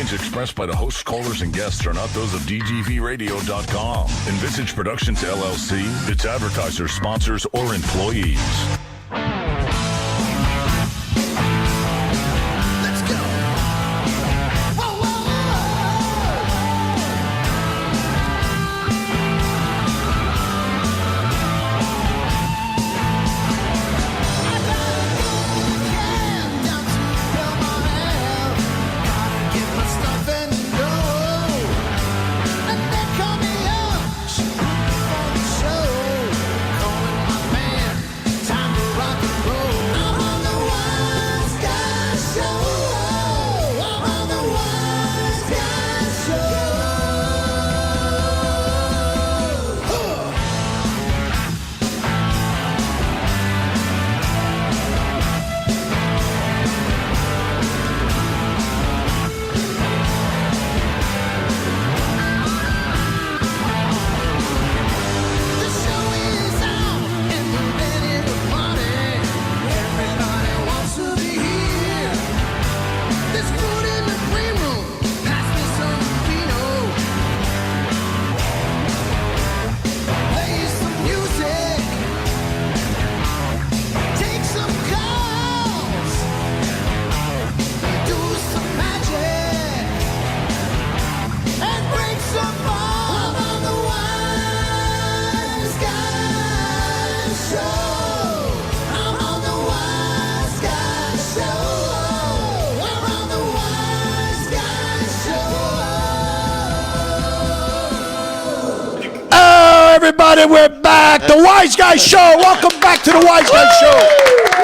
opinions expressed by the hosts, callers, and guests are not those of DGVradio.com, Envisage Productions LLC, its advertisers, sponsors, or employees. Everybody, we're back. The Wiseguyz Show. Welcome back to the Wiseguyz Show.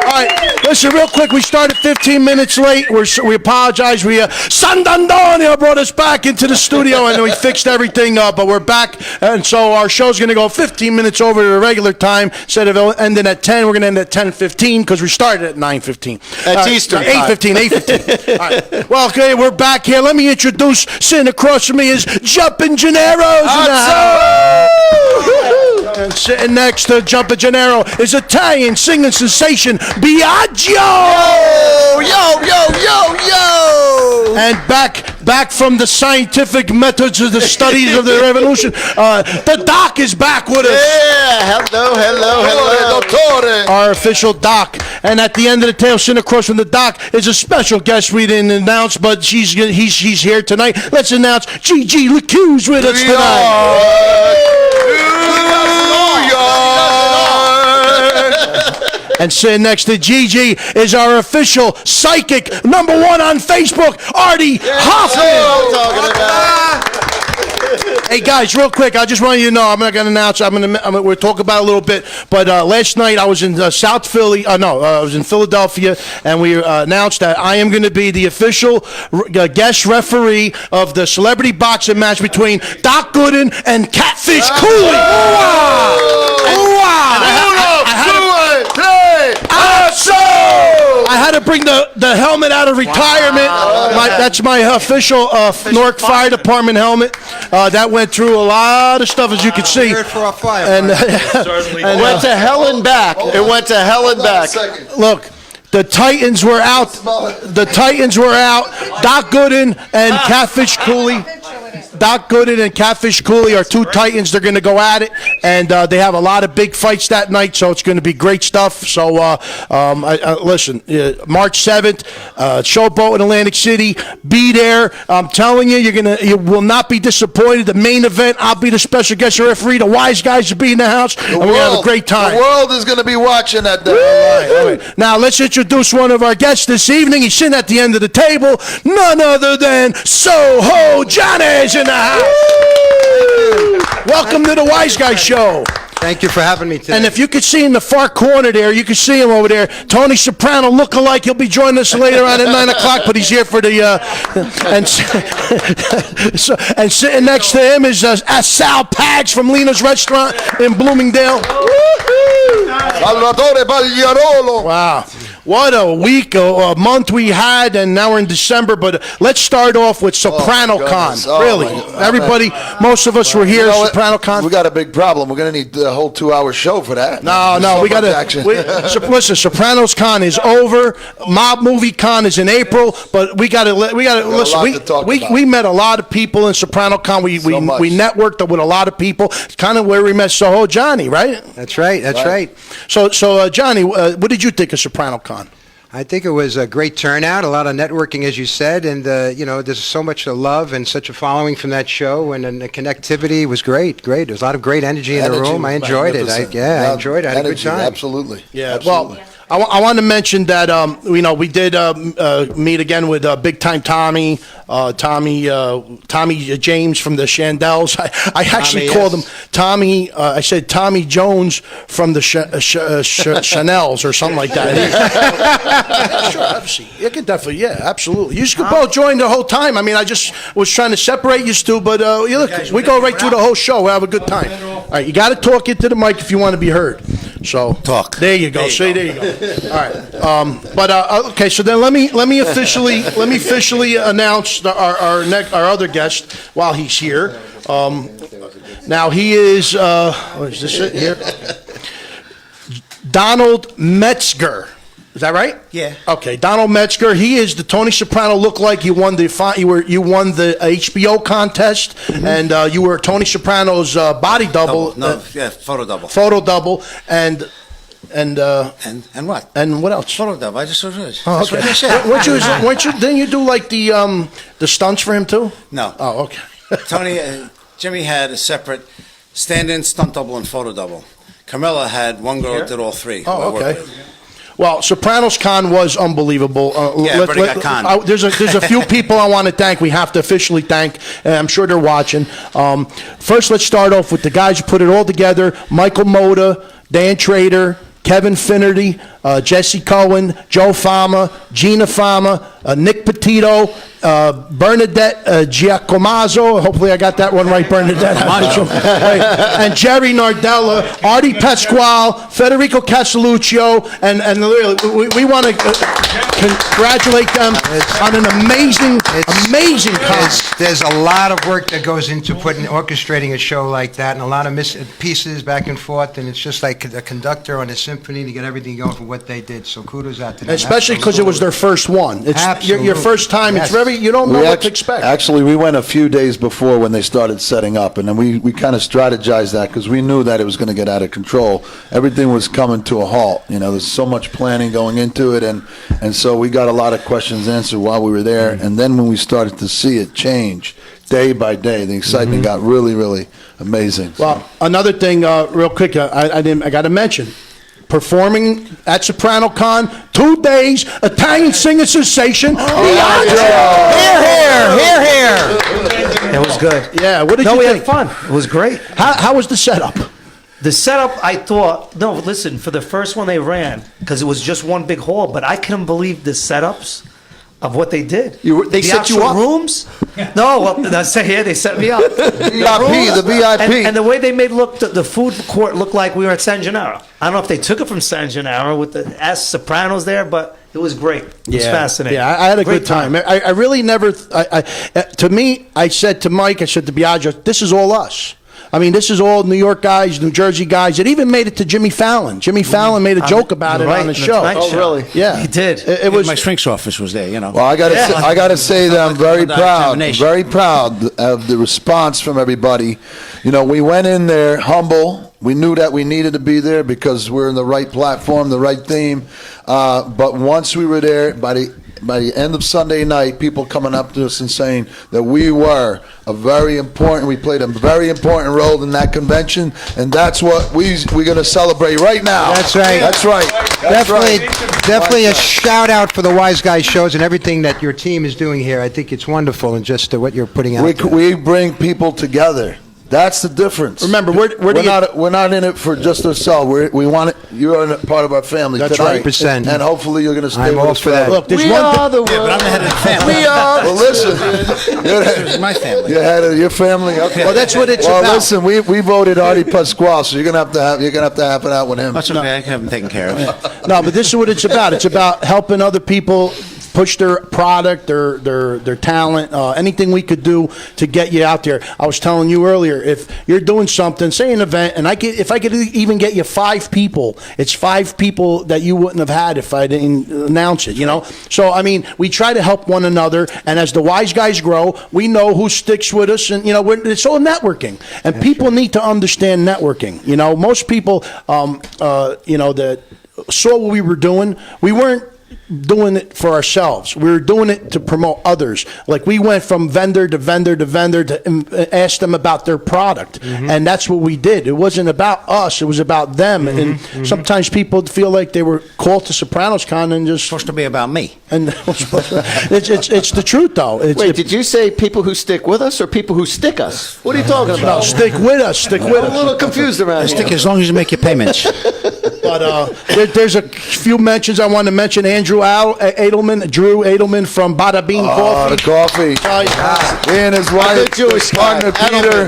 All right, listen, real quick. We started 15 minutes late. We apologize. Sandandonio brought us back into the studio, and we fixed everything, but we're back. And so our show's going to go 15 minutes over to the regular time. Instead of ending at 10, we're going to end at 10:15 because we started at 9:15. That's Eastern time. 8:15. All right. Well, okay, we're back here. Let me introduce, sitting across from me is Jumpin' Gennaro's in the house. And sitting next to Jumpin' Gennaro is Italian singing sensation Biagio. Yo. And back from the scientific methods of the studies of the revolution, the doc is back with us. Yeah, hello. Dottore. Our official doc. And at the end of the table, sitting across from the doc, is a special guest we didn't announce, but he's here tonight. Let's announce Gigi Lecou's with us tonight. And sitting next to Gigi is our official psychic, #1 on Facebook, Artie Hoffman. Hey guys, real quick, I just want you to know, I'm not going to announce. We'll talk about it a little bit. But last night I was in South Philly. I was in Philadelphia, and we announced that I am going to be the official guest referee of the celebrity boxing match between Doc Gooden and Catfish Cooley. I had to bring the helmet out of retirement. That's my official Newark Fire Department helmet. That went through a lot of stuff, as you can see. And It went to hell and back. Look, the Titans were out. Doc Gooden and Catfish Cooley. Doc Gooden and Catfish Cooley are two Titans. They're going to go at it, and they have a lot of big fights that night, so it's going to be great stuff. So, listen, March 7th, Showboat in Atlantic City. Be there. I'm telling you, you will not be disappointed. The main event, I'll be the special guest referee. The Wiseguyz will be in the house, and we're going to have a great time. The world is going to be watching that day. All right. Now, let's introduce one of our guests this evening. He's sitting at the end of the table. None other than Sohojohnny in the house. Welcome to the Wiseguyz Show. Thank you for having me today. And if you could see in the far corner there, you can see him over there. Tony Soprano look-alike. He'll be joining us later on at 9 o'clock, but he's here for the... and sitting next to him is Sal Pags from Lena's Restaurant in Bloomingdale. Salvatore Pagliarolo. Wow. What a week, a month we had, and now we're in December. But let's start off with Soprano Con. Really, everybody, most of us were here. Soprano Con. We got a big problem. We're gonna need the whole 2-hour show for that. No, we got to. Listen, Sopranos Con is over. Mob Movie Con is in April, but we got to listen. We met a lot of people in Soprano Con. We networked with a lot of people. It's kind of where we met Sohojohnny, right? That's right. That's right. So Johnny, what did you think of Soprano Con? I think it was a great turnout, a lot of networking, as you said, and there's so much love and such a following from that show, and the connectivity was great. There's a lot of great energy in the room. I enjoyed it. I enjoyed it. I had a good time. Absolutely. Yeah. Absolutely. Well, I want to mention that we did meet again with Big Time Tommy James from the Chandels. I actually called him Tommy. I said Tommy Jones from the Chanels or something like that. Yeah, sure, obviously. You can definitely, absolutely. You just could both join the whole time. I mean, I just was trying to separate you two, but look, we go right through the whole show. We have a good time. All right, you got to talk into the mic if you want to be heard. So talk. There you go. There you go. All right. Okay. So then let me officially announce our other guest while he's here. Now he is. Is this it here? Donald Metzger. Is that right? Yeah. Okay, Donald Metzger. He is the Tony Soprano look-like. You won the HBO contest, and you were Tony Soprano's body double. Photo double. Photo double, and what? And what else? Photo double. I just saw it. Oh, okay. Didn't you do like the stunts for him too? No. Oh, okay. Jimmy had a separate stand-in, stunt double, and photo double. Carmela had one girl that did all three. Oh, okay. Well, Sopranos Con was unbelievable. There's a few people I want to thank. We have to officially thank, and I'm sure they're watching. First, let's start off with the guys who put it all together: Michael Moda, Dan Trader, Kevin Finnerty, Jesse Cohen, Joe Fama, Gina Fama, Nick Petito, Bernadette Giacomazzo. Hopefully I got that one right, Bernadette. And Jerry Nardella, Artie Pasquale, Federico Casaluccio, and we want to congratulate them on an amazing concert. There's a lot of work that goes into orchestrating a show like that, and a lot of pieces back and forth, and it's just like a conductor on a symphony to get everything going for what they did. So kudos out to them. Especially because it was their first one. It's your first time. Yes. It's you don't know what to expect. Actually, we went a few days before when they started setting up, and then we kind of strategized that because we knew that it was going to get out of control. Everything was coming to a halt. There's so much planning going into it, and so we got a lot of questions answered while we were there. And then when we started to see it change day by day, the excitement got really, really amazing. Well, another thing, real quick, I got to mention. Performing at Soprano Con, 2 days, Italian singer sensation, Here. It was good. Yeah, what did you think? We had fun. It was great. How was the setup? The setup, I thought, listen, for the first one they ran, because it was just one big hall, but I couldn't believe the setups of what they did. They set you up? Rooms? No, well, they set me up. The VIP. And the way they made the food court look like we were at San Gennaro. I don't know if they took it from San Gennaro with the Sopranos there, but it was great. It was fascinating. Yeah, I had a good time. I really never, to me, I said to Mike, I said to Biagio, this is all us. I mean, this is all New York guys, New Jersey guys. It even made it to Jimmy Fallon. Jimmy Fallon made a joke about it on the show. Oh, really? Yeah, he did. It was my shrink's office was there. Well, I got to say that I'm very proud of the response from everybody. We went in there humble. We knew that we needed to be there because we're in the right platform, the right theme. But once we were there, by the end of Sunday night, people coming up to us and saying that we played a very important role in that convention, and that's what we're going to celebrate right now. That's right. That's right. Definitely a shout out for the Wiseguyz shows and everything that your team is doing here. I think it's wonderful, and just what you're putting out. We bring people together. That's the difference. Remember, we're not in it for just ourselves. We want it. You're a part of our family. That's tonight. right. 100%. And hopefully you're going to stay I'm with all us for that. Look, there's we one are the Yeah, but I'm the head of the family. We are. Well, listen. This is my family. You're head of your family. Okay. Well, that's what it's well, about. listen, we voted Artie Pasquale, so you're gonna have to have it out with him. That's okay. I have them taken care of. No, but this is what it's about. It's about helping other people push their product, their talent, anything we could do to get you out there. I was telling you earlier, if you're doing something, say an event, and if I could even get you 5 people, it's 5 people that you wouldn't have had if I didn't announce it, you know? So, I mean, we try to help one another, and as the Wise Guys grow, we know who sticks with us, and, you know, it's all networking. And people need to understand networking. You know, most people, you know, that saw what we were doing, we weren't doing it for ourselves. We were doing it to promote others. Like we went from vendor to vendor to vendor to ask them about their product. And that's what we did. It wasn't about us. It was about them. And sometimes people feel like they were called to Sopranos Con and just... Supposed to be about me. And it's the truth, though. Wait, did you say people who stick with us or people who stick us? What are you talking No, about? stick with us. Stick with I'm a us. little confused around Stick here. as long as you make your payments. But there's a few mentions I want to mention. Drew Edelman from Bada Bean Coffee. The coffee. He and his wife, good Jewish guy. partner Peter.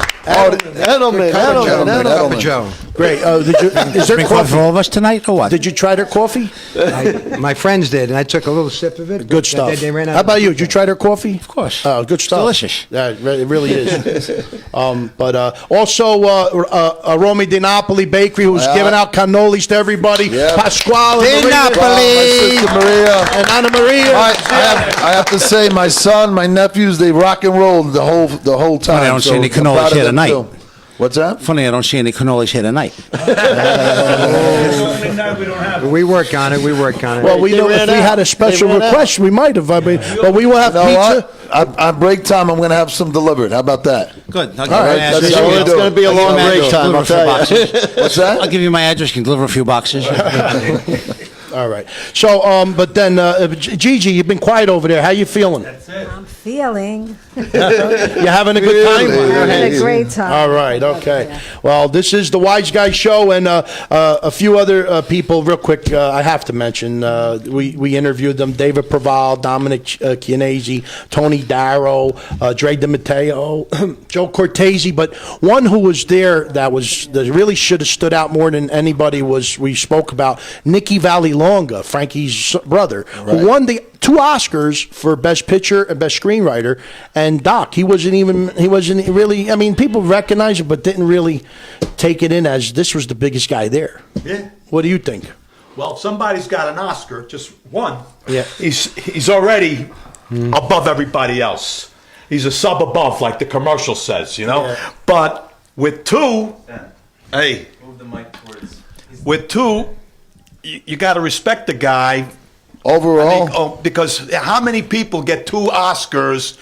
Edelman. Joe. Great. Is there Drink coffee? one for all of us tonight, or what? Did you try their coffee? My friends did, and I took a little sip of it. Good stuff. They ran out How about you? Did you try their coffee? Of course. Oh, good stuff. delicious. Yeah, it really is. But also, Romy Di Napoli Bakery, who's giving out cannolis to everybody. Yeah. Pasquale Di Maria, Napoli. My sister Maria. and Anna Maria. I have to say, my son, my nephews, they rock and roll the whole time. I don't see so any I'm proud cannolis of here them, tonight. too. What's that? Funny, I don't see any cannolis here tonight. We work on it. Well, we know if we had a special request, we might have. I mean, but we will have You know pizza. what? On break time, I'm going to have some delivered. How about that? Good. I'll give All you right, my that's address. how we It's do going to be a I'll give long you my break address. time, I'll Deliver a few tell you. boxes. What's that? I'll give you my address. You can deliver a few boxes. All right. So, but then, Gigi, you've been quiet over there. How you feeling? I'm feeling. You having a good time? Really? Having a great time. All right, okay. Well, this is the Wise Guy Show, and a few other people, real quick, I have to mention. We interviewed them: David Proval, Dominic Chianese, Tony Darrow, Dre DiMatteo, Joe Cortese. But one who was there that really should have stood out more than anybody was, we spoke about, Nicky Vallelonga, Frankie's brother, who won the 2 Oscars for Best Picture and Best Screenwriter. And Doc, he wasn't really, I mean, people recognize it, but didn't really take it in as this was the biggest guy there. Yeah. What do you think? Well, somebody's got an Oscar, just one. Yeah. He's already above everybody else. He's a sub above, like the commercial says, you know. Yeah. But with 2, hey, with 2, you got to respect the guy. Overall, Because how many people get 2 Oscars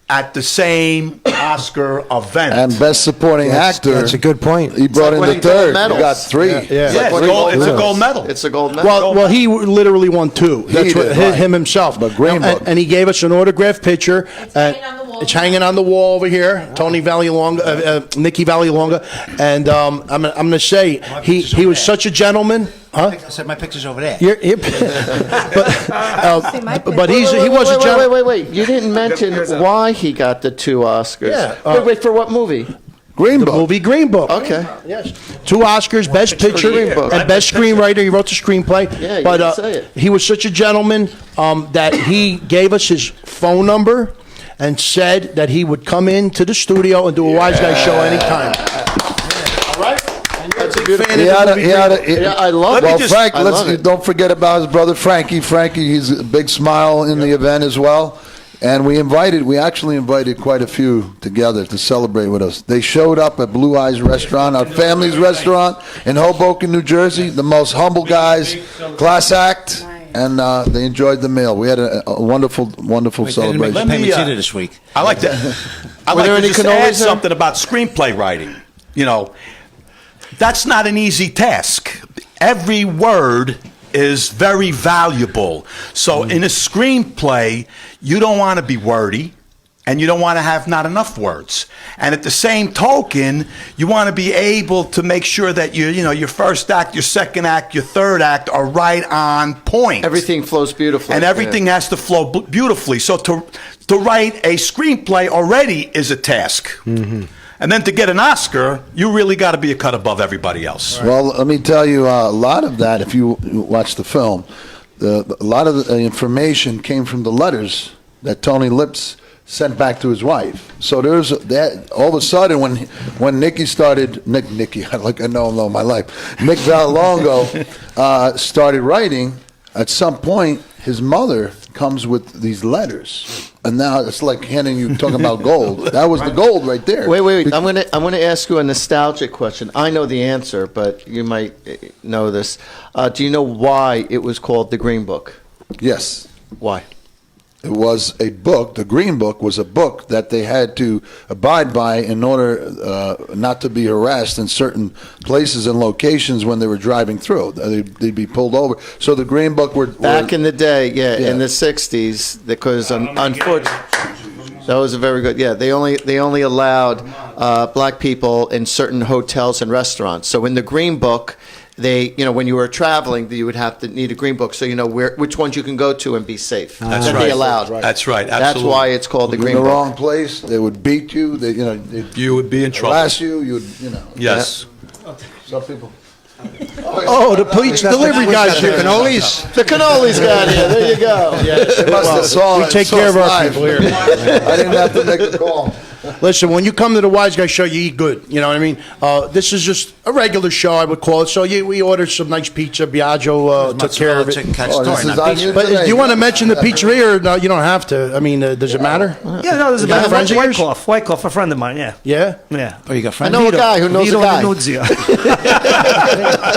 at the same Oscar event? and best supporting actor. That's a good point. He brought in like the winning gold third. You medals. got 3. Yeah. Yeah, it's a gold medal. It's a gold medal. Well, he literally won 2. That's what did, right. him himself. But Green Book. And he gave us an autographed picture. hanging on the wall. It's hanging on the wall over here. Tony Vallelonga, Nicky Vallelonga, and I'm going to say he was such a gentleman. Huh? I said my picture's over there. But he was a gentleman. Wait. You didn't mention why he got the 2 Oscars. Yeah, Wait, for what movie? Green The Book. movie Green Book. Okay. Yes. 2 Oscars, Best Picture Green Book. and Best Screenwriter. He wrote the screenplay. Yeah, you but didn't say it. he was such a gentleman that he gave us his phone number and said that he would come into the studio and do a Wise Guy show anytime. All right? And you're a big fan of the movie Green Book. Yeah, I love Well, it. Frank, I love it. don't forget about his brother Frankie. Frankie, he's a big smile in the event as well. And we actually invited quite a few together to celebrate with us. They showed up at Blue Eyes Restaurant, our family's restaurant in Hoboken, New Jersey. The most humble guys, class act, and they enjoyed the meal. We had a wonderful celebration. Let me either this week. I like that. I like there to any just add cannolis there? something about screenplay writing. You know, that's not an easy task. Every word is very valuable. So in a screenplay, you don't want to be wordy. and you don't want to have not enough words. And at the same token, you want to be able to make sure that your first act, your second act, your third act are right on point. Everything flows beautifully. And everything has to flow beautifully. So to write a screenplay already is a task. Mm-hmm. And then to get an Oscar, you really got to be a cut above everybody else. Right. Well, let me tell you, a lot of that, if you watch the film, a lot of the information came from the letters that Tony Lips sent back to his wife. So there's that. All of a sudden, when Nicky started, Nicky, like I know him all my life, Nick Vallelongo started writing. At some point, his mother comes with these letters, and now it's like talking about gold. That was the gold right there. Wait. I'm gonna ask you a nostalgic question. I know the answer, but you might know this. Do you know why it was called the Green Book? Yes. Why? It was a book. The Green Book was a book that they had to abide by in order not to be harassed in certain places and locations when they were driving through. They'd be pulled over. So the Green Book back in the day, in the '60s, because unfortunately, that was a very good. Yeah, they only allowed black people in certain hotels and restaurants. So in the Green Book, they, when you were traveling, you would have to need a Green Book, so you know which ones you can go to and be safe. That's right. They allowed. That's right. Absolutely. That's why it's called the Green in Book. the wrong place, they would beat you. You would be in trouble. Harass you. Yes. Some people. Oh, the police delivery guys here. The cannolis got here. There you go. We take care of our people here. I didn't have to make the call. Listen, when you come to the Wiseguyz show, you eat good. You know what I mean? This is just a regular show, I would call it. So we ordered some nice pizza. Biagio took care of it. But do you want to mention the pizzeria, or no? You don't have to. I mean, does it matter? Yeah, no, there's a got friends of yours? Wyckoff, a friend of mine. Yeah. Yeah. Oh, you got I friends? know a guy who knows a guy. Nunzio.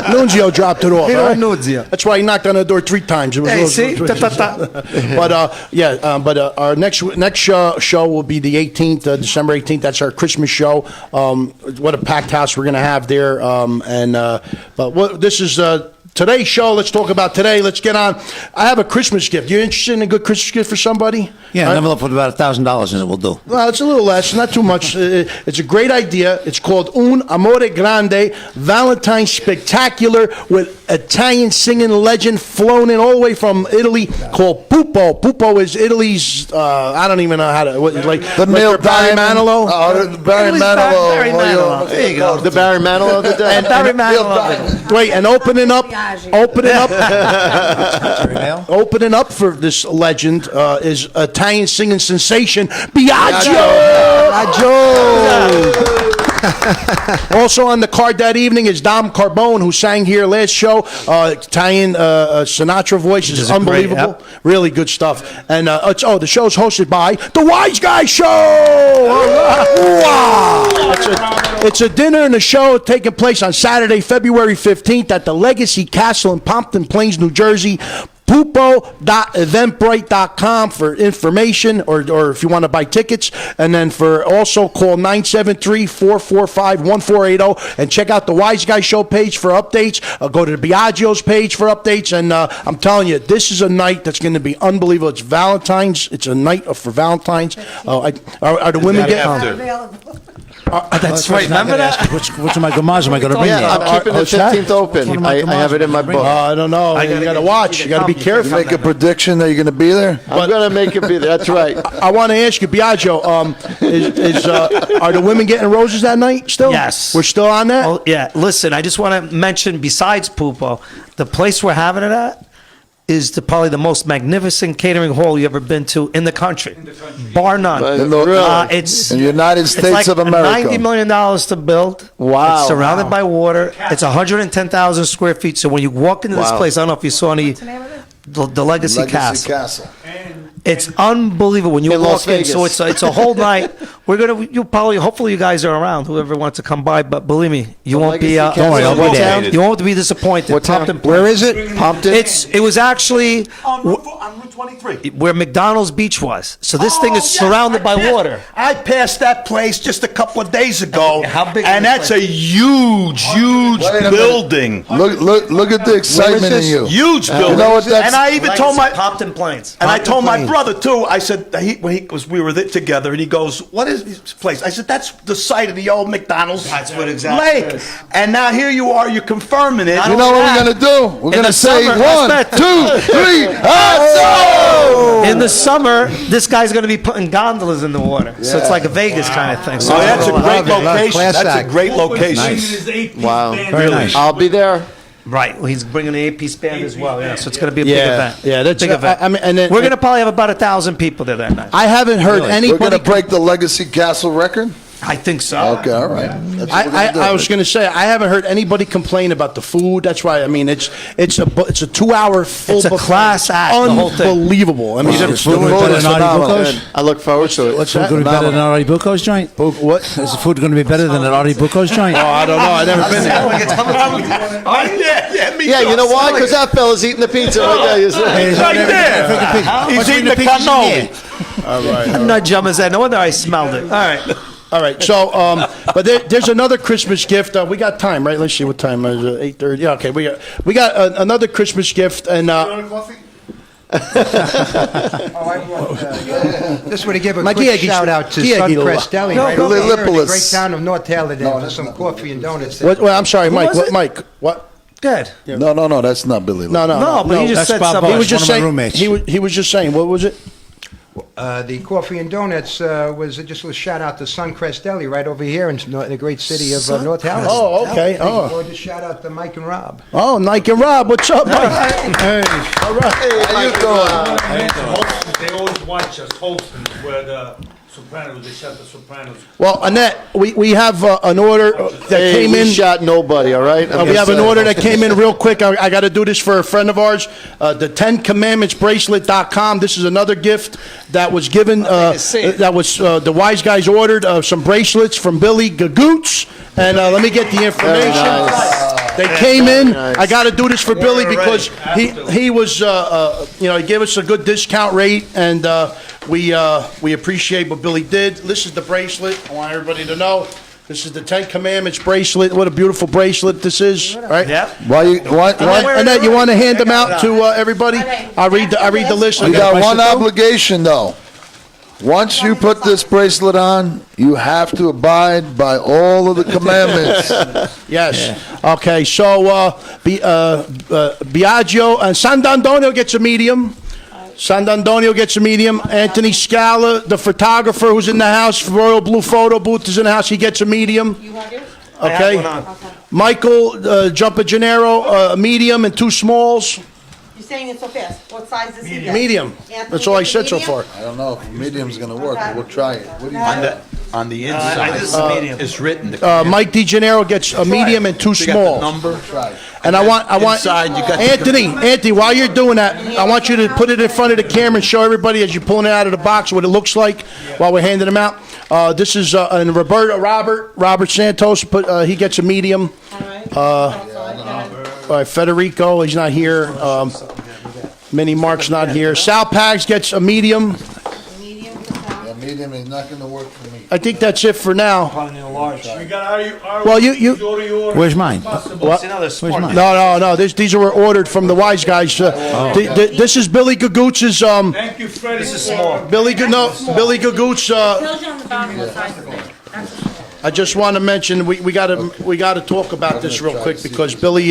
Nunzio dropped it off. Vito Right? Nunzio. That's why he knocked on the door 3 times. It was Hey, see? But our next show will be the 18th, December 18th. That's our Christmas show. What a packed house we're going to have there. This is today's show. Let's talk about today. Let's get on. I have a Christmas gift. You interested in a good Christmas gift for somebody? Yeah, an envelope with about $1,000 in it will do. Well, it's a little less, not too much. It's a great idea. It's called Un Amore Grande Valentine's Spectacular with Italian singing legend flown in all the way from Italy called Pupo. Pupo is Italy's, I don't even know how to, The Neil Barry Manilow? The Barry Manilow. Barry Manilow. There you go. The Barry Manilow of the day. And Barry Manilow. Wait, and opening up for this legend is Italian singing sensation Biagio. Also on the card that evening is Dom Carbone, who sang here last show. Italian Sinatra voice is unbelievable. Really good stuff. And the show's hosted by the Wiseguyz Show. Wow. It's a dinner and a show taking place on Saturday, February 15th at the Legacy Castle in Pompton Plains, New Jersey. Pupo.eventbrite.com for information or if you want to buy tickets. And then also call 973-445-1480 and check out the Wiseguyz Show page for updates. Go to the Biagio's page for updates. And I'm telling you, this is a night that's going to be unbelievable. It's Valentine's. It's a night for Valentine's. Are the women getting... That's right. Remember that? Which of my gamas am I going to bring? Yeah, I'm keeping the 15th open. I have it in my book. I don't know. You got to watch. You got to be careful. You make a prediction that you're going to be there? I'm going to make it be there. That's right. I want to ask you, Biagio, are the women getting roses that night still? Yes. We're still on that? Oh, yeah. Listen, I just want to mention, besides Pupo, the place we're having it at is probably the most magnificent catering hall you ever been to in the country, bar none. It's in the United States of America. $90 million to build. Wow. It's surrounded by water. It's 110,000 square feet. So when you walk into this place, I don't know if you saw the Legacy Castle. It's unbelievable when you walk in. So it's a whole night. Hopefully you guys are around. Whoever wants to come by, but believe me, you won't be. Don't worry, I'll be there. You won't be disappointed. Where is it? Pompton. It was actually on Route 223. where McDonald's Beach was. So this thing is surrounded by water. I passed that place just a couple of days ago. How big is And this that's place? a huge Wait a minute. building. Look at the excitement in you. Huge building. You know what that's- and I even told my Popped in planes. and I told my brother too. I said because we were there together, and he goes, "What is this place?" I said, "That's the site of the old McDonald's That's what exactly lake." it is. And now here you are, you're confirming it. You know what we're gonna do? We're In gonna the say summer, 1, that's 2, 3. Hatso! In the summer, this guy's going to be putting gondolas in the water. So it's like a Vegas kind of thing. So Oh, that's a great Love it. location. Class That's a act. great location. Wow. Very nice. I'll be there. Right. Well, he's bringing the 8-piece band as well. Yeah. So it's going to be a big Yeah, event. yeah, that's- big event. I mean, and then- we're going to probably have about 1,000 people there that night. I haven't heard We're anybody. gonna break the Legacy Castle record. I think so. Okay, all right. That's what we're gonna do. I was going to say I haven't heard anybody complain about the food. That's why I mean it's a 2-hour full. It's a buffet. class act, the whole thing. Unbelievable. I mean, It's it's food better is than Artie phenomenal. Bucco's? I look forward to it. what's Food that? going to be better than Artie Bucco's joint? What? Is the food going to be better than an Artie Bucco's joint? Oh, I don't know. I've never been there. Me Yeah, too. you know why? Because that fella's eating the pizza right there. You see? He's right there. He's eating the cannoli. All right. I'm not jumping his head. No wonder I smelled it. All right. All right. So, but there's another Christmas gift. We got time, right? Let's see what time is it. 8:30. Yeah. Okay. We got another Christmas gift, and Just want to give a Mike, quick yeah, shout out to yeah, Suncrest Deli, right go. over here in the Lillipolis. great town of North Taylordale for some coffee and donuts. there. what? I'm sorry, Mike. was What? it? Mike? What? Good. No, that's not Billy. No. No, but he just that's said Bob something. He was Bush, just one of my saying. roommates. He was just saying. What was it? The coffee and donuts was just a shout out to Suncrest Deli right over here in the great city of North Taylordale. Oh, okay. Oh. Or just shout out to Mike and Rob. Oh, Nike and Rob. What's up, Mike? Hey. All right. How you doing? They always watch us hosting where the Sopranos, they shot the Sopranos. Well, Annette, we have an order that came we in. shot nobody, all right? We have an order that came in real quick. I got to do this for a friend of ours. The 10 Commandments Bracelet.com. This is another gift that was given. That was the Wise Guys ordered some bracelets from Billy Gagoots. And let me get the information. nice. They came in. nice. I got to do this for Billy because he was, he gave us a good discount rate, and we appreciate what Billy did. This is the bracelet. I want everybody to know. This is the 10 Commandments bracelet. What a beautiful bracelet this is. Right? Yep. Annette, you want to hand them out to everybody? I read the list. We got one obligation though. Once you put this bracelet on, you have to abide by all of the commandments. Yes. Okay. So Biagio and Sant'Antonio gets a medium. Sant'Antonio gets a medium. Anthony Scala, the photographer who's in the house, Royal Blue Photo Booth is in the house. He gets a medium. You have yours? Okay. Michael Jumper Gennaro, a medium and 2 smalls. You're saying it so fast. What size is he? Medium. Anthony That's all I gets a said so medium? far. I don't know if medium's gonna work, but we'll try it. What do you On the this is a medium. it's written. Mike DeGennaro gets a medium and 2 small. number. And I want Inside, you got the Anthony, while you're doing that, I want you to put it in front of the camera and show everybody as you're pulling it out of the box what it looks like while we're handing them out. This is and Robert Santos. He gets a medium. All right, Federico, he's not here. Minnie Mark's not here. Sal Pags gets a medium. medium is not gonna work for me. I think that's it for now. We got our Well, you. Where's mine? What? Where's mine? No. These were ordered from the Wise Guys. This is Billy Gagoots'. Thank you, Freddie. This is small. Billy Gagoots'. Tells you on the bottom what size it is. That's a small. I just want to mention we got to talk about this real quick because Billy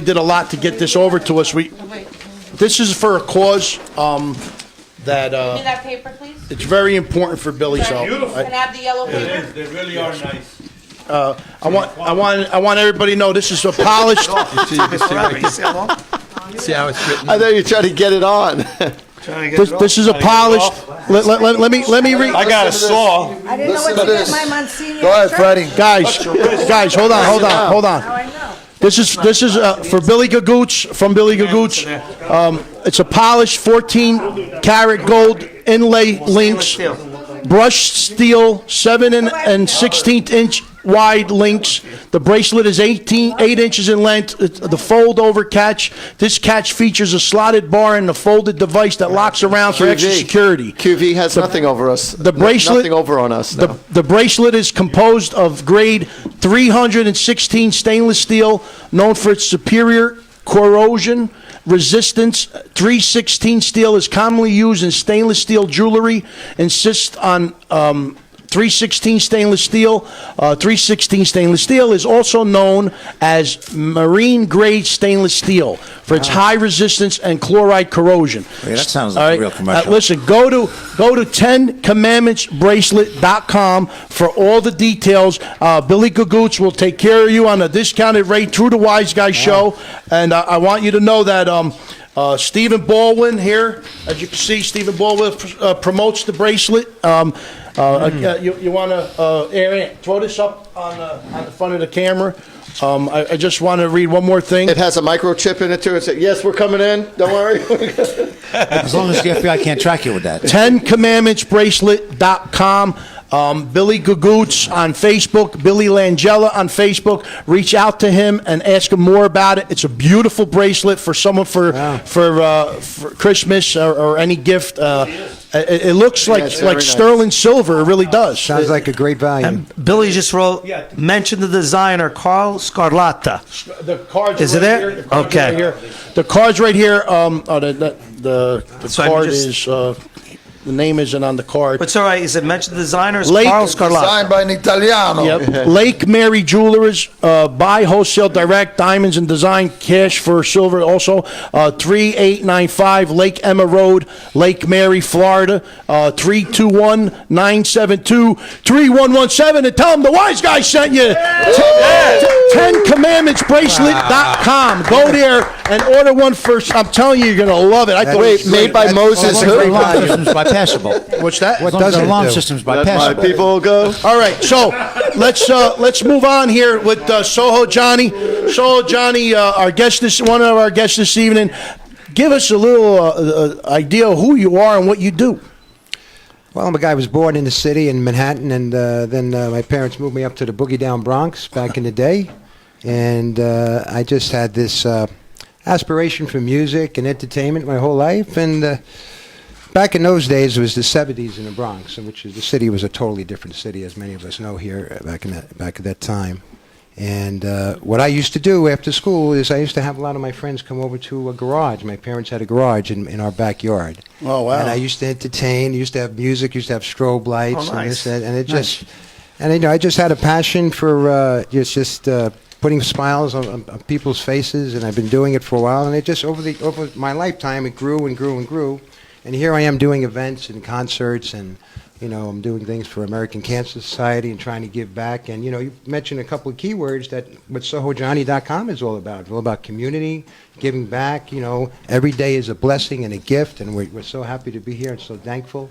did a lot to get this over to us. This is for a cause that Give me that paper, please. it's very important for Billy. So Beautiful. Can I have the yellow It paper? is. They really are nice. I want everybody to know this is a polished. See how it's written? I know you're trying to get it on. This is a polished. Let me read. I got a saw. I didn't know Listen what to to this. get my Monsignor. Go ahead, shirt. Freddie. Guys, hold on. Oh, I know. This is for Billy Gagoots, from Billy Gagoots. It's a polished 14 karat gold inlay links, brushed steel 7 and 16th inch wide links. The bracelet is 8 inches in length. It's the fold-over catch. This catch features a slotted bar and a folded device that locks around for extra security. QV has nothing over us. The bracelet, nothing over on us. No. The bracelet is composed of grade 316 stainless steel, known for its superior corrosion resistance. 316 steel is commonly used in stainless steel jewelry. Insists on 316 stainless steel. 316 stainless steel is also known as marine grade stainless steel for its high resistance and chloride corrosion. Yeah, that sounds like a real commercial. Listen, go to 10commandmentsbracelet.com for all the details. Billy Gagoots will take care of you on a discounted rate through the Wiseguyz show. And I want you to know that Stephen Baldwin here, as you can see, Stephen Baldwin promotes the bracelet. You want to, Aaron, throw this up on the front of the camera. I just want to read one more thing. It has a microchip in it too. It says, "Yes, we're coming in. Don't worry." As long as the FBI can't track you with that. 10commandmentsbracelet.com. Billy Gagoots on Facebook, Billy Langella on Facebook. Reach out to him and ask him more about it. It's a beautiful bracelet for someone for Christmas or any gift. It looks like sterling silver. It really does. Sounds like a great value. And Billy just mentioned the designer, Carl Scarlatta. The card's Is it right there? here. The card's Okay. right here. The card's right here. The So I card just- is... the name isn't on the card. But it's all right. Is it mentioned the designer? Is Lake- Carl Scarlatta. Signed by an Italiano. Yep. Lake Mary Jewelers, buy wholesale direct, diamonds and design, cash for silver also. 3895 Lake Emma Road, Lake Mary, Florida. 321-972-3117. And tell them the Wiseguyz sent you. 10commandmentsbracelet.com. Go there and order one first. I'm telling you, you're going to love it. I thought Wait, made by Moses who? Alarm systems bypassable. What's that? What does the it alarm do? systems Let my bypassable. people go. All right, so let's move on here with Sohojohnny. Sohojohnny, one of our guests this evening. Give us a little idea of who you are and what you do. Well, I'm a guy who was born in the city in Manhattan, and then my parents moved me up to the boogie down Bronx back in the day, and I just had this aspiration for music and entertainment my whole life, and back in those days, it was the 70s in the Bronx, in which the city was a totally different city, as many of us know here back at that time. And what I used to do after school is I used to have a lot of my friends come over to a garage. My parents had a garage in our backyard. Oh, wow. And I used to entertain, used to have music, used to have strobe lights, Oh, nice. and this, that, and it just, and I just had a passion for just putting smiles on people's faces, and I've been doing it for a while. And it just over my lifetime, it grew and grew and grew. And here I am doing events and concerts, and I'm doing things for American Cancer Society and trying to give back. And you mentioned a couple of keywords that what Sohojohnny.com is all about. It's all about community, giving back. Every day is a blessing and a gift, and we're so happy to be here and so thankful.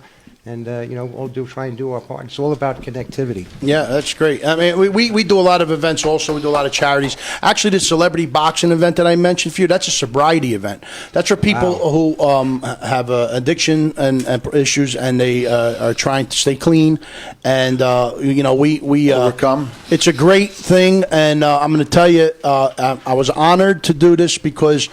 And we'll try and do our part. It's all about connectivity. Yeah, that's great. I mean, we do a lot of events also. We do a lot of charities. Actually, the celebrity boxing event that I mentioned for you, that's a sobriety event. That's for people who have addiction and issues, and they are trying to stay clean. And we Overcome. It's a great thing, and I'm going to tell you, I was honored to do this because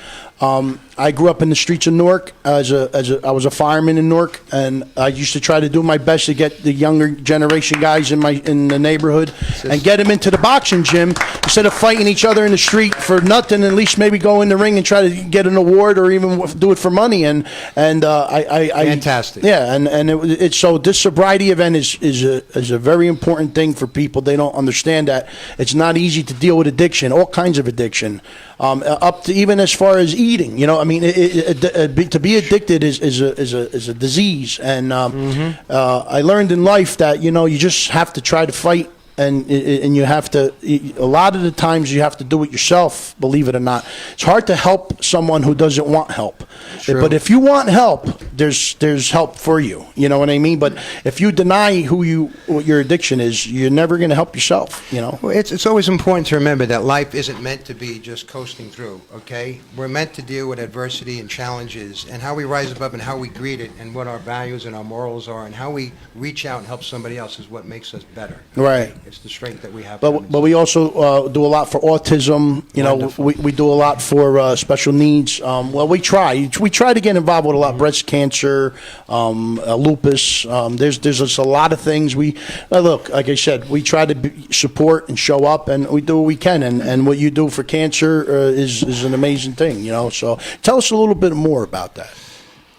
I grew up in the streets of Newark. I was a fireman in Newark, and I used to try to do my best to get the younger generation guys in the neighborhood and get them into the boxing gym instead of fighting each other in the street for nothing. At least maybe go in the ring and try to get an award or even do it for money. And I Fantastic. Yeah, and it's so this sobriety event is a very important thing for people. They don't understand that it's not easy to deal with addiction, all kinds of addiction, up to even as far as eating. I mean, to be addicted is a disease, and I learned in life that you just have to try to fight, and you have to. A lot of the times you have to do it yourself. Believe it or not, it's hard to help someone who doesn't want help. True. But if you want help, there's help for you. You know what I mean? But if you deny what your addiction is, you're never going to help yourself. Well, it's always important to remember that life isn't meant to be just coasting through, okay? We're meant to deal with adversity and challenges, and how we rise above and how we greet it, and what our values and our morals are, and how we reach out and help somebody else is what makes us better. Right. It's the strength that we have. But we also do a lot for autism. You know, we do a lot for special needs. Well, we try to get involved with a lot. Breast cancer, lupus. There's just a lot of things. We look, like I said, we try to support and show up, and we do what we can. And what you do for cancer is an amazing thing. You know, so tell us a little bit more about that.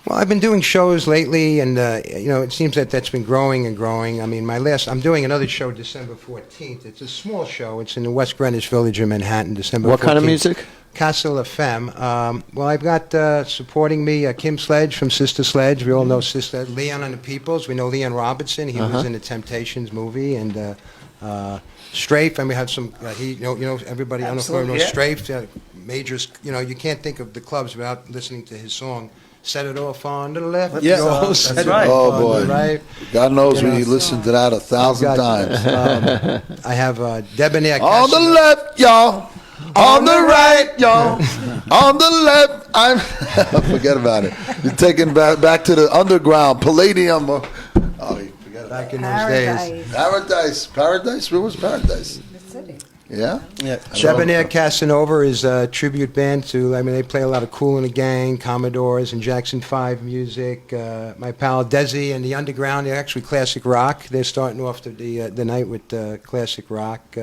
Well, I've been doing shows lately, and you know, it seems that that's been growing and growing. I mean, I'm doing another show December 14th. It's a small show. It's in the West Greenwich Village in Manhattan, December 14th. What kind of music? Castle FM. Well, I've got supporting me Kim Sledge from Sister Sledge. We all know Sister Leon and the Peoples. We know Leon Robertson. He was in the Temptations movie, and Strafe. And we have some. You know, everybody. I don't know if everyone knows Strafe. Majors. You know, you can't think of the clubs without listening to his song. Set it off on the left. Yeah, that's right. Oh boy, right. God knows we listened to that 1,000 times. I have Debonair. On the left, y'all. On the right, y'all. On the left. Forget about it. You're taking back to the underground Palladium. Oh, you forget about back in those days. Paradise. Where was Paradise? The city. Yeah? Debonair Casanova is a tribute band to, I mean, they play a lot of Kool and the Gang, Commodores, and Jackson 5 music. My pal Desi and the Underground, they're actually classic rock. They're starting off the night with classic rock.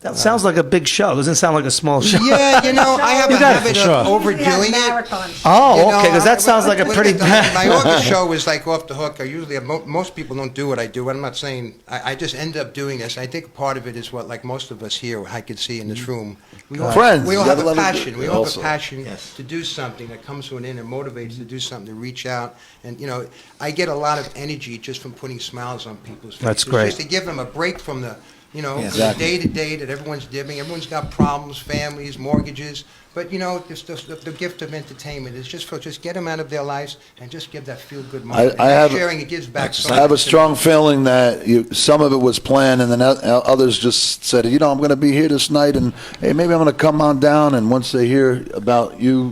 That sounds like a big show. Doesn't sound like a small show. Yeah, you know, I have a habit of overdoing it. Oh, okay, because that sounds like a pretty bad. My August show is like off the hook. Usually, most people don't do what I do. I'm not saying I just end up doing this. I think part of it is what, like most of us here, I could see in this room. We all have a passion. We all have a passion to do something that comes to an end and motivates to do something, to reach out. And, you know, I get a lot of energy just from putting smiles on people's faces. That's great. Just to give them a break from the, you know, day to day that everyone's dipping. Everyone's got problems, families, mortgages. But, you know, the gift of entertainment is just get them out of their lives and just give that feel-good moment. Sharing, it gives back so much. I have a strong feeling that some of it was planned, and then others just said, you know, I'm going to be here this night, and, hey, maybe I'm going to come on down. And once they hear about you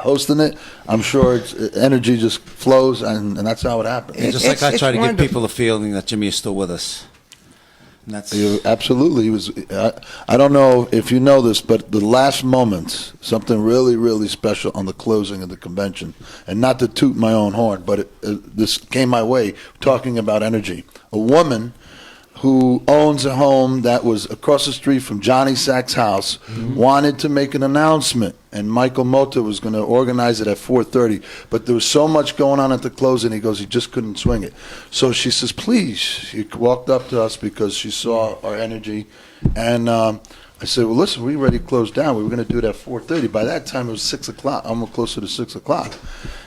hosting it, I'm sure energy just flows, and that's how it happens. Yeah, just like I try to give people the feeling that Jimmy is still with us. Absolutely. He was. I don't know if you know this, but the last moments, something really, really special on the closing of the convention, and not to toot my own horn, but this came my way, talking about energy. A woman who owns a home that was across the street from Johnny Sack's house wanted to make an announcement, and Michael Mota was going to organize it at 4:30, but there was so much going on at the closing, he goes, he just couldn't swing it. So she says, please. She walked up to us because she saw our energy, and I said, well, listen, we already closed down. We were going to do it at 4:30. By that time, it was 6 o'clock, almost closer to 6 o'clock.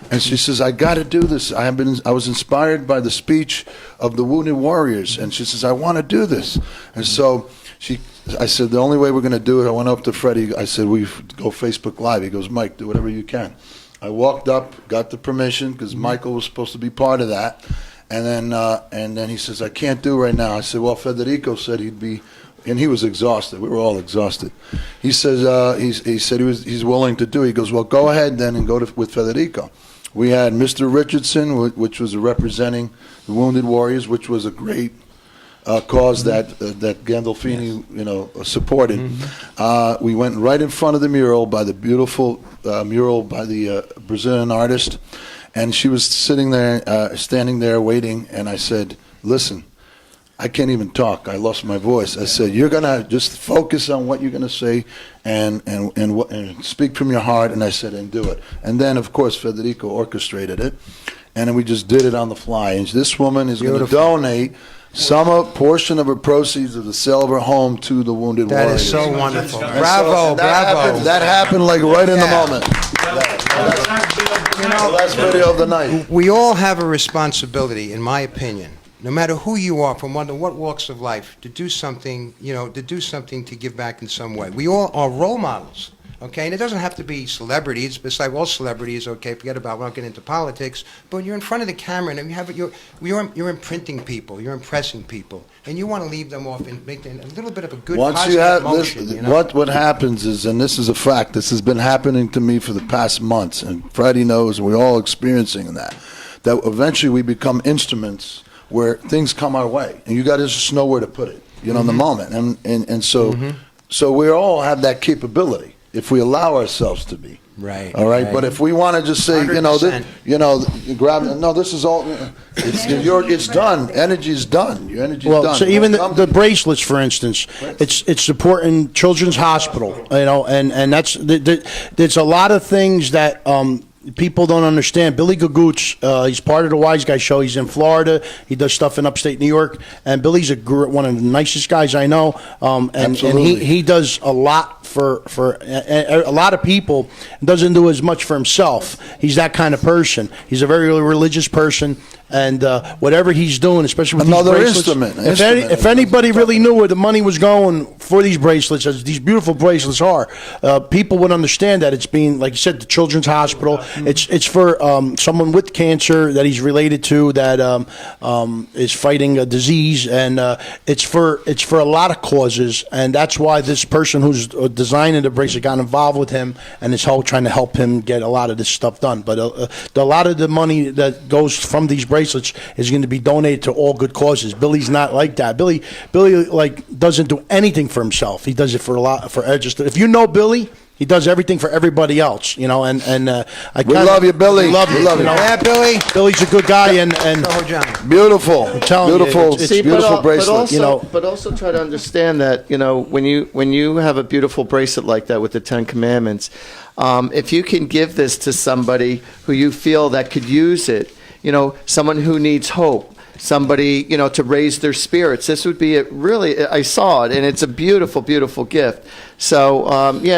And she says, I got to do this. I was inspired by the speech of the Wounded Warriors. And she says, I want to do this. And so I said, the only way we're going to do it, I went up to Freddie. I said, we go Facebook Live. He goes, Mike, do whatever you can. I walked up, got the permission, because Michael was supposed to be part of that. And then he says, I can't do it right now. I said, well, Federico said he'd be... And he was exhausted. We were all exhausted. He says he said he's willing to do it. He goes, well, go ahead then and go with Federico. We had Mr. Richardson, which was representing the Wounded Warriors, which was a great cause that Gandolfini, you know, supported. We went right in front of the mural, by the beautiful mural by the Brazilian artist, and she was sitting there, standing there waiting. And I said, listen, I can't even talk. I lost my voice. I said, you're going to just focus on what you're going to say and speak from your heart. And I said, and do it. And then, of course, Federico orchestrated it. And then we just did it on the fly. And this woman is going to donate some portion of her proceeds of the sale of her home to the Wounded Warriors. That is so wonderful. Bravo. That happened like right in the moment. You know, the last video of the night. We all have a responsibility, in my opinion, no matter who you are, from what walks of life, to do something, you know, to give back in some way. We all are role models, okay? And it doesn't have to be celebrities. Besides, all celebrities, okay, forget about, we don't get into politics, but you're in front of the camera, and you're imprinting people, you're impressing people, and you want to leave them off and make them a little bit of a good positive motion. You know? What happens is, and this is a fact, this has been happening to me for the past months, and Freddie knows, and we're all experiencing that eventually we become instruments where things come our way, and you got to just know where to put it, in the moment, and so so we all have that capability if we allow ourselves to be. Right. All right. But if we want to just say, grab. No, this is all. It's done. Energy's done. Your energy's done. Well, so even the bracelets, for instance, it's supporting Children's Hospital. And that's there's a lot of things that. People don't understand. Billy Gagoots, he's part of the Wiseguyz show. He's in Florida. He does stuff in upstate New York. And Billy's one of the nicest guys I know. And he does a lot for a lot of people. Doesn't do as much for himself. He's that kind of person. He's a very religious person. And whatever he's doing, especially with another these bracelets, instrument. If anybody really knew where the money was going for these bracelets, as these beautiful bracelets are, people would understand that it's being, like you said, the Children's Hospital. It's for someone with cancer that he's related to that is fighting a disease, and it's for a lot of causes, and that's why this person who's designing the bracelet got involved with him and is trying to help him get a lot of this stuff done. But a lot of the money that goes from these bracelets is going to be donated to all good causes. Billy's not like that. Billy doesn't do anything for himself. He does it for if you know Billy, he does everything for everybody else, we love you, Billy. We love you. Yeah, Billy. Billy's a good guy, and Sohojohnny. Beautiful. I'm telling beautiful. You, it's beautiful bracelet. But also try to understand that when you have a beautiful bracelet like that with the 10 Commandments, if you can give this to somebody who you feel that could use it, someone who needs hope, somebody, to raise their spirits. This would be I saw it, and it's a beautiful, beautiful gift. So,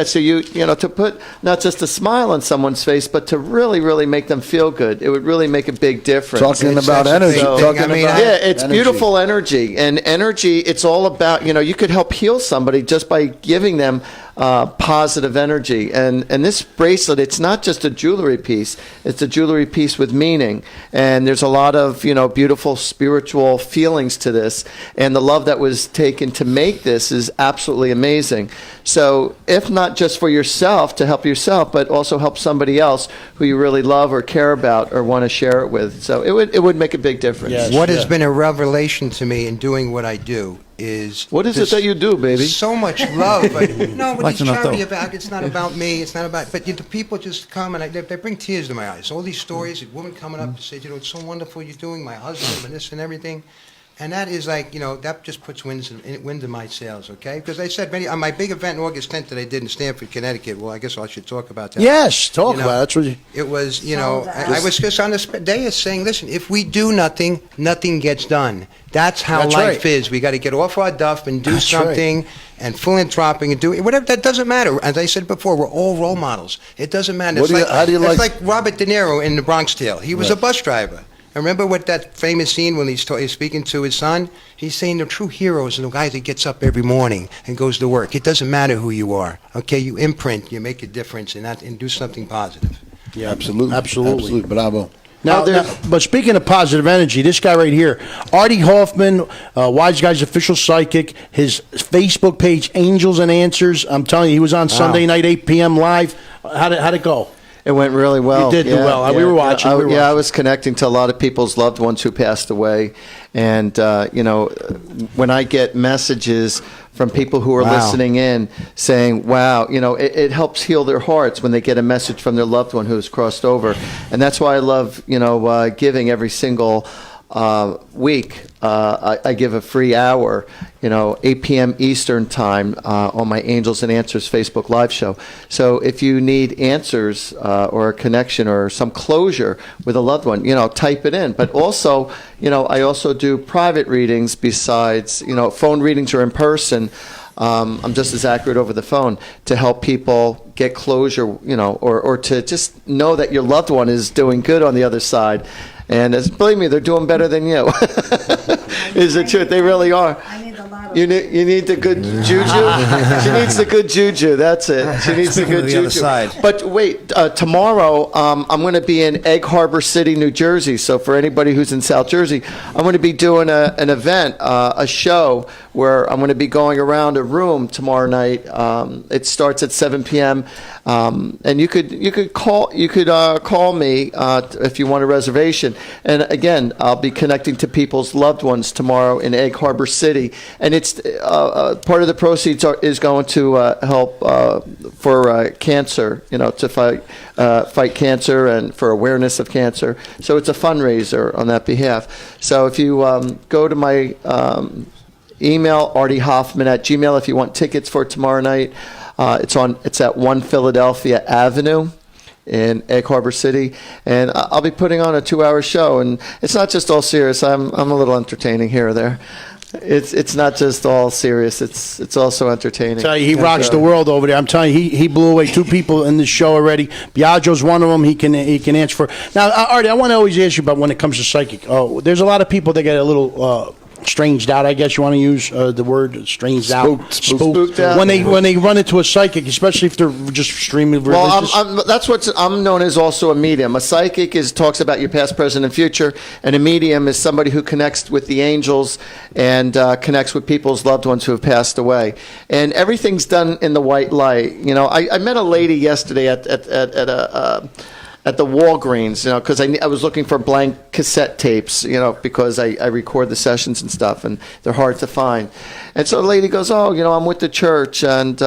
so to put not just a smile on someone's face, but to really, really make them feel good. It would really make a big difference. Talking about energy. It's beautiful energy. And energy, it's all about, you could help heal somebody just by giving them positive energy. And this bracelet, it's not just a jewelry piece. It's a jewelry piece with meaning. And there's a lot of, beautiful spiritual feelings to this. And the love that was taken to make this is absolutely amazing. So if not just for yourself, to help yourself, but also help somebody else who you really love or care about or want to share it with. So it would make a big difference. Yes, what has been a revelation to me in doing what I do is... What is it that you do, baby? So much love. No, but it's charity about, it's not about me, it's not about... But the people just come and they bring tears to my eyes. All these stories, a woman coming up and says, it's so wonderful you're doing, my husband and this and everything. And that is that just puts wind in my sails, okay? Because I said, on my big event on August 10th that I did in Stamford, Connecticut, well, I guess I should talk about that. Yes, talk about it. That's what it was, I was just on this day saying, listen, if we do nothing, nothing gets done. That's how life is. We got to get off our duff and do something and philanthropic and do it. Whatever, that doesn't matter. As I said before, we're all role models. It doesn't matter. It's like Robert De Niro in The Bronx Tale. He was a bus driver. Remember what that famous scene when he's speaking to his son? He's saying the true heroes are the guys that gets up every morning and goes to work. It doesn't matter who you are. Okay, you imprint, you make a difference, and do something positive. Yeah, absolutely. Bravo. Now, but speaking of positive energy, this guy right here, Artie Hoffman, Wiseguyz official psychic, his Facebook page, Angels and Answers. I'm telling you, he was on Sunday night, 8 p.m. live. How'd it go? It went really well. You did do well. We were watching. I was connecting to a lot of people's loved ones who passed away. And, when I get messages from people who are listening in saying, wow, it helps heal their hearts when they get a message from their loved one who's crossed over. And that's why I love, giving every single week. I give a free hour, 8 p.m. Eastern time on my Angels and Answers Facebook Live show. So if you need answers or a connection or some closure with a loved one, type it in. But also, I also do private readings besides, phone readings or in person. I'm just as accurate over the phone to help people get closure, or to just know that your loved one is doing good on the other side. And believe me, they're doing better than you. Is the truth. They really are. I need a lot of... You need the good juju? She needs the good juju. That's it. She needs the good juju. Other side. But wait, tomorrow I'm going to be in Egg Harbor City, New Jersey. So for anybody who's in South Jersey, I'm going to be doing an event, a show where I'm going to be going around a room tomorrow night. It starts at 7 p.m. And you could call me if you want a reservation. And again, I'll be connecting to people's loved ones tomorrow in Egg Harbor City, and it's part of the proceeds is going to help for cancer, to fight cancer and for awareness of cancer. So it's a fundraiser on that behalf. So if you go to my email, artiehoffman@gmail, if you want tickets for tomorrow night. It's at 1 Philadelphia Avenue in Egg Harbor City, and I'll be putting on a 2-hour show, and it's not just all serious. I'm a little entertaining here or there. It's not just all serious. It's also entertaining. Tell you, he rocks the world over there. I'm telling you, he blew away 2 people in this show already. Biagio's one of them. He can answer for. Now, Artie, I want to always ask you about when it comes to psychic. There's a lot of people that get a little stranged out, I guess you want to use the word stranged out. Spooked out. When they run into a psychic, especially if they're just extremely religious. Well, that's what I'm known as also a medium. A psychic talks about your past, present, and future, and a medium is somebody who connects with the angels and connects with people's loved ones who have passed away. And everything's done in the white light. I met a lady yesterday at the Walgreens, because I was looking for blank cassette tapes, because I record the sessions and stuff, and they're hard to find. And so the lady goes, I'm with the church, and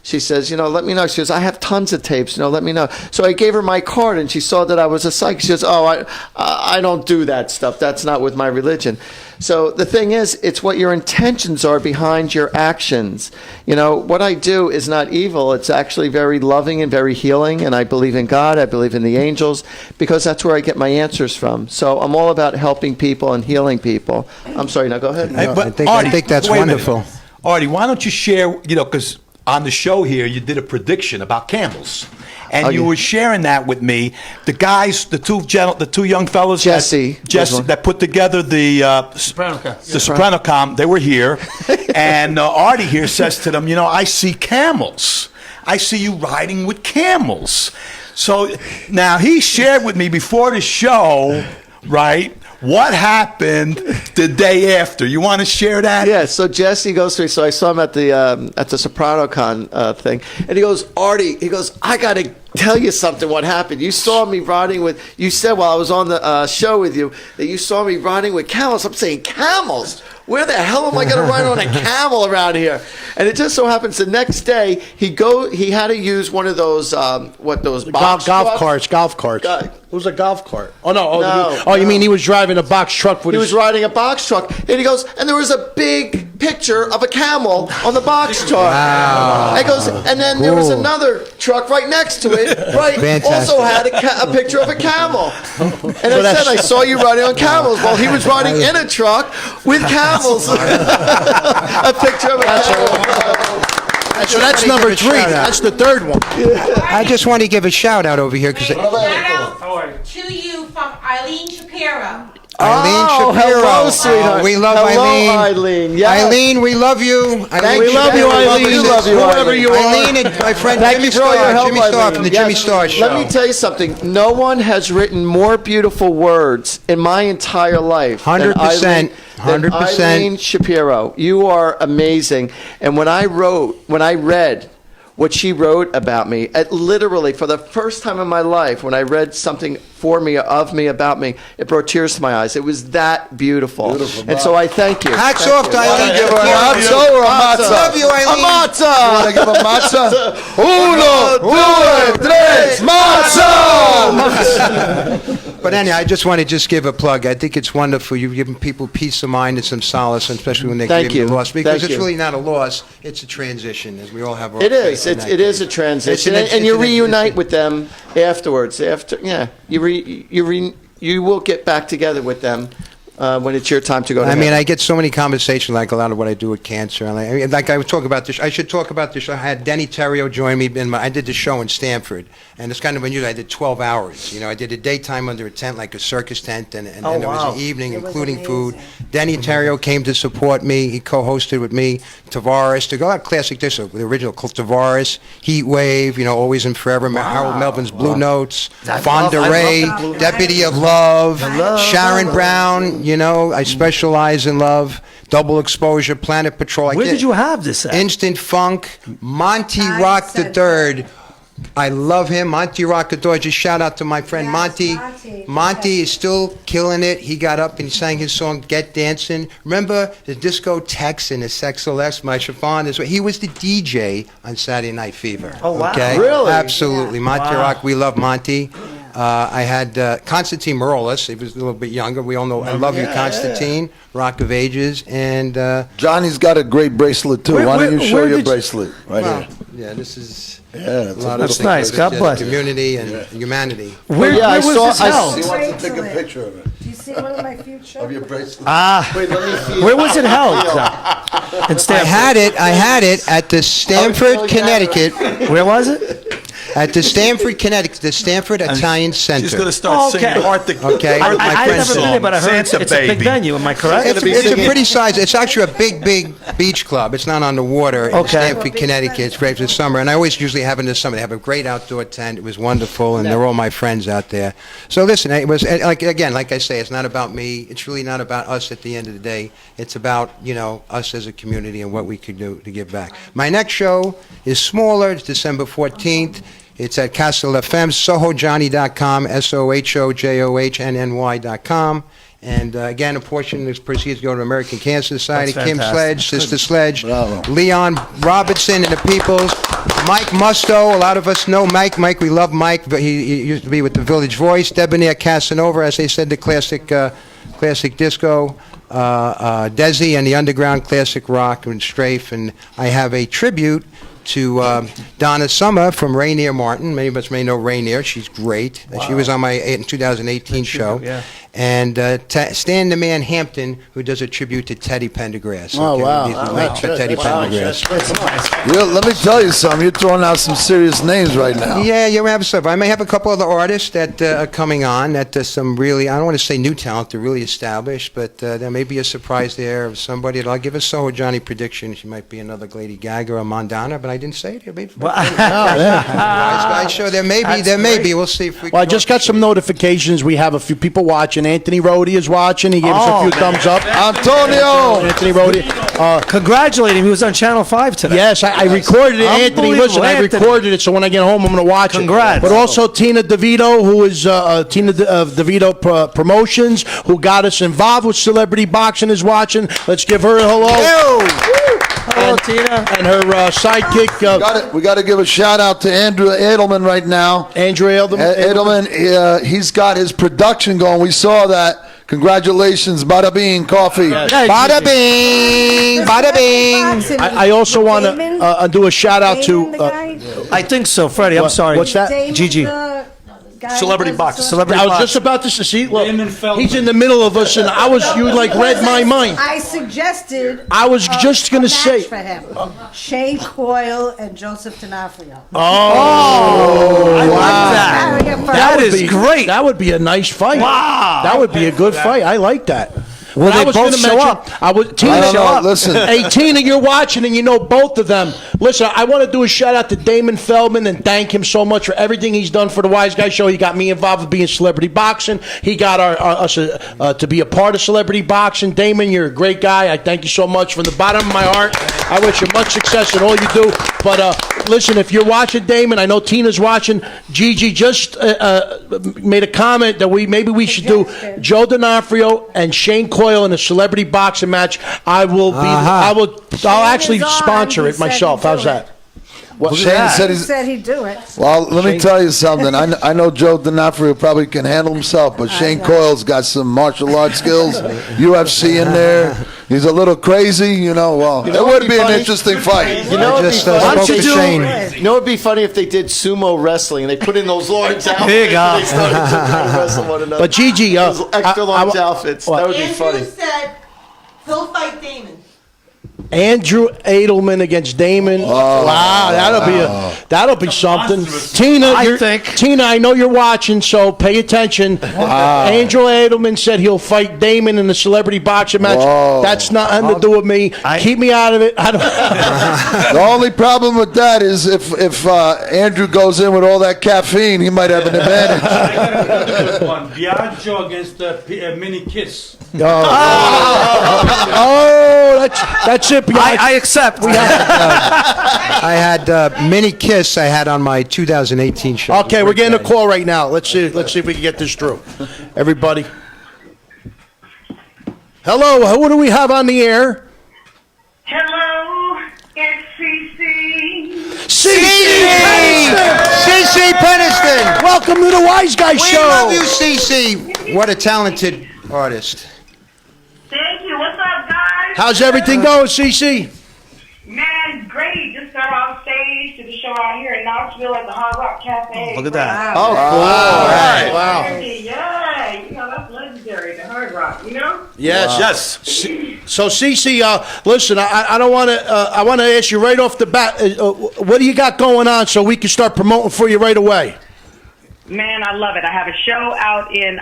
she says, let me know. She goes, I have tons of tapes, let me know. So I gave her my card, and she saw that I was a psychic. She goes, I don't do that stuff. That's not with my religion. So the thing is, it's what your intentions are behind your actions. What I do is not evil. It's actually very loving and very healing, and I believe in God. I believe in the angels, because that's where I get my answers from. So I'm all about helping people and healing people. I'm sorry, now go ahead. I think that's wonderful. Artie, why don't you share, because on the show here you did a prediction about camels. And you were sharing that with me. The guys, the two young fellows, Jesse, that put together the Sopranicom, they were here. And Artie here says to them, I see camels. I see you riding with camels. So now he shared with me before the show, right, what happened the day after. You want to share that? Yeah, so Jesse goes to me. So I saw him at the SopranoCon thing. And he goes, Artie, I got to tell you something, what happened. You saw me riding with, you said while I was on the show with you, that you saw me riding with camels. I'm saying, camels? Where the hell am I going to ride on a camel around here? And it just so happens the next day, he had to use one of those, box golf carts. It was a golf cart. Oh, no. You mean he was driving a box truck with He was riding a box truck. And he goes, and there was a big picture of a camel on the box truck. Wow. And goes, and then there was another truck right next to it, right? Fantastic. Also had a picture of a camel. And I said, I saw you riding on camels. Well, he was riding in a truck with camels. A picture of a camel. So that's number 3. That's the third one. I just want to give a shout out over here. Shout out to you from Eileen Shapiro. Eileen Shapiro. Hello, sweetheart. We love Eileen. Yes. Eileen, we love you. We love you, Eileen. We love you, whoever you are. Eileen and my friend Thank Jimmy you for all your help, Jimmy Starr Eileen. from the Yes. Jimmy Starr Show. Let me tell you something. No one has written more beautiful words in my entire life 100%. than Eileen Shapiro. You are amazing. And when I read what she wrote about me, literally for the first time in my life, when I read something of me, about me, it brought tears to my eyes. It was that beautiful. And so I thank you. Hats off to Eileen. Give her a matzo or a matzah? Love you, Eileen. A matzah. You want to give a matzah? Uno, due, tres, matzah! But anyway, I just want to give a plug. I think it's wonderful. You've given people peace of mind and some solace, and especially when they grieve a loss. Because it's really not a loss. It's a transition, as we all have our It is. It is a transition. And you reunite with them afterwards. You will get back together with them when it's your time to go to heaven. I get so many conversations, like a lot of what I do with cancer. Like I would talk about this. I should talk about this. I had Denny Terrio join me. I did the show in Stanford, and it's kind of unusual. I did 12 hours. I did a daytime under a tent, like a circus tent, and then there was an evening, including food. Denny Terrio came to support me. He co-hosted with me. Tavares, to go out classic discs, the original Tavares, Heat Wave, Always and Forever, Harold Melvin's Blue Notes, Fonda Ray, Deputy of Love, Sharon Brown. I specialize in love. Double Exposure, Planet Patrol. Where did you have this at? Instant Funk, Monty Rock III. I love him. Monty Rock III. Just shout out to my friend Monty. Monty is still killing it. He got up and sang his song Get Dancing. Remember the Disco Tex and the Sexolex, my chiffon? He was the DJ on Saturday Night Fever. Oh, wow. Okay? Really? Absolutely. Monty Rock, we love Monty. I had Constantine Morales. He was a little bit younger. We all know I love you, Constantine. Rock of Ages. And Johnny's got a great bracelet, too. Why don't you show your bracelet right here? Yeah, this is... Yeah, that's nice. God bless. Community and humanity. Where was this held? He wants to take a picture of it. Do you see one of my future? Of your bracelet. Wait, let me see. Where was it held? In Stanford. I had it at the Stamford, Connecticut. Where was it? At the Stamford, Connecticut, the Stamford Italian Center. She's going to start singing Arctic. Okay. I've never been there, but I heard it's a big venue. Am I correct? It's a pretty size. It's actually a big beach club. It's not on the water. In Stamford, Connecticut. It's great for the summer. And I always usually have it in the summer. They have a great outdoor tent. It was wonderful, and they're all my friends out there. So listen, it was like I say, it's not about me. It's really not about us at the end of the day. It's about us as a community and what we could do to give back. My next show is smaller. It's December 14th. It's at Castle FM, Sohojohnny.com, SOHOJOHNNY.com. And again, a portion of this proceeds go to American Cancer Society, Kim Sledge, Sister Sledge, Leon Robertson and the Peoples, Mike Musto. A lot of us know Mike. Mike, we love Mike. He used to be with the Village Voice. Debonair Casanova, as they said, the classic disco. Desi and the underground classic rock and strafe. And I have a tribute to Donna Summer from Rainier Martin. Many of us may know Rainier. She's great. Wow. She was on my 2018 show. Yeah. And Stan the Man Hampton, who does a tribute to Teddy Pendergrass. Oh, wow. Teddy Pendergrass. Let me tell you something. You're throwing out some serious names right now. Yeah, we have stuff. I may have a couple other artists that are coming on that some really, I don't want to say new talent, they're really established, but there may be a surprise there of somebody. I'll give a Sohojohnny prediction. She might be another Lady Gaga or Mondana, but I didn't say it. Wiseguyz show. There may be. We'll see if we can. Well, I just got some notifications. We have a few people watching. Anthony Rodi is watching. He gave us a few thumbs up. Antonio! Anthony Rodi. Congratulate him. He was on Channel 5 today. Yes, I recorded it. Anthony, listen, I recorded it, so when I get home, I'm going to watch it. But also Tina DeVito, who is Tina DeVito Promotions, who got us involved with Celebrity Boxing, is watching. Let's give her a hello. Hello, Tina. And her sidekick. We got to give a shout out to Andrew Edelman right now. Andrew Edelman. He's got his production going. We saw that. Congratulations, Bada Bing Coffee. Yes. Bada Bing, Bada Bing. I also want to do a shout out to. I think so, Freddie. I'm sorry. What's that? Gigi. Celebrity boxing. I was just about to see. Look, he's in the middle of us, and you read my mind. I suggested. I was just going to say for him, Shane Coyle and Joseph D'Onofrio. Oh, I like that. That is great. That would be a nice fight. Wow, that would be a good fight. I like that. Well, they both show up. Tina, listen. Hey, Tina, you're watching and you know both of them. Listen, I want to do a shout out to Damon Feldman and thank him so much for everything he's done for the Wiseguyz Show. He got me involved with being Celebrity Boxing. He got us to be a part of Celebrity Boxing. Damon, you're a great guy. I thank you so much from the bottom of my heart. I wish you much success in all you do. But listen, if you're watching, Damon, I know Tina's watching. Gigi just made a comment that maybe we should do Joe D'Onofrio and Shane Coyle in a celebrity boxing match. I'll actually sponsor it myself. How's that? Well, Shane said he'd do it. Well, let me tell you something. I know Joe D'Onofrio probably can handle himself, but Shane Coyle's got some martial arts skills, UFC in there. He's a little crazy, Well, it would be an interesting fight. You know, it would be funny if they did sumo wrestling and they put in those large outfits. There you go. They started to wrestle one another. But Gigi, those extra large outfits. That would be Andrew funny. said he'll fight Damon. Andrew Edelman against Damon. Oh. Wow, that'll be something. Tina, I know you're watching, so pay attention. Andrew Edelman said he'll fight Damon in the celebrity boxing match. Whoa. That's nothing to do with me. Keep me out of it. The only problem with that is if Andrew goes in with all that caffeine, he might have an advantage. Good one. Biagio against Mini Kiss. That's it. I accept. I had Mini Kiss. I had on my 2018 show. Okay, we're getting a call right now. Let's see if we can get this through. Everybody. Hello, who do we have on the air? Hello, it's CC. CC Peniston. Welcome to the Wiseguyz Show. We love you, CC. What a talented artist. Thank you. What's up, guys? How's everything going, CC? Man, great. Just got off stage to the show out here in Knoxville at the Hard Rock Cafe. Look at that. Oh, cool. All right. Wow. Yeah, that's legendary, the Hard Rock, Yes. So, CC, listen, I don't want to. I want to ask you right off the bat. What do you got going on so we can start promoting for you right away? Man, I love it. I have a show out in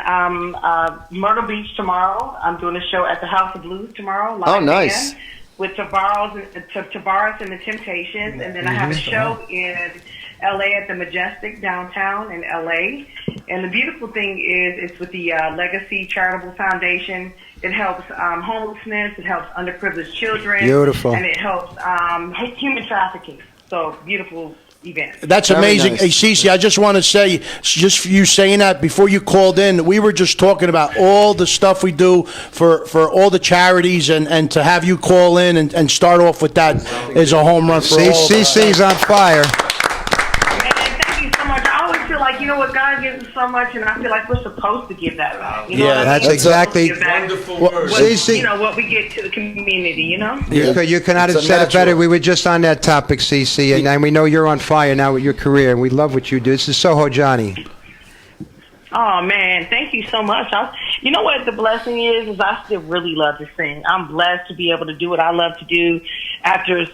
Myrtle Beach tomorrow. I'm doing a show at the House of Blues tomorrow. Live nice. band with Tavares and the Temptations. And then I have a show in L.A. at the Majestic downtown in L.A. And the beautiful thing is it's with the Legacy Charitable Foundation. It helps homelessness. It helps underprivileged children. Beautiful. And it helps human trafficking. So beautiful event. That's amazing. Nice. Hey, Cece, I just want to say, just for you saying that, before you called in, we were just talking about all the stuff we do for all the charities, and to have you call in and start off with that is a home run for all of us. CC's on fire. Thank you so much. I always feel like, God gives us so much, and I feel like we're supposed to give that back. That's exactly wonderful words. What we get to the community, You cannot have said it better. We were just on that topic, CC, and we know you're on fire now with your career, and we love what you do. This is Sohojohnny. Oh, man, thank you so much. You know what the blessing is I still really love to sing. I'm blessed to be able to do what I love to do after,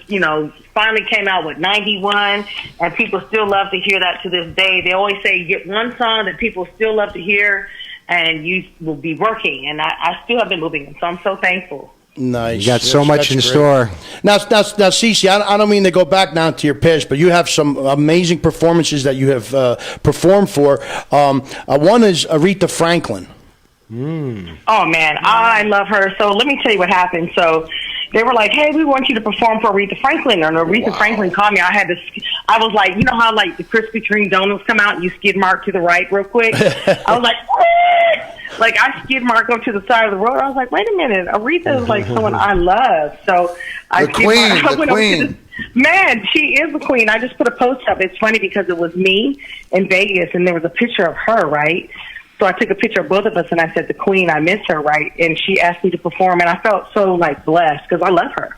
finally came out with 91, and people still love to hear that to this day. They always say, get one song that people still love to hear, and you will be working. And I still have been moving, so I'm so thankful. Nice. You got so much in store. Now, Cece, I don't mean to go back now to your past, but you have some amazing performances that you have performed for. One is Aretha Franklin. Oh, man, I love her. So let me tell you what happened. So they were like, hey, we want you to perform for Aretha Franklin. And Aretha Franklin called me. I was like, you know how like the Krispy Kreme donuts come out and you skid mark to the right real quick? I was like, what? Like, I skid mark up to the side of the road. I was like, wait a minute. Aretha is like someone I love. So the queen. Man, she is the queen. I just put a post up. It's funny because it was me in Vegas, and there was a picture of her, right? So I took a picture of both of us, and I said, the queen, I miss her, right? And she asked me to perform, and I felt so, blessed because I love her.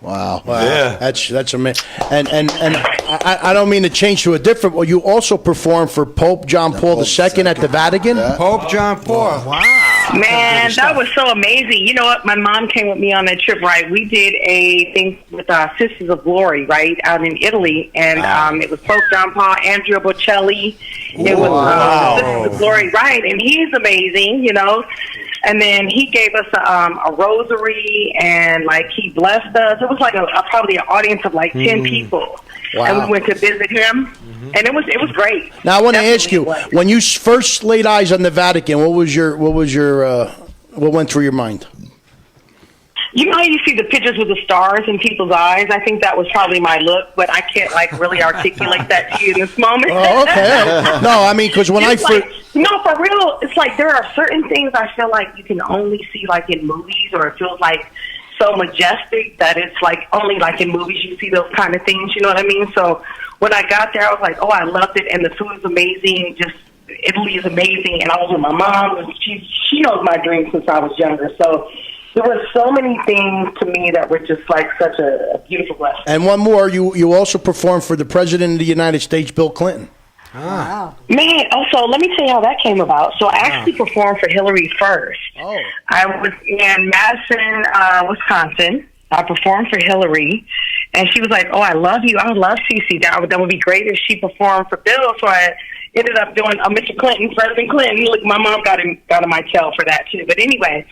Wow. Yeah. That's amazing. And I don't mean to change to a different. Well, you also performed for Pope John Paul II at the Vatican. Yeah. Pope John Paul. Wow. Man, that was so amazing. You know what? My mom came with me on that trip, right? We did a thing with Sisters of Glory, right, out in Italy, and it was Pope John Paul, Andrea Bocelli. It was Sisters of Glory, right? And he's amazing, And then he gave us a rosary, and he blessed us. It was probably an audience of 10 people. Wow. And we went to visit him, and it was great. Now I want to ask you, when you first laid eyes on the Vatican, what went through your mind? You know how you see the pictures with the stars in people's eyes? I think that was probably my look, but I can't really articulate that to you in this moment. Oh, okay. No, I mean, because when I first... No, for real, it's there are certain things I feel like you can only see in movies, or it feels so majestic that it's only in movies you see those kind of things, you know what I mean? So when I got there, I was like, oh, I loved it, and the food is amazing, Italy is amazing, and I was with my mom, and she knows my dreams since I was younger, so there were so many things to me that were just such a beautiful blessing. And one more, you also performed for the President of the United States, Bill Clinton. Wow. Man, also, let me tell you how that came about. So I actually performed for Hillary first. Oh. I was in Madison, Wisconsin, I performed for Hillary, and she was like, "Oh, I love you. I love Cece. That would be great if she performed for Bill." So I ended up doing Mr. Clinton, President Clinton. Look, my mom got in my tail for that too. But anyway,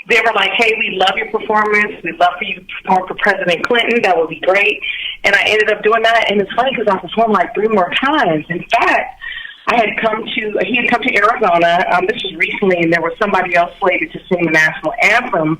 they were like, "Hey, we love your performance. We'd love for you to perform for President Clinton. That would be great." And I ended up doing that. And it's funny because I performed like 3 more times. In fact, he had come to Arizona. This was recently, and there was somebody else slated to sing the national anthem,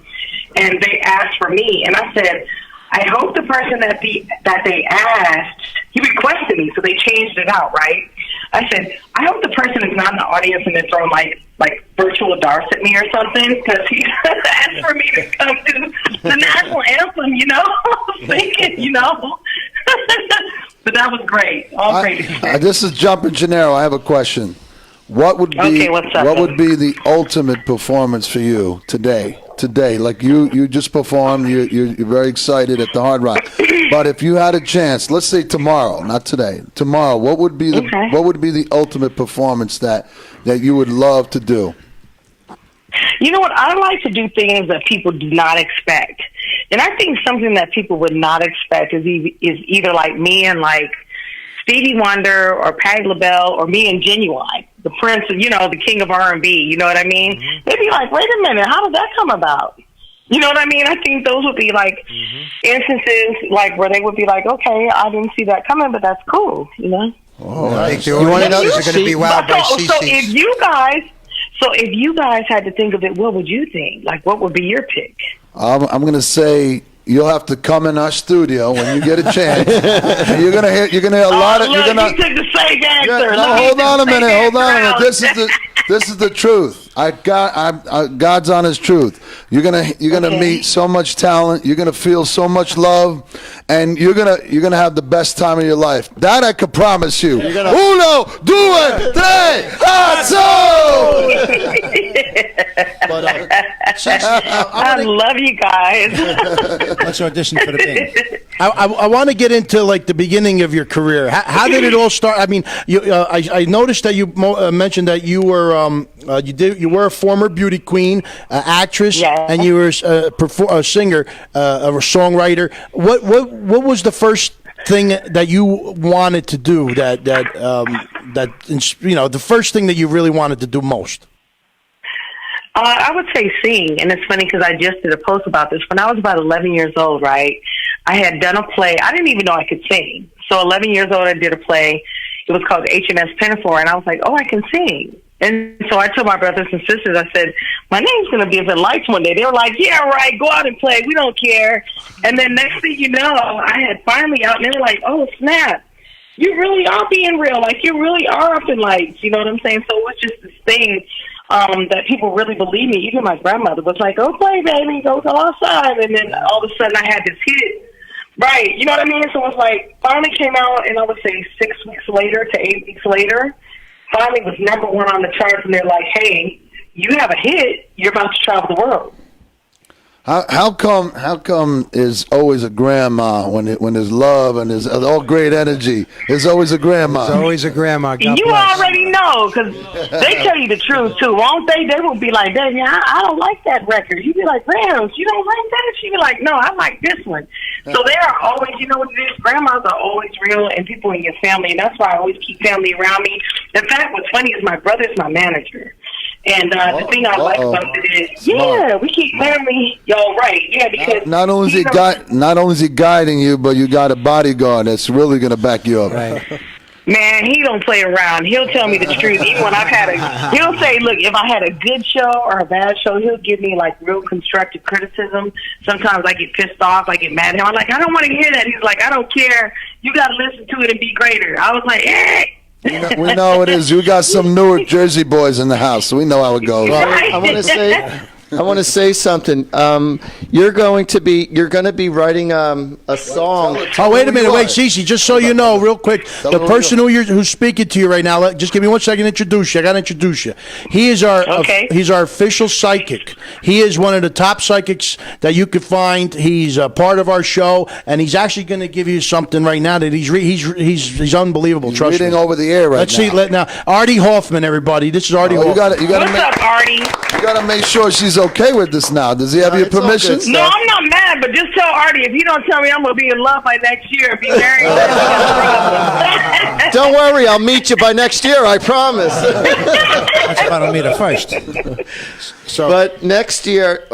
and they asked for me, and I said, I hope the person that they asked, he requested me, so they changed it out, right? I said, I hope the person is not in the audience and they're throwing like virtual darts at me or something, because he asked for me to come to the national anthem, thinking, But that was great. All great experience. This is Jumpin' Gennaro. I have a question. What would be would be the ultimate performance for you today? Like you just performed, you're very excited at the Hard Rock. But if you had a chance, let's say tomorrow, not today, tomorrow, what would be the ultimate performance that you would love to do? You know what? I like to do things that people do not expect. And I think something that people would not expect is either like me and like Stevie Wonder or Patti LaBelle or me and Genuine, the prince of, the king of R&B, you know what I mean? They'd be like, wait a minute, how did that come about? You know what I mean? I think those would be like instances like where they would be like, okay, I didn't see that coming, but that's cool, Oh, nice. You want to know this is going to be wild by CC. So if you guys had to think of it, what would you think? Like, what would be your pick? I'm going to say you'll have to come in our studio when you get a chance. And you're gonna hear a lot of. You took the same answer. No, hold on a minute. This is the truth. God's honest truth. You're gonna meet so much talent. You're gonna feel so much love, and you're gonna have the best time of your life. That I could promise you. 1, 2, 3, I love you guys. Let's audition for the Bing. I want to get into like the beginning of your career. How did it all start? I mean, I noticed that you mentioned that you were you were a former beauty queen, actress, and you were a singer, a songwriter. What was the first thing that you wanted to do? The first thing that you really wanted to do most? I would say sing, and it's funny because I just did a post about this. When I was about 11 years old, right, I had done a play. I didn't even know I could sing. So 11 years old, I did a play. It was called HMS Pinafore, and I was like, oh, I can sing. And so I told my brothers and sisters, I said, my name's going to be up in lights one day. They were like, yeah, right, go out and play. We don't care. And then next thing you know, I had finally out, and they were like, oh, snap. You really are being real. Like, you really are up in lights. You know what I'm saying? So it was just this thing that people really believe me. Even my grandmother was like, go play, baby, go outside. And then all of a sudden I had this hit. Right, you know what I mean? So it was like, finally came out, and I would say 6 weeks later to 8 weeks later, finally was #1 on the charts, and they're like, hey, you have a hit, you're about to travel the world. How come is always a grandma when there's love and there's all great energy? There's always a grandma. There's always a grandma. God you bless. Already know, because they tell you the truth too, won't they? They will be like, baby, I don't like that record. You be like, Rams, you don't like that? She be like, no, I like this one. So they are always, you know what it is? Grandmas are always real, and people in your family, and that's why I always keep family around me. In fact, what's funny is my brother's my manager. And the thing I like about it is, we keep family. Y'all right, because not only is he guiding you, but you got a bodyguard that's really gonna back you up. Right. Man, he don't play around. He'll tell me the truth. Even when he'll say, look, if I had a good show or a bad show, he'll give me like real constructive criticism. Sometimes I get pissed off, I get mad at him. I'm like, I don't want to hear that. He's like, I don't care. You got to listen to it and be greater. I was like, We know it is. You got some Newark Jersey boys in the house, so we know how it goes. Well, I want to say something. You're going to be writing a song. Oh, wait a minute. Wait, Cece, just so you know, real quick, the person who's speaking to you right now, just give me 1 second to introduce you. I got to introduce you. He is he's our official psychic. He is one of the top psychics that you could find. He's a part of our show, and he's actually going to give you something right now that he's unbelievable. Trust me. Reading over the air Let's see. Artie Hoffman, everybody. This is Artie Hoffman. What's up, Artie? You got to make sure she's okay with this now. Does he have your permission? No, I'm not mad, but just tell Artie, if you don't tell me I'm going to be in love by next year, be married. Don't worry, I'll meet you by next year, I promise. That's why I don't meet her first. But next year,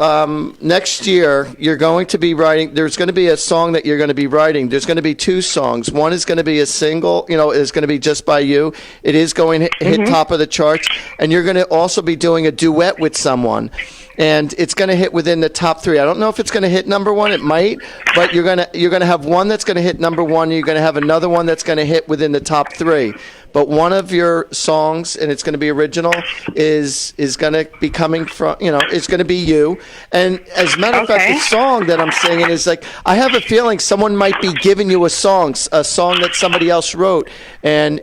you're going to be writing. There's going to be a song that you're going to be writing. There's going to be 2 songs. One is going to be a single. Is going to be just by you. It is going to hit top of the charts, and you're going to also be doing a duet with someone. And it's going to hit within the top 3. I don't know if it's going to hit number 1. It might, but you're going to have one that's going to hit number 1. And you're going to have another one that's going to hit within the top 3. But one of your songs, and it's going to be original, is going to be coming from, it's going to be you. And as a matter of fact, the song that I'm singing is like, I have a feeling someone might be giving you a song that somebody else wrote, and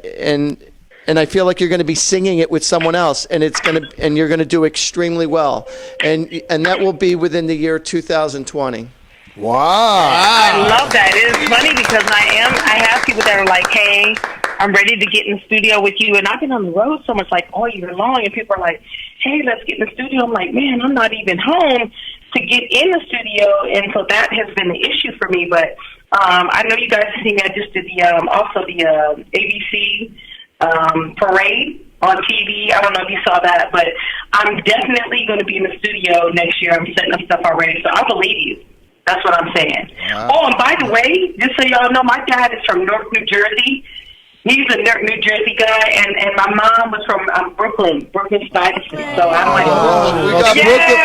I feel like you're going to be singing it with someone else, and you're going to do extremely well, and that will be within the year 2020. Wow! I love that. It's funny because I have people that are like, "Hey, I'm ready to get in the studio with you," and I've been on the road so much, like all year long, and people are like, "Hey, let's get in the studio." I'm like, "Man, I'm not even home to get in the studio," and so that has been the issue for me. But I know you guys have seen me. I just did the ABC parade on TV. I don't know if you saw that, but I'm definitely going to be in the studio next year. I'm setting up stuff already, so I believe you. That's what I'm saying. Wow. Oh, and by the way, just so y'all know, my dad is from Newark, New Jersey. He's a Newark, New Jersey guy, and my mom was from Brooklyn-Stuyvesant. So I'm like,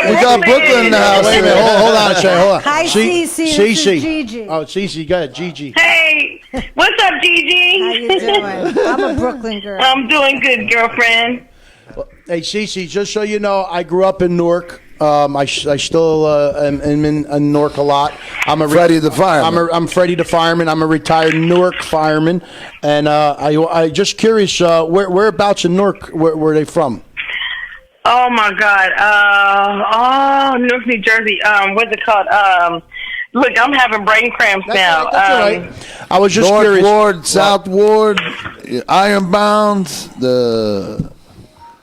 we got Brooklyn in the house. Wait a minute, hold on a second, hold on. Hi, Cece. This is Gigi. Oh, Cece, go ahead, Gigi. Hey, what's up, Gigi? How you doing? I'm a Brooklyn girl. I'm doing good, girlfriend. Hey, Cece, just so you know, I grew up in Newark. I still am in Newark a lot. I'm Freddie the fireman. I'm Freddie the fireman. I'm a retired Newark fireman, and I just curious, whereabouts in Newark were they from? Oh my God! Newark, New Jersey. What's it called? Look, I'm having brain cramps now. That's all right. I was just North curious. Ward, South Ward, Ironbound, the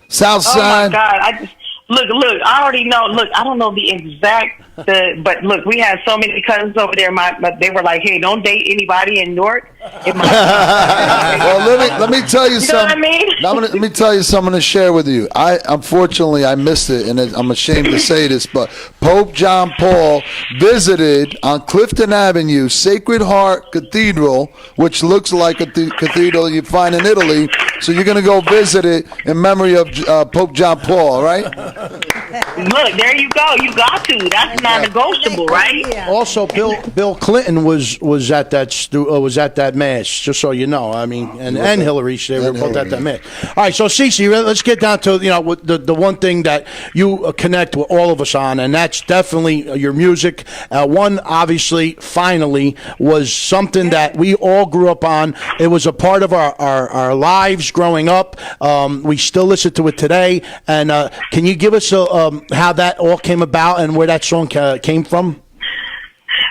South Side. Oh my God! Look, I already know. Look, I don't know the exact, but look, we had so many cousins over there. But they were like, "Hey, don't date anybody in Newark." Well, let me tell you something. Know what I mean? Let me tell you something to share with you. Unfortunately, I missed it, and I'm ashamed to say this, but Pope John Paul visited on Clifton Avenue Sacred Heart Cathedral, which looks like a cathedral you find in Italy. So you're going to go visit it in memory of Pope John Paul, all right? Look, there you go. You got to. That's non-negotiable, right? Also, Bill Clinton was at that mass. Just so you know, I mean, and Hillary, they were both at that mass. All right, so Cece, let's get down to the one thing that you connect with all of us on, and that's definitely your music. One, obviously, finally, was something that we all grew up on. It was a part of our lives growing up. We still listen to it today. And can you give us how that all came about and where that song came from?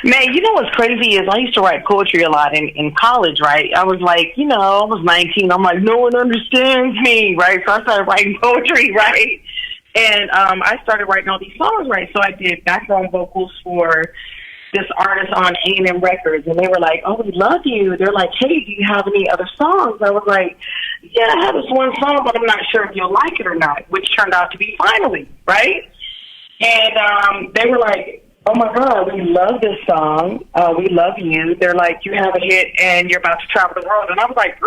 Man, you know what's crazy is I used to write poetry a lot in college, right? I was like, I was 19. I'm like, no one understands me, right? So I started writing poetry, right? And I started writing all these songs, right? So I did background vocals for this artist on A&M Records, and they were like, "Oh, we love you." They're like, "Hey, do you have any other songs?" I was like, "Yeah, I have this one song, but I'm not sure if you'll like it or not," which turned out to be Finally, right? And they were like, "Oh my God, we love this song. We love you." They're like, "You have a hit and you're about to travel the world." And I was like,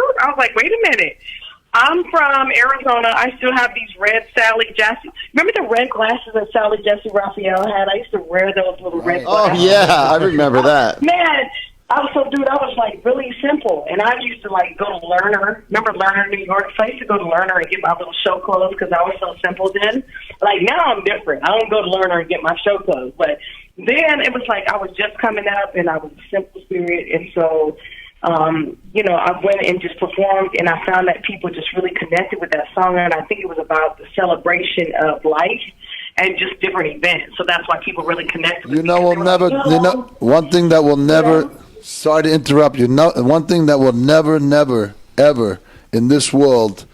wait a minute. I'm from Arizona. I still have these red Sally Jesse. Remember the red glasses that Sally Jesse Raphael had? I used to wear those little red glasses. Oh, yeah, I remember that. Man, I was like really simple. And I used to like go to Lerner. Remember Lerner, New York? So I used to go to Lerner and get my little show clothes because I was so simple then. Like now I'm different. I don't go to Lerner and get my show clothes. But then it was like I was just coming up and I was a simple spirit. And so I went and just performed, and I found that people just really connected with that song, and I think it was about the celebration of life and just different events. So that's why people really connected with one thing that will never, sorry to interrupt you, one thing that will never, ever in this world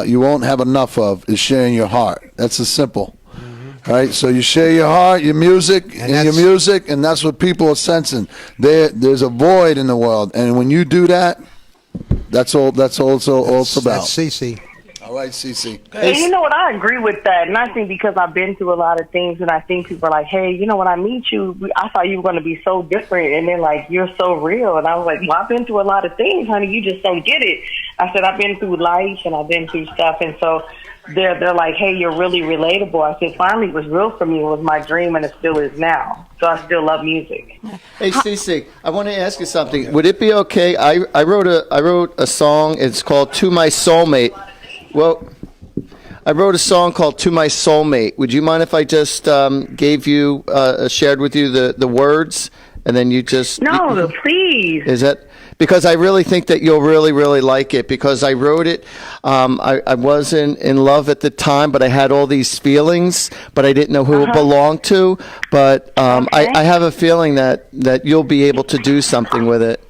you won't have enough of is sharing your heart. That's as simple. All right, so you share your heart, your music, and that's what people are sensing. There's a void in the world, and when you do that, that's all it's about. That's CC. All right, CC. And you know what? I agree with that. And I think because I've been through a lot of things, and I think people are like, hey, you know, when I meet you, I thought you were going to be so different. And they're like, you're so real. And I was like, well, I've been through a lot of things, honey. You just don't get it. I said, I've been through life and I've been through stuff. And so they're like, hey, you're really relatable. I said, finally, it was real for me. It was my dream, and it still is now. So I still love music. Hey, Cece, I want to ask you something. Would it be okay? I wrote a song. It's called "To My Soulmate." Well, I wrote a song called "To My Soulmate." Would you mind if I just gave you, shared with you the words, and then you just... No, please. Is that... Because I really think that you'll really, really like it, because I wrote it. I wasn't in love at the time, but I had all these feelings, but I didn't know who it belonged to. But I have a feeling that you'll be able to do something with it.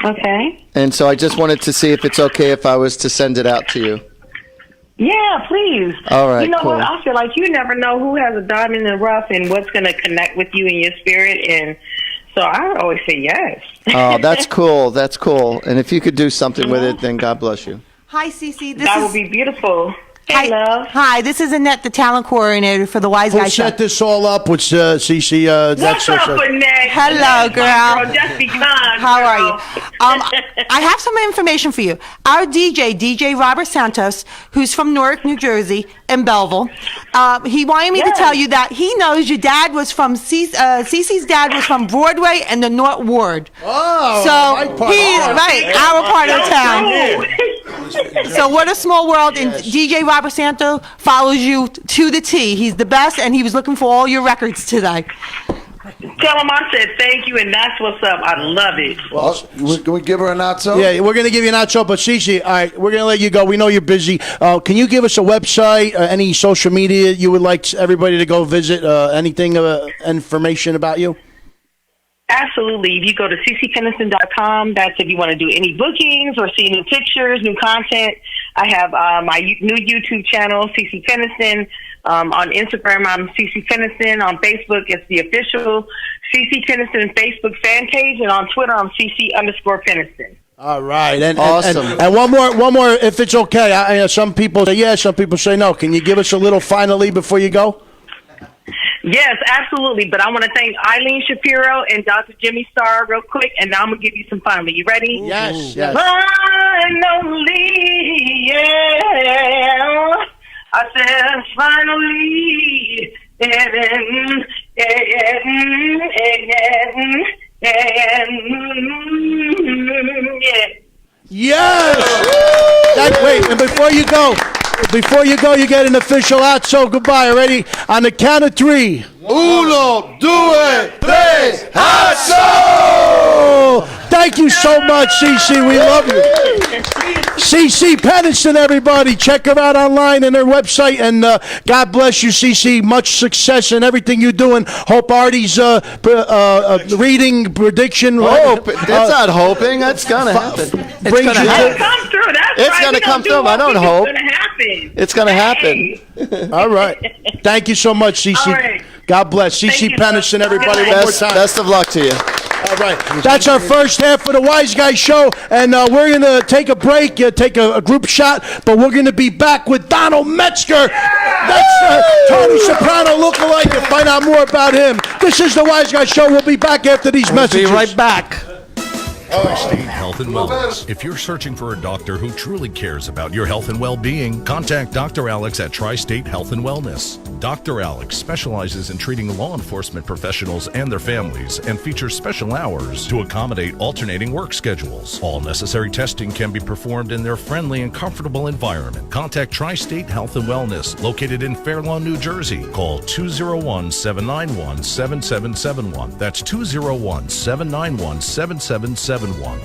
Okay. And so I just wanted to see if it's okay if I was to send it out to you. Yeah, please. All right, you know cool. what? I feel like you never know who has a diamond in the rough and what's going to connect with you in your spirit. And so I would always say yes. Oh, that's cool. That's cool. And if you could do something with it, then God bless you. Hi, Cece. That would be beautiful. Hey, love. Hi, this is Annette, the talent coordinator for the Wiseguyz Who Show. set this all up with Cece? What's up, Annette? Hello, girl. Just because. How are you? I have some information for you. Our DJ Robert Santos, who's from Newark, New Jersey, and Belleville, he wanted me to tell you that he knows your dad was from Cece's dad was from Broadway and the North Ward. Oh, so he's our part of town. So what a small world, and DJ Robert Santo follows you to the T. He's the best, and he was looking for all your records today. Tell him I said thank you, and that's what's up. I love it. Well, can we give her an nacho? Yeah, we're going to give you an nacho, but Cece, all right, we're going to let you go. We know you're busy. Can you give us a website, any social media you would like everybody to go visit, anything, information about you? Absolutely. If you go to ccpennison.com, that's if you want to do any bookings or see new pictures, new content. I have my new YouTube channel, CC Pennison. On Instagram, I'm CC Pennison. On Facebook, it's the official CC Pennison Facebook fan page. And on Twitter, I'm CC_Pennison. All right. And, awesome. And one more, if it's okay. Some people say yes, some people say no. Can you give us a little finally before you go? Yes, absolutely. But I want to thank Eileen Shapiro and Dr. Jimmy Starr real quick, and now I'm going to give you some finally. You ready? Yes. Finally, yeah. I said finally, Yes. Wait, and before you go, you get an official out. So goodbye. Ready? On the count of three. 1, 2, 3, Hasso! Thank you so much, CC. We love you. CC Pennison, everybody. Check her out online and her website. And God bless you, CC. Much success in everything you're doing. Hope Artie's reading prediction. Hope. That's not hoping. That's going to happen. It's going to come through. It's going to come through. I don't hope. It's going to happen. All right. Thank you so much, CC. Right. God bless. CC Pennison, everybody. One more time. Best of luck to you. All right. That's our first half of the Wiseguyz Show, and we're going to take a break, take a group shot, but we're going to be back with Donald Metzger. That's Tony Soprano lookalike, and find out more about him. This is the Wiseguyz Show. We'll be back after these messages. Be right back. Tri-State Health and Wellness. If you're searching for a doctor who truly cares about your health and well-being, contact Dr. Alex at Tri-State Health and Wellness. Dr. Alex specializes in treating law enforcement professionals and their families and features special hours to accommodate alternating work schedules. All necessary testing can be performed in their friendly and comfortable environment. Contact Tri-State Health and Wellness, located in Fair Lawn, New Jersey. Call 201-791-7771. That's 201-791-7771.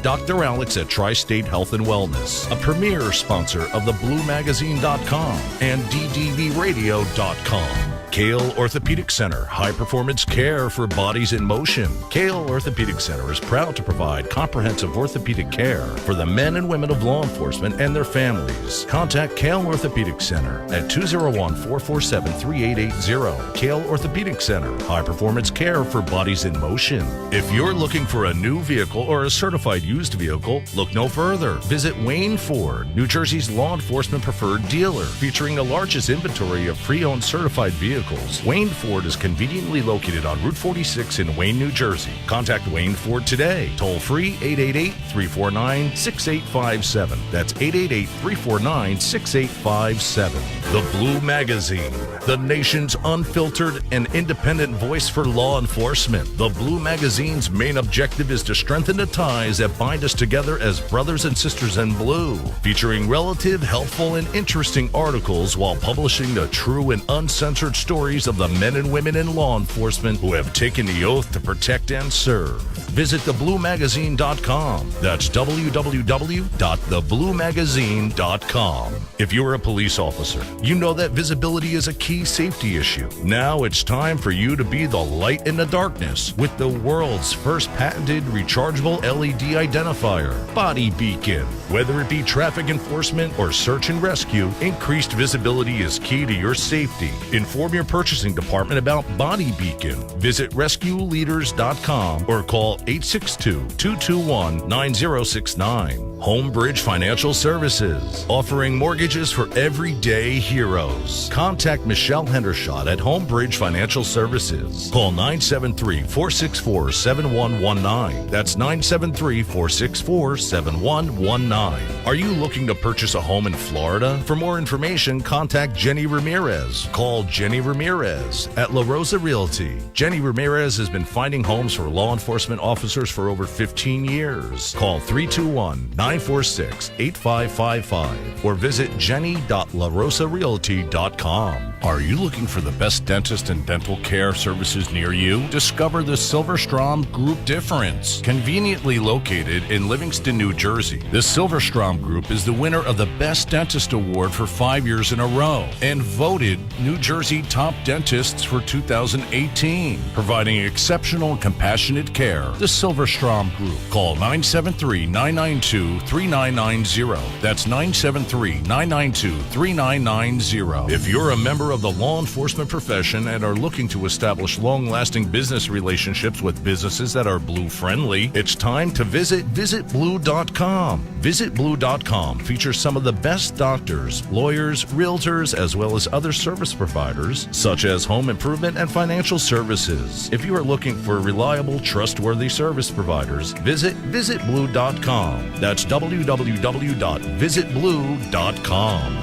Dr. Alex at Tri-State Health and Wellness, a premier sponsor of the BlueMagazine.com and DDVRadio.com. Kale Orthopedic Center, high-performance care for bodies in motion. Kale Orthopedic Center is proud to provide comprehensive orthopedic care for the men and women of law enforcement and their families. Contact Kale Orthopedic Center at 201-447-3880. Kale Orthopedic Center, high-performance care for bodies in motion. If you're looking for a new vehicle or a certified used vehicle, look no further. Visit Wayne Ford, New Jersey's law enforcement preferred dealer, featuring the largest inventory of pre-owned certified vehicles. Wayne Ford is conveniently located on Route 46 in Wayne, New Jersey. Contact Wayne Ford today. Toll free 888-349-6857. That's 888-349-6857. The Blue Magazine, the nation's unfiltered and independent voice for law enforcement. The Blue Magazine's main objective is to strengthen the ties that bind us together as brothers and sisters in blue, featuring relative, helpful, and interesting articles while publishing the true and uncensored stories of the men and women in law enforcement who have taken the oath to protect and serve. Visit thebluemagazine.com. That's www.thebluemagazine.com. If you're a police officer, you know that visibility is a key safety issue. Now it's time for you to be the light in the darkness with the world's first patented rechargeable LED identifier, Body Beacon. Whether it be traffic enforcement or search and rescue, increased visibility is key to your safety. Inform your purchasing department about Body Beacon. Visit rescueleaders.com or call 862-221-9069. Homebridge Financial Services, offering mortgages for everyday heroes. Contact Michelle Hendershot at Homebridge Financial Services. Call 973-464-7119. That's 973-464-7119. Are you looking to purchase a home in Florida? For more information, contact Jenny Ramirez. Call Jenny Ramirez at La Rosa Realty. Jenny Ramirez has been finding homes for law enforcement officers for over 15 years. Call 321-946-8555 or visit jenny.larosarealty.com. Are you looking for the best dentist and dental care services near you? Discover the Silverstrom Group difference. Conveniently located in Livingston, New Jersey, the Silverstrom Group is the winner of the Best Dentist Award for 5 years in a row and voted New Jersey Top Dentists for 2018, providing exceptional and compassionate care. The Silverstrom Group. Call 973-992-3990. That's 973-992-3990. If you're a member of the law enforcement profession and are looking to establish long-lasting business relationships with businesses that are blue-friendly, it's time to visit visitblue.com. Visitblue.com features some of the best doctors, lawyers, realtors, as well as other service providers, such as home improvement and financial services. If you are looking for reliable, trustworthy service providers, visit visitblue.com. That's www.visitblue.com.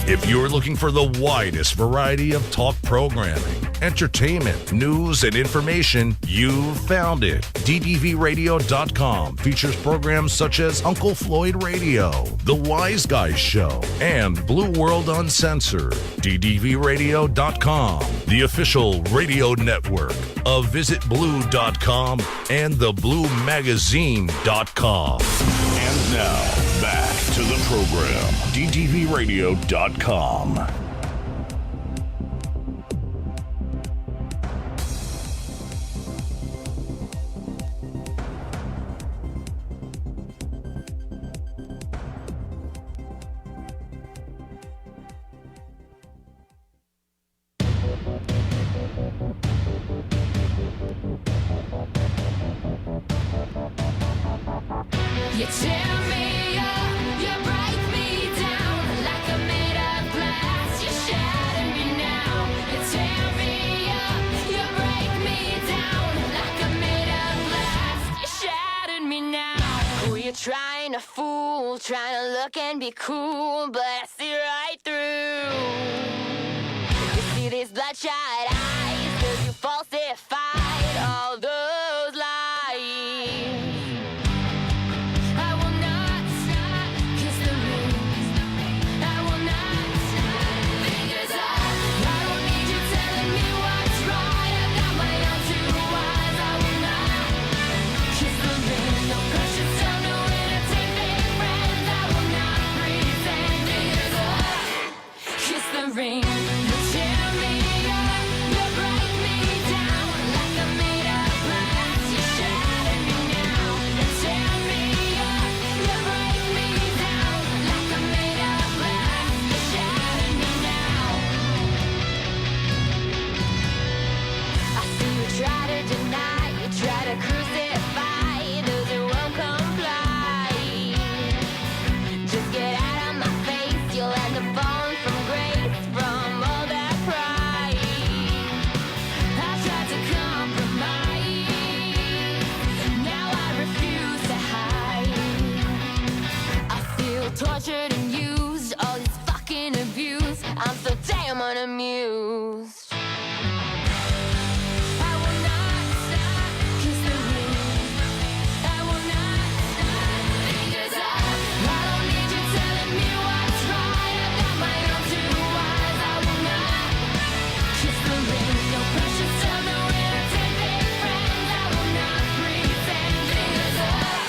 If you're looking for the widest variety of talk programming, entertainment, news, and information, you've found it. DDVRadio.com features programs such as Uncle Floyd Radio, The Wiseguyz Show, and Blue World Uncensored. DDVRadio.com, the official radio network of VisitBlue.com and TheBlueMagazine.com. And now, back to the program. DDVRadio.com. You tear me up, you break me down like I'm made of glass. You shatter me now. You tear me up, you break me down like I'm made of glass. You shattered me now. Who you trying to fool? Trying to look and be cool, but I see right through. You see these bloodshot eyes, 'cause you falsified all those lies. Ring. You tear me up, tortured and used, all this fucking abuse. I'm so damn unamused. I will not stop, kiss the ring. I will not stop, fingers up. I don't need you telling me what's right. I've got my own two eyes. I will not kiss the ring. No pressure, tell me where to take fake friends. I will not pretend. Fingers up,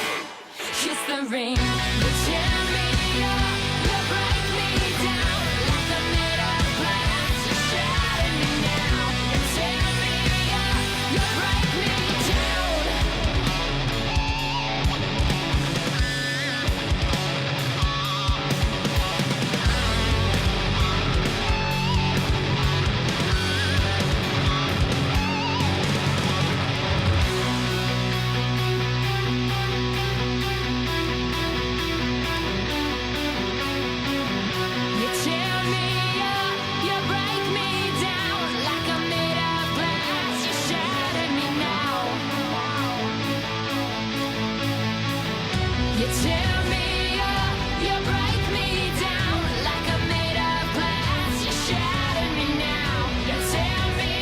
kiss the ring. You tear me up, you break me down like I'm made of glass. You shatter me now. You tear me up, you break me down. You tear me up, you break me down like I'm made of glass. You shatter me now. You tear me up, you break me down like I'm made of glass. You shatter me now. You tear me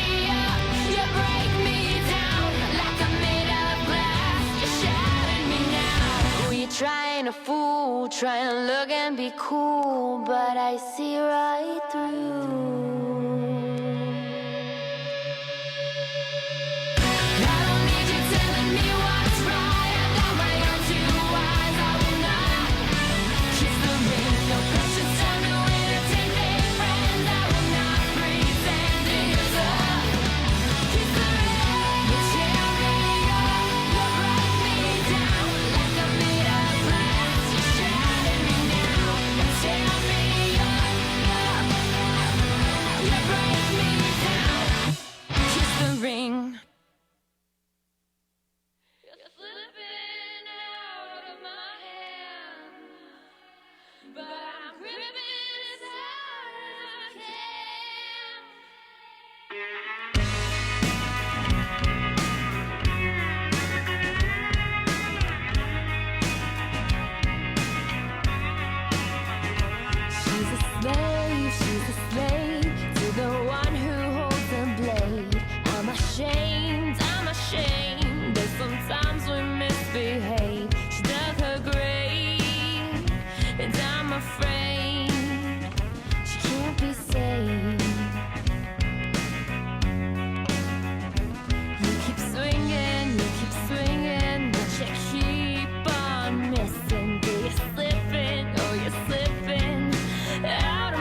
up, you break me down like I'm made of glass. You shatter me now. Oh, you're trying to fool, trying to look and be cool, but I see right through. I don't need you telling me what's right. I've got my own two eyes. I will not kiss the ring. No pressure, tell me where to take fake friends. I will not pretend. Fingers up, kiss the ring. You tear me up, you break me down like I'm made of glass. You shatter me now. You tear me up, you break me down. Kiss the ring. You're slipping out of my hand, but I'm gripping as hard as I can. She's a slave to the one who holds the blade. I'm ashamed, that sometimes we misbehave. She dug her grave, and I'm afraid she can't be saved. You keep swinging, but you keep on missing. You're slipping out of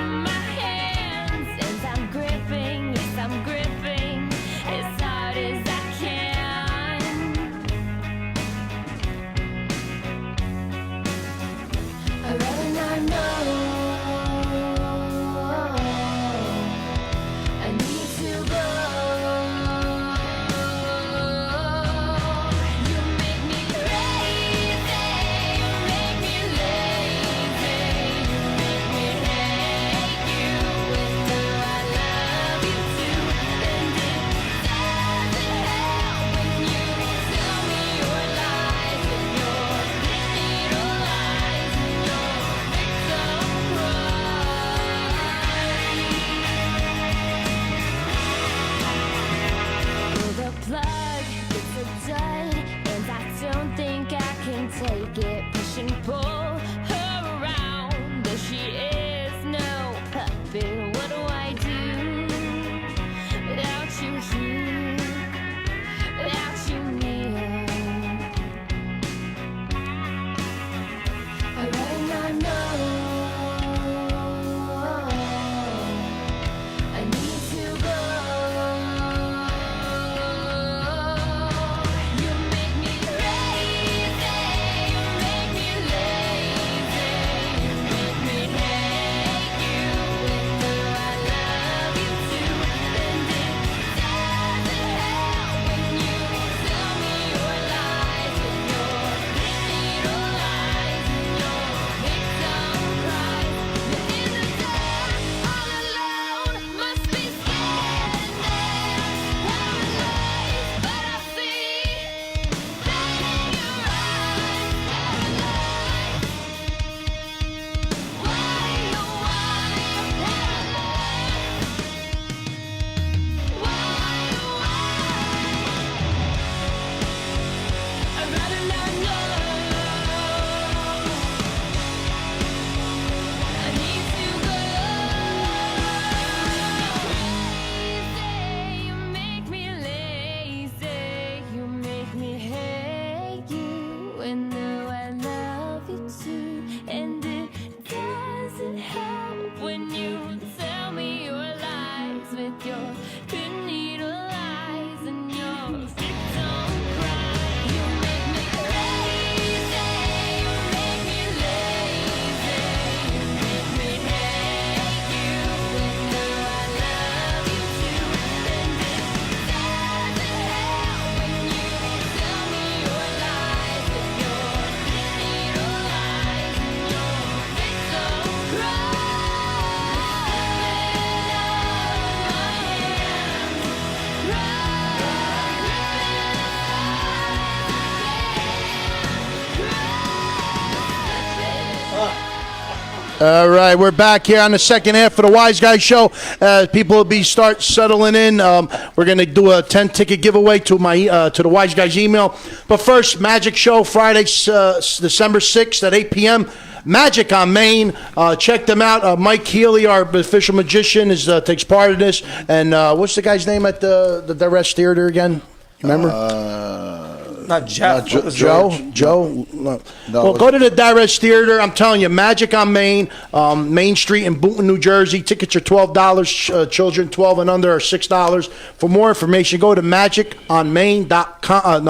All right, we're back here on the second half of the Wiseguyz Show. People will start settling in. We're going to do a 10-ticket giveaway to the Wiseguyz email. But first, Magic Show, Friday, December 6th at 8 p.m. Magic on Main. Check them out. Mike Healy, our official magician, takes part in this. And what's the guy's name at the Rest Theater again? Remember? Not Jeff. Joe? No. Well, go to the Direst Theater. I'm telling you, Magic on Main, Main Street in Boonton, New Jersey. Tickets are $12. Children 12 and under are $6. For more information, go to magiconmain.com.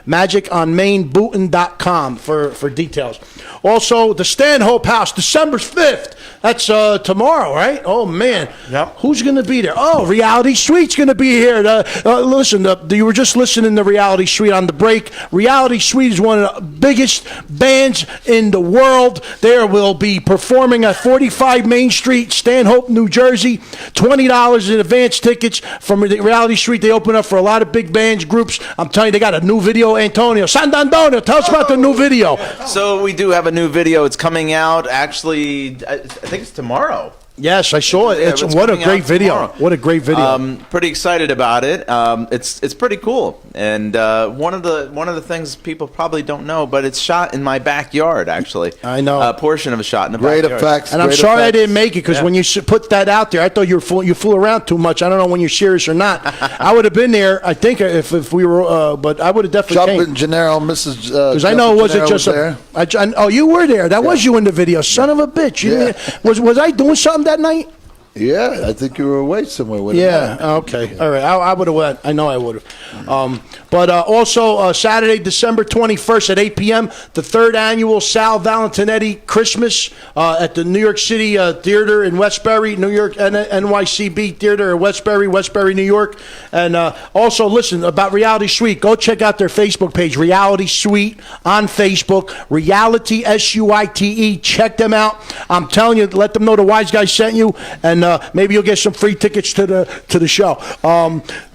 magiconmainbooton.com for details. Also, the Stanhope House, December 5th. That's tomorrow, right? Oh, man. Yep. Who's going to be there? Oh, Reality Suite's going to be here. Listen, you were just listening to Reality Suite on the break. Reality Suite is one of the biggest bands in the world. They will be performing at 45 Main Street, Stanhope, New Jersey. $20 in advance tickets from the Reality Suite. They open up for a lot of big bands, groups. I'm telling you, they got a new video. Antonio Sandandonio, tell us about the new video. So we do have a new video. It's coming out, actually, I think it's tomorrow. Yes, I saw it. It's what a great video! tomorrow. What a great video! Pretty excited about it. It's pretty cool, and one of the things people probably don't know, but it's shot in my backyard. Actually, I know a portion of a shot in the Great backyard. effects. And I'm sorry I didn't make it because when you put that out there, I thought you fool around too much. I don't know when you're serious or not. I would have been there. I think if we were, but I would have definitely Jumping Gennaro, Mrs. Because I know it wasn't just there. oh, you were there. That was you in the video. Son of a bitch. You was I doing something that night? Yeah, I think you were away somewhere with him. Yeah, okay. All right. I would have went. I know I would have. But also Saturday, December 21st at 8 p.m., the third annual Sal Valentinetti Christmas at the New York City Theater in Westbury, New York, NYCB Theater in Westbury, New York. And also, listen, about Reality Suite, go check out their Facebook page, Reality Suite on Facebook, Reality, Suite. Check them out. I'm telling you, let them know the Wiseguyz sent you, and maybe you'll get some free tickets to the show.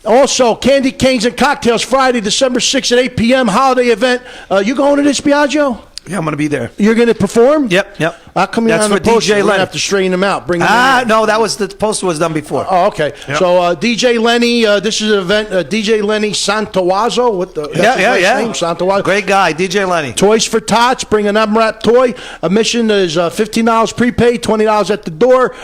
Also, Candy Canes and Cocktails, Friday, December 6th at 8 p.m., holiday event. You going to this, Biagio? Yeah, I'm going to be there. You're going to perform? Yep. How come you're That's on the for poster? DJ We're going Lenny. to have to straighten them out. Bring them in. No, the poster was done before. Oh, okay. Yep. So DJ Lenny, this is an event. DJ Lenny Santoazzo. Name? Santoazzo. Great guy, DJ Lenny. Toys for Tots. Bring an unwrapped toy. Admission is $15 prepaid, $20 at the door.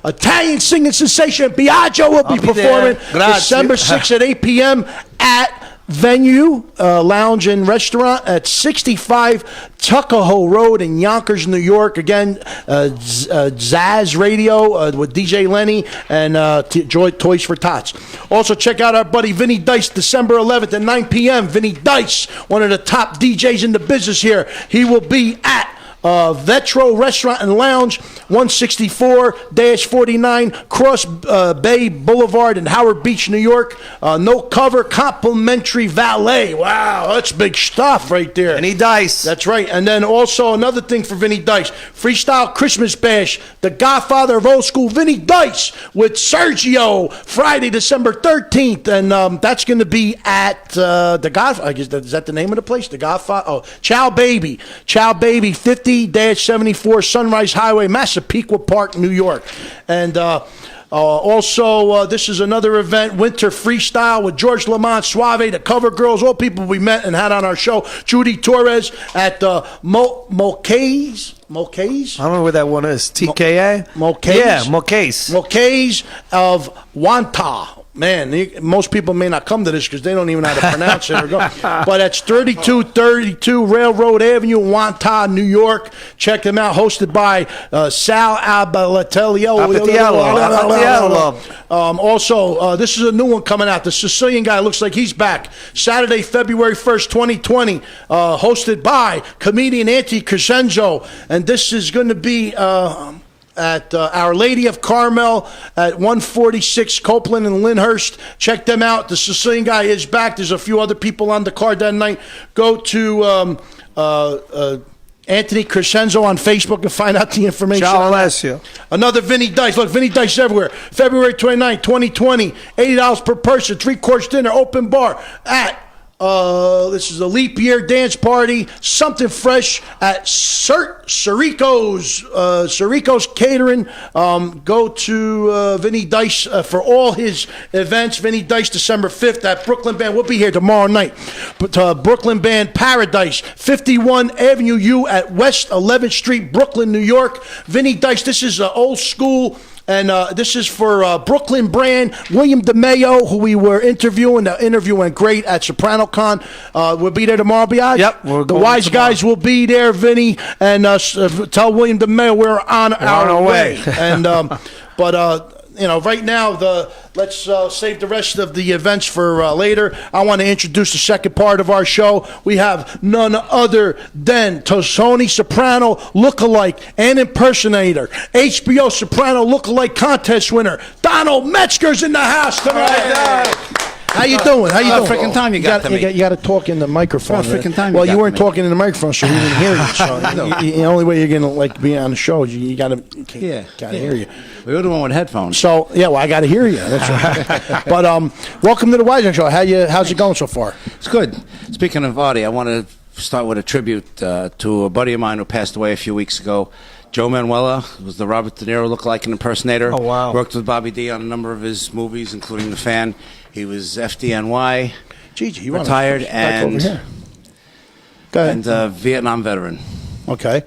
Italian singing sensation Biagio will be performing December 6th at 8 p.m. at Venue, Lounge and Restaurant at 65 Tuckahoe Road in Yonkers, New York. Again, Zaz Radio with DJ Lenny and Toys for Tots. Also, check out our buddy Vinny Dice, December 11th at 9 p.m. Vinny Dice, one of the top DJs in the business here. He will be at Vetro Restaurant and Lounge, 164-49 Cross Bay Boulevard in Howard Beach, New York. No cover, complimentary valet. Wow, that's big stuff right there. Vinny Dice. That's right. And then also another thing for Vinny Dice, Freestyle Christmas Bash, the godfather of old school, Vinny Dice with Sergio, Friday, December 13th. And that's going to be at the Godfather. I guess is that the name of the place? The Godfather. Oh, Chow Baby, 50-74 Sunrise Highway, Massapequa Park, New York. And also, this is another event, Winter Freestyle with George Lamont, Suave, the Cover Girls, all people we met and had on our show. Judy Torres at Mulcahy's. I don't know where that one is. TKA? Mulcahy's? Yeah, Mulcahy's. Mulcahy's of Wanta. Man, most people may not come to this because they don't even know how to pronounce it or go. But it's 3232 Railroad Avenue, Wanta, New York. Check them out. Hosted by Sal Abatelio. Also, this is a new one coming out. The Sicilian guy looks like he's back. Saturday, February 1st, 2020. Hosted by comedian Auntie Crescenzo. And this is going to be at Our Lady of Carmel at 146 Copeland and Lyndhurst. Check them out. The Sicilian guy is back. There's a few other people on the card that night. Go to Anthony Crescenzo on Facebook and find out the information. Ciao, Alessio. Another Vinny Dice. Look, Vinny Dice everywhere. February 29, 2020. $80 per person. 3-course dinner. Open bar at This is a leap year dance party, something fresh at Sirico's Catering. Go to Vinny Dice for all his events. Vinny Dice, December 5th at Brooklyn Band. We'll be here tomorrow night. But Brooklyn Band Paradise, 51 Avenue U at West 11th Street, Brooklyn, New York. Vinny Dice, this is old school. And this is for Brooklyn Brand. William DeMayo, who we were interviewing. The interview went great at SopranoCon. We'll be there tomorrow, Biag? Yep. The Wise Guys will be there, Vinny. And tell William DeMayo we're on our way. And right now, let's save the rest of the events for later. I want to introduce the second part of our show. We have none other than Tony Soprano lookalike and impersonator, HBO Soprano lookalike contest winner, Donald Metzger's in the house tonight. How you doing? How you doing? Freaking time you got to me. You got to talk in the microphone. Freaking time. Well, you weren't talking in the microphone, so we didn't hear you. So the only way you're gonna be on the show is you got to hear you. We were the one with headphones. So I got to hear you. That's right. But welcome to the Wiseguyz Show. How's it going so far? It's good. Speaking of Artie, I want to start with a tribute to a buddy of mine who passed away a few weeks ago. Joe Manuela was the Robert De Niro lookalike and impersonator. Oh, wow. Worked with Bobby D on a number of his movies, including The Fan. He was FDNY, Gigi, retired, and Vietnam veteran. Okay.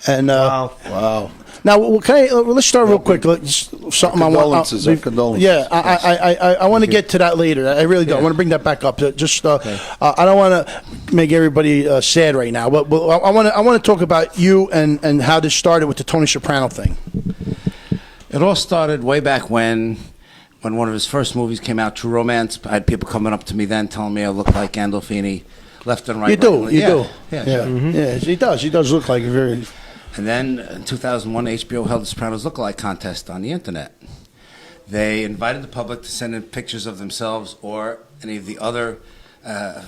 And wow. Now, let's start real quick. Something condolences. Yeah, I want to get to that later. I really do. I want to bring that back up. I don't want to make everybody sad right now, but I want to talk about you and how this started with the Tony Soprano thing. It all started way back when one of his first movies came out, True Romance. I had people coming up to me then telling me I looked like Gandolfini, left and right. You do. Yeah, Mm-hmm. Yeah, he does. He does look like a very... And then in 2001, HBO held the Sopranos lookalike contest on the internet. They invited the public to send in pictures of themselves or any of the other or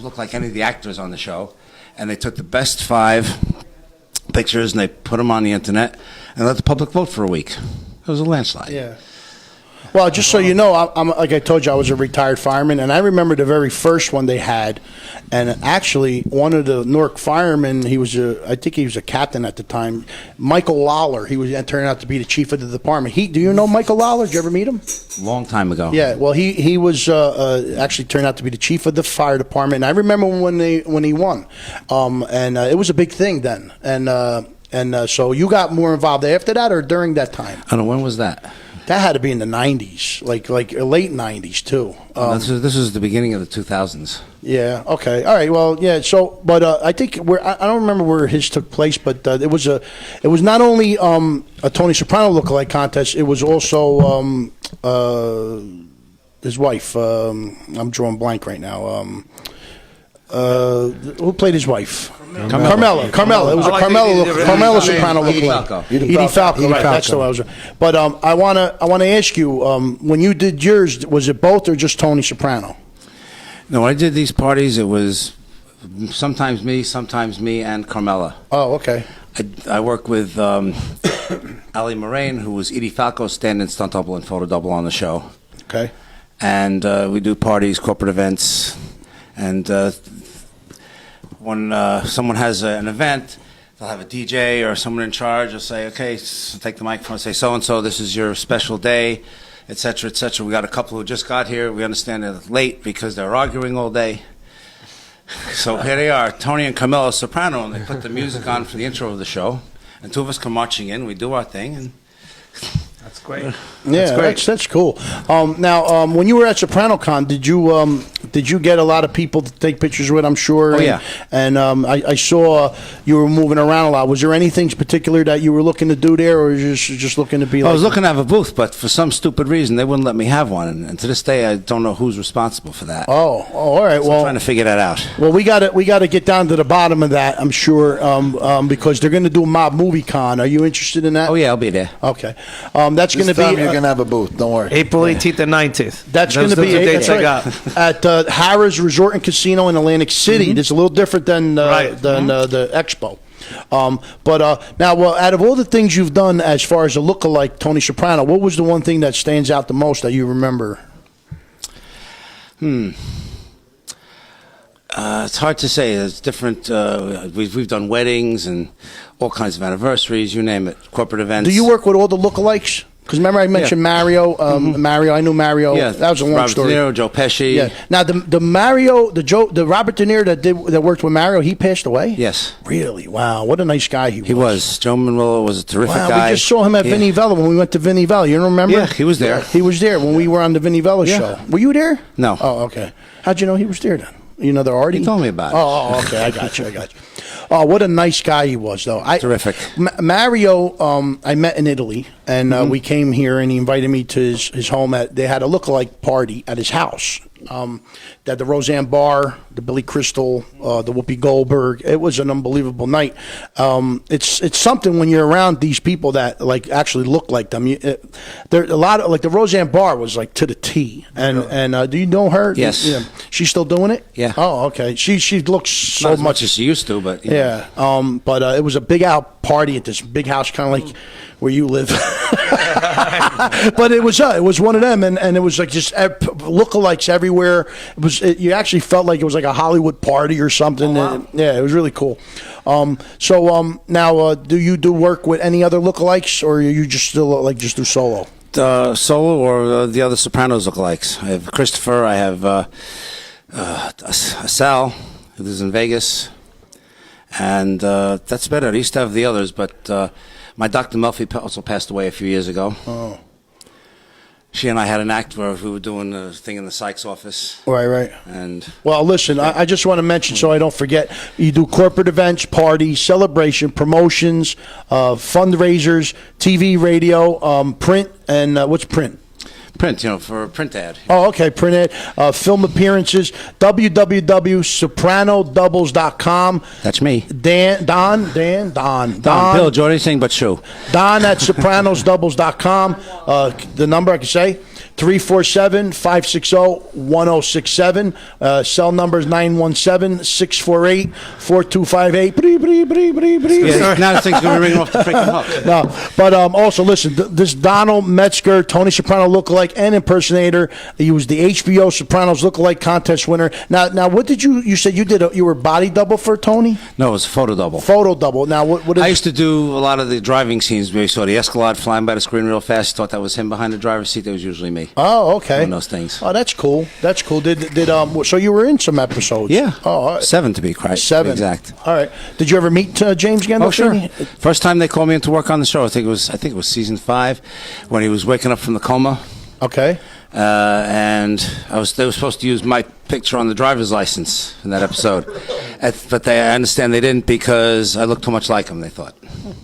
look like any of the actors on the show, and they took the best 5 pictures and they put them on the internet and let the public vote for a week. It was a landslide. Yeah. Well, just so you know, I'm like I told you, I was a retired fireman, and I remember the very first one they had. And actually, one of the Newark firemen, I think he was a captain at the time, Michael Lawler. He turned out to be the chief of the department. Do you know Michael Lawler? Did you ever meet him? Long time ago. Yeah. Well, he was actually turned out to be the chief of the fire department. And I remember when he won, and it was a big thing then. And so you got more involved after that or during that time? I don't know, when was that? That had to be in the 90s, like late 90s, too. This was the beginning of the 2000s. Yeah, okay. All right, well, yeah, so, but I think, I don't remember where his took place, but it was not only a Tony Soprano lookalike contest, it was also his wife. I'm drawing blank right now. Who played his wife? Carmela. It was a Carmela Soprano lookalike. Edie Falco. Right, that's the one I was. But I want to ask you, when you did yours, was it both or just Tony Soprano? No, when I did these parties, it was sometimes me, and Carmela. Oh, okay. I worked with Ali Moraine, who was Edie Falco's stand-in stunt double and photo double on the show. Okay. And we do parties, corporate events, and when someone has an event, they'll have a DJ or someone in charge. They'll say, okay, take the microphone and say, so-and-so, this is your special day, et cetera, et cetera. We got a couple who just got here. We understand they're late because they're arguing all day. So here they are, Tony and Carmela Soprano, and they put the music on for the intro of the show. And 2 of us come marching in. We do our thing, and that's great. Yeah, that's cool. Now, when you were at SopranoCon, did you get a lot of people to take pictures with? I'm sure. Oh, yeah. And I saw you were moving around a lot. Was there anything particular that you were looking to do there, or just looking to be? I was looking to have a booth, but for some stupid reason, they wouldn't let me have one. And to this day, I don't know who's responsible for that. Oh, all right. So I'm trying to figure that out. Well, we got to get down to the bottom of that. I'm sure, because they're going to do a mob movie con. Are you interested in that? Oh yeah, I'll be there. Okay. That's going to be. You're going to have a booth. Don't worry. April 18th and 19th. That's going to be dates I got at Harrah's Resort and Casino in Atlantic City. It's a little different than the Expo. But now, out of all the things you've done as far as a lookalike Tony Soprano, what was the one thing that stands out the most that you remember? It's hard to say. There's different. We've done weddings and all kinds of anniversaries. You name it. Corporate events. Do you work with all the lookalikes? Because remember I mentioned Mario. Mario, I knew Mario. Yeah, that was a long Robert story. De Niro, Joe Pesci. Yeah. Now the Robert De Niro that worked with Mario, he passed away. Yes. Really? Wow. What a nice guy he was. He was. Joe Manuel was a terrific guy. We just saw him at Vinnie Vella when we went to Vinnie Vella. You don't remember? Yeah, he was there. He was there when we were on the Vinnie Vella show. Were you there? No. Oh, okay. How'd you know he was there then? You know, they're already. He told me about it. Oh, okay. I got you. Oh, what a nice guy he was, though. Terrific. Mario, I met in Italy, and we came here, and he invited me to his home. They had a lookalike party at his house. They had the Roseanne Barr, the Billy Crystal, the Whoopi Goldberg. It was an unbelievable night. It's something when you're around these people that like actually look like them. There a lot of like the Roseanne Barr was like to the T. And do you know her? Yes. Yeah. She's still doing it. Yeah. Oh, okay. She looks so Not as much much as she used to, but yeah. But it was a big out party at this big house, kind of like where you live. But it was one of them, and it was like just lookalikes everywhere. You actually felt like it was like a Hollywood party or something. Oh, wow. And, yeah, it was really cool. Now, do you do work with any other lookalikes, or are you just still just do solo? Solo or the other Sopranos lookalikes. I have Christopher. I have Sal, who lives in Vegas, and that's better. I used to have the others, but my Dr. Melfi also passed away a few years ago. Oh. She and I had an act where we were doing a thing in the Sykes office. Right. And well, listen, I just want to mention so I don't forget. You do corporate events, parties, celebration, promotions, fundraisers, TV, radio, print, and what's print? Print, for a print ad. Oh, okay, print ad. Film appearances, www.sopranodoubles.com. That's me. Don, Bill, Jordan, anything but shoe. Don at sopranosdoubles.com. The number I can say, 347-560-1067. Cell number is 917-648-4258. Yeah, now the thing's going to ring off the freaking hook. No, but also listen, this Donald Metzger, Tony Soprano lookalike and impersonator. He was the HBO Sopranos lookalike contest winner. Now, what did you said you were body double for Tony? No, it was a photo double. Photo double. Now, what I used to do a lot of the driving scenes where you saw the Escalade flying by the screen real fast. You thought that was him behind the driver's seat. That was usually me. Oh, okay. Doing those things. Oh, that's cool. Did so you were in some episodes? Yeah. Oh, all right. 7 to be correct. 7. Exact. All right. Did you ever meet James Gandolfini? Oh, sure. First time they called me in to work on the show, I think it was season 5 when he was waking up from the coma. Okay. And they were supposed to use my picture on the driver's license in that episode, but I understand they didn't because I looked too much like him. They thought.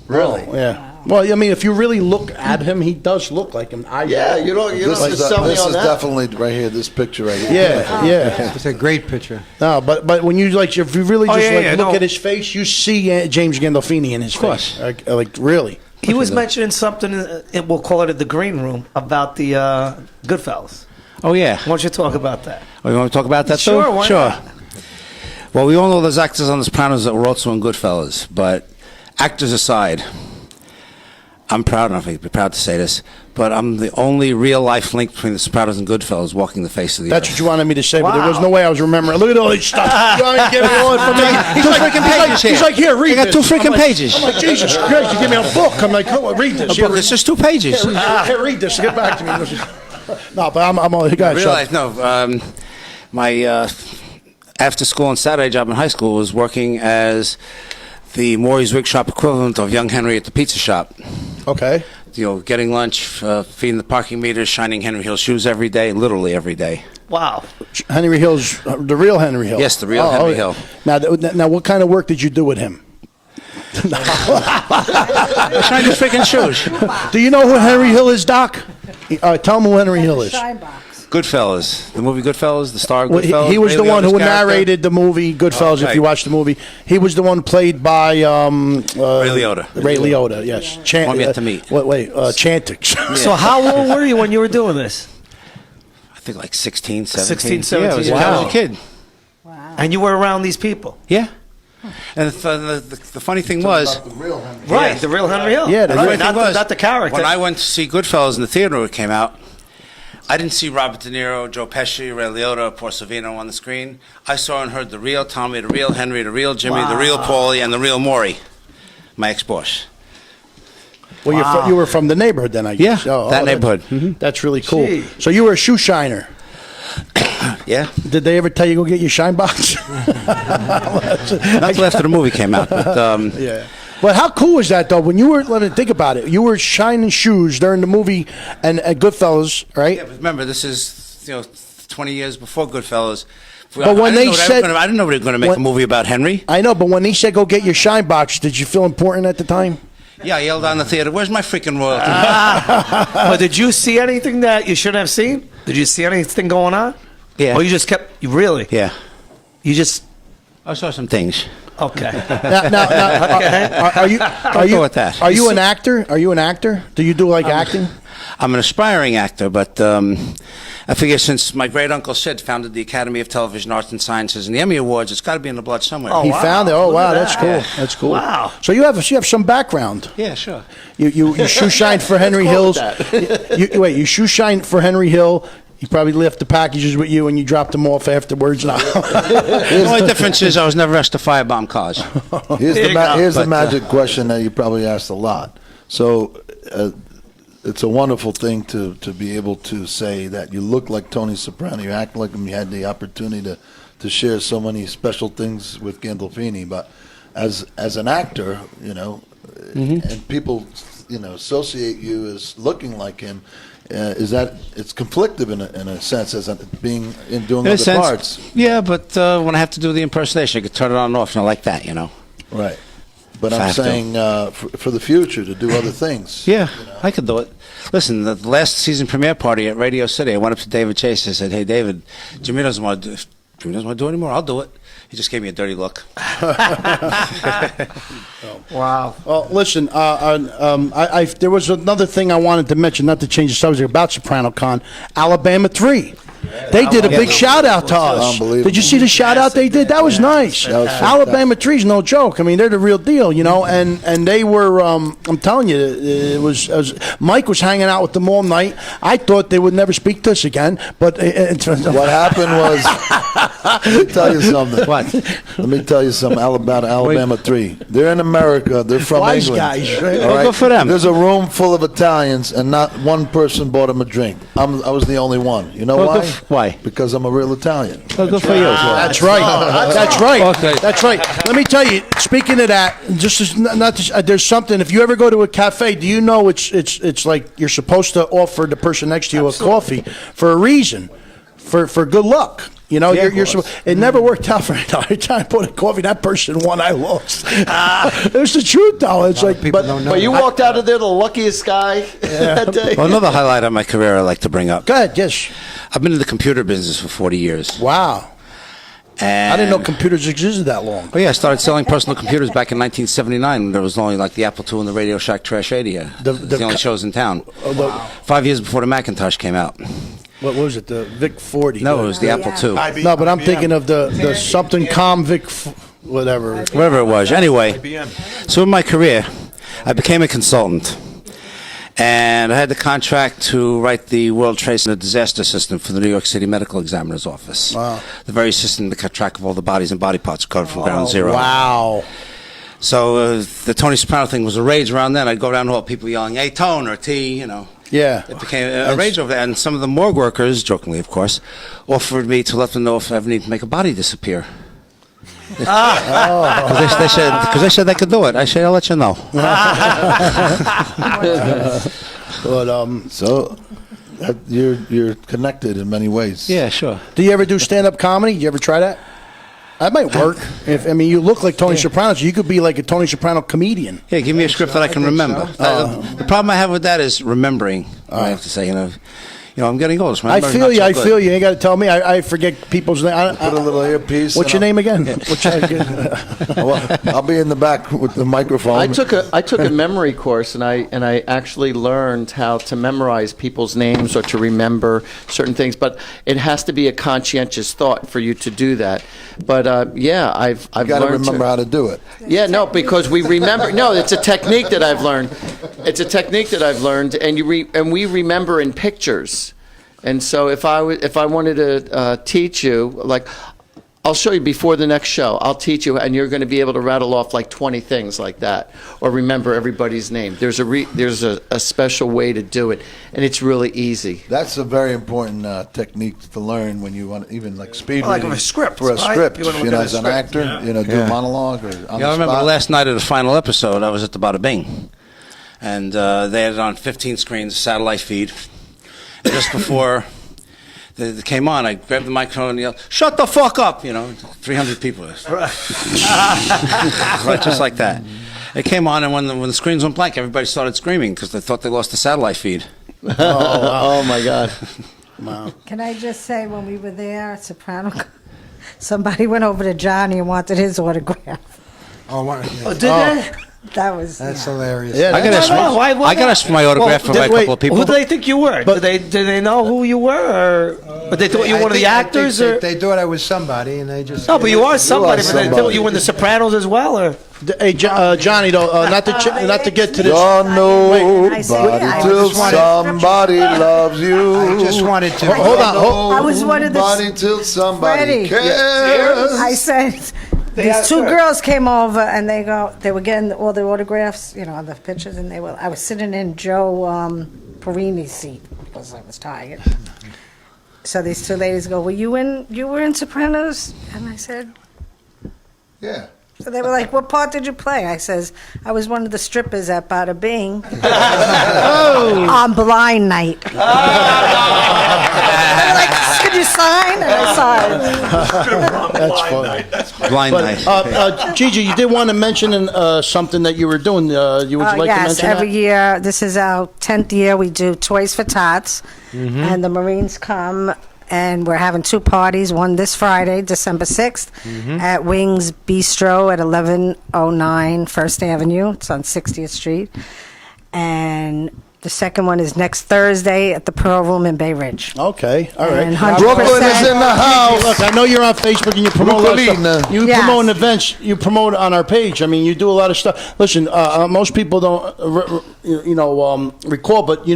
Really? Oh, yeah. Well, I mean, if you really look at him, he does look like him. This is definitely right here. This picture right here. Yeah. It's a great picture. No, but when you if you really just look at his face, you see James Gandolfini in his face. Like really. He was mentioning something, we'll call it the green room, about the Goodfellas. Oh, yeah. Why don't you talk about that? Oh, you want to talk about that, Sure, too? why Sure. not? Well, we all know there's actors on The Sopranos that were also in Goodfellas, but actors aside, I'm proud enough, I'd be proud to say this, but I'm the only real-life link between The Sopranos and Goodfellas walking the face of the That's earth. what you wanted me to say, but there was no way I was remembering. Look at all this stuff. You want me to give it all information? He's like, here, read this. I got 2 freaking pages. I'm like, Jesus Christ, you give me a book. I'm like, come on, read this. A book, it's just 2 pages. Here, read this. Get back to me. No, but I'm all, guys. My after school and Saturday job in high school was working as the Maury's Wig Shop equivalent of Young Henry at the pizza shop. Okay. Getting lunch, feeding the parking meters, shining Henry Hill shoes every day, literally every day. Wow. Henry Hill's, the real Henry Hill. Yes, the real Henry Hill. Now, what kind of work did you do with him? Shine the freaking shoes. Do you know who Henry Hill is, Doc? Tell him who Henry Hill is. Goodfellas. The movie Goodfellas, the star of Goodfellas. He was the one who narrated the movie Goodfellas, if you watch the movie. He was the one played by Ray Liotta. Ray Liotta, yes. One yet to meet. Chantix. Yeah. So how old were you when you were doing this? I think like 16, 17. 16, 17. Yeah, I was a kid. Wow. And you were around these people? Yeah. And the funny thing was... The real Henry. The real Henry Hill. Yeah, the funny thing was, not the character. when I went to see Goodfellas in the theater when it came out, I didn't see Robert De Niro, Joe Pesci, Ray Liotta, or Paul Sorvino on the screen. I saw and heard the real Tommy, the real Henry, the real Jimmy, the real Paulie, and the real Maury, my ex-boss. Well, you were from the neighborhood then, I guess. Yeah, that neighborhood. That's really cool. So you were a shoe shiner. Yeah. Did they ever tell you to go get your shine box? Not until after the movie came out. But, yeah. But how cool was that, though? When you were, let me think about it. You were shining shoes during the movie and Goodfellas, right? Yeah, but remember, this is 20 years before Goodfellas. But when they said, I didn't know they were going to make a movie about Henry. I know, but when they said go get your shine box, did you feel important at the time? Yeah, I yelled out in the theater, "Where's my freaking royalty?" But did you see anything that you shouldn't have seen? Did you see anything going on? Yeah. Or you just kept, really? Yeah. You just... I saw some things. Okay. Are you go with that. Are you an actor? Are you an actor? Do you do acting? I'm an aspiring actor, but I figure since my great uncle Sid founded the Academy of Television Arts and Sciences and the Emmy Awards, it's got to be in the blood somewhere. He found it. Oh wow, that's cool. Yeah. That's cool. Wow. So you have some background. Yeah, sure. You shoe shined for Henry Hill's. You shoe shined for Henry Hill. You probably left the packages with you and you dropped them off afterwards. No. The only difference is I was never asked to firebomb cars. Here's the magic question that you probably asked a lot. So it's a wonderful thing to be able to say that you look like Tony Soprano, you act like him, you had the opportunity to share so many special things with Gandolfini. But as an actor, and people, associate you as looking like him, is that it's conflictive in a sense as doing other parts. Yeah, but when I have to do the impersonation, I could turn it on and off, and I like that, Right. But I'm saying for the future to do other things. Yeah, I could do it. Listen, the last season premiere party at Radio City, I went up to David Chase. I said, "Hey, David, Jimmy doesn't want to do it anymore. I'll do it." He just gave me a dirty look. Wow. Well, listen, there was another thing I wanted to mention, not to change the subject, about Soprano Con. Alabama 3. They did a big shout out to us. Did you see the shout out they did? That was nice. Alabama 3's no joke. I mean, they're the real deal, and they were, I'm telling you, it was Mike was hanging out with them all night. I thought they would never speak to us again, but what happened was, let me tell you something. What? Let me tell you something about Alabama 3. They're in America. They're from England. Wiseguyz, right? All right? Good for them. There's a room full of Italians, and not one person bought them a drink. I was the only one. You know why? Why? Because I'm a real Italian. Well, good for you. That's right. That's right. Okay. That's right. Let me tell you. Speaking of that, there's something. If you ever go to a cafe, do you know it's like you're supposed to offer the person next to you a coffee for a reason, for good luck. It never worked out for me. Every time I bought a coffee, that person won, I lost. It was the truth, though. It's like, people don't know. But you walked out of there the luckiest guy that day. Well, another highlight of my career I like to bring up. Go ahead, yes. I've been in the computer business for 40 years. Wow. And I didn't know computers existed that long. Oh, yeah, I started selling personal computers back in 1979 when there was only like the Apple II and the Radio Shack Trash 80. The only shows in town. 5 years before the Macintosh came out. What was it, the VIC 40? No, it was the Apple II. No, but I'm thinking of the something com VIC, whatever. Whatever it was. Anyway, so in my career, I became a consultant. And I had the contract to write the World Trade Center disaster system for the New York City Medical Examiner's Office. Wow. The very system that kept track of all the bodies and body parts recovered from ground zero. Wow. So the Tony Soprano thing was a rage around then. I'd go down to all people yelling, "Hey, Tone," or "T," Yeah. It became a rage over there. And some of the morgue workers, jokingly of course, offered me to let them know if I ever need to make a body disappear. Because they said they could do it. I said, "I'll let you know." But so you're connected in many ways. Yeah, sure. Do you ever do stand-up comedy? You ever try that? That might work. You look like Tony Soprano, so you could be like a Tony Soprano comedian. Yeah, give me a script that I can remember. The problem I have with that is remembering. I have to say, I'm getting old. So I feel you. You ain't got to tell me. I forget people's name. Put a little earpiece. What's your name again? I'll be in the back with the microphone. I took a memory course, and I actually learned how to memorize people's names or to remember certain things. But it has to be a conscientious thought for you to do that. But I've got to remember how to do it. Yeah, no, because we remember. No, it's a technique that I've learned. It's a technique that I've learned, and we remember in pictures. And so if I wanted to teach you, like, I'll show you before the next show. I'll teach you, and you're going to be able to rattle off like 20 things like that, or remember everybody's name. There's a special way to do it, and it's really easy. That's a very important technique to learn when you want, even like speed Like reading. a script, For a right? script, You wanna look at a as an script. actor, do a monologue or on Yeah, the I remember spot. the last night of the final episode, I was at the Bada Bing. And they had it on 15 screens, satellite feed. And just before they came on, I grabbed the microphone and yelled, "Shut the fuck up!" 300 people. Right, just like that. It came on, and when the screens went blank, everybody started screaming because they thought they lost the satellite feed. Oh my God. Wow. Can I just say, when we were there at Soprano, somebody went over to Johnny and wanted his autograph. Oh, did they? That's hilarious. Yeah, I got asked for my autograph by a couple of people. Who do they think you were? Did they know who you were? But they thought you were one of the actors? They thought I was somebody, and they just... No, but you are somebody. But they thought you were in The Sopranos as well, or? Hey, Johnny, though, not to get to this. You're nobody I said, till I wanted- somebody loves you. I just wanted to... Hold on. I was one of the... Nobody till somebody Freddie. cares. I said, these two girls came over and they were getting all the autographs, the pictures, and I was sitting in Joe Perini's seat because I was tired. So these two ladies go, you were in Sopranos? And I said, Yeah. so they were like, what part did you play? I says, I was one of the strippers at Bada Bing on blind night. They were like, could you sign? And I signed. That's funny. Blind night. Gigi, you did want to mention something that you were doing. You would like to Yes, mention every that? year, this is our 10th year, we do Toys for Tots, and the Marines come, and we're having two parties, one this Friday, December 6th, at Wings Bistro at 1109 First Avenue. It's on 60th Street. And the second one is next Thursday at the Pearl Room in Bay Ridge. Okay, all right. And 100% Brooklyn is in the house. Look, I know you're on Facebook and you promote a lot of stuff. You promote events. You promote on our page. I mean, you do a lot of stuff. Listen, most people don't, recall, but you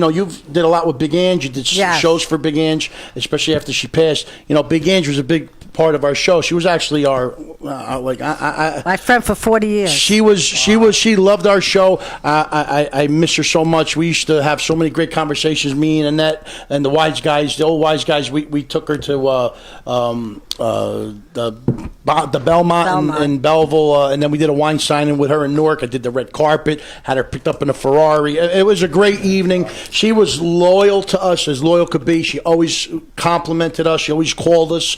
did a lot with Big Ange. You did shows for Big Ange, especially after she passed. Big Ange was a big part of our show. She was actually our my friend for 40 years. She loved our show. I miss her so much. We used to have so many great conversations, me and Annette and the old Wiseguyz. We took her to the Belmont. In Belleville, and then we did a wine signing with her in Newark. I did the red carpet, had her picked up in a Ferrari. It was a great evening. She was loyal to us, as loyal could be. She always complimented us. She always called us.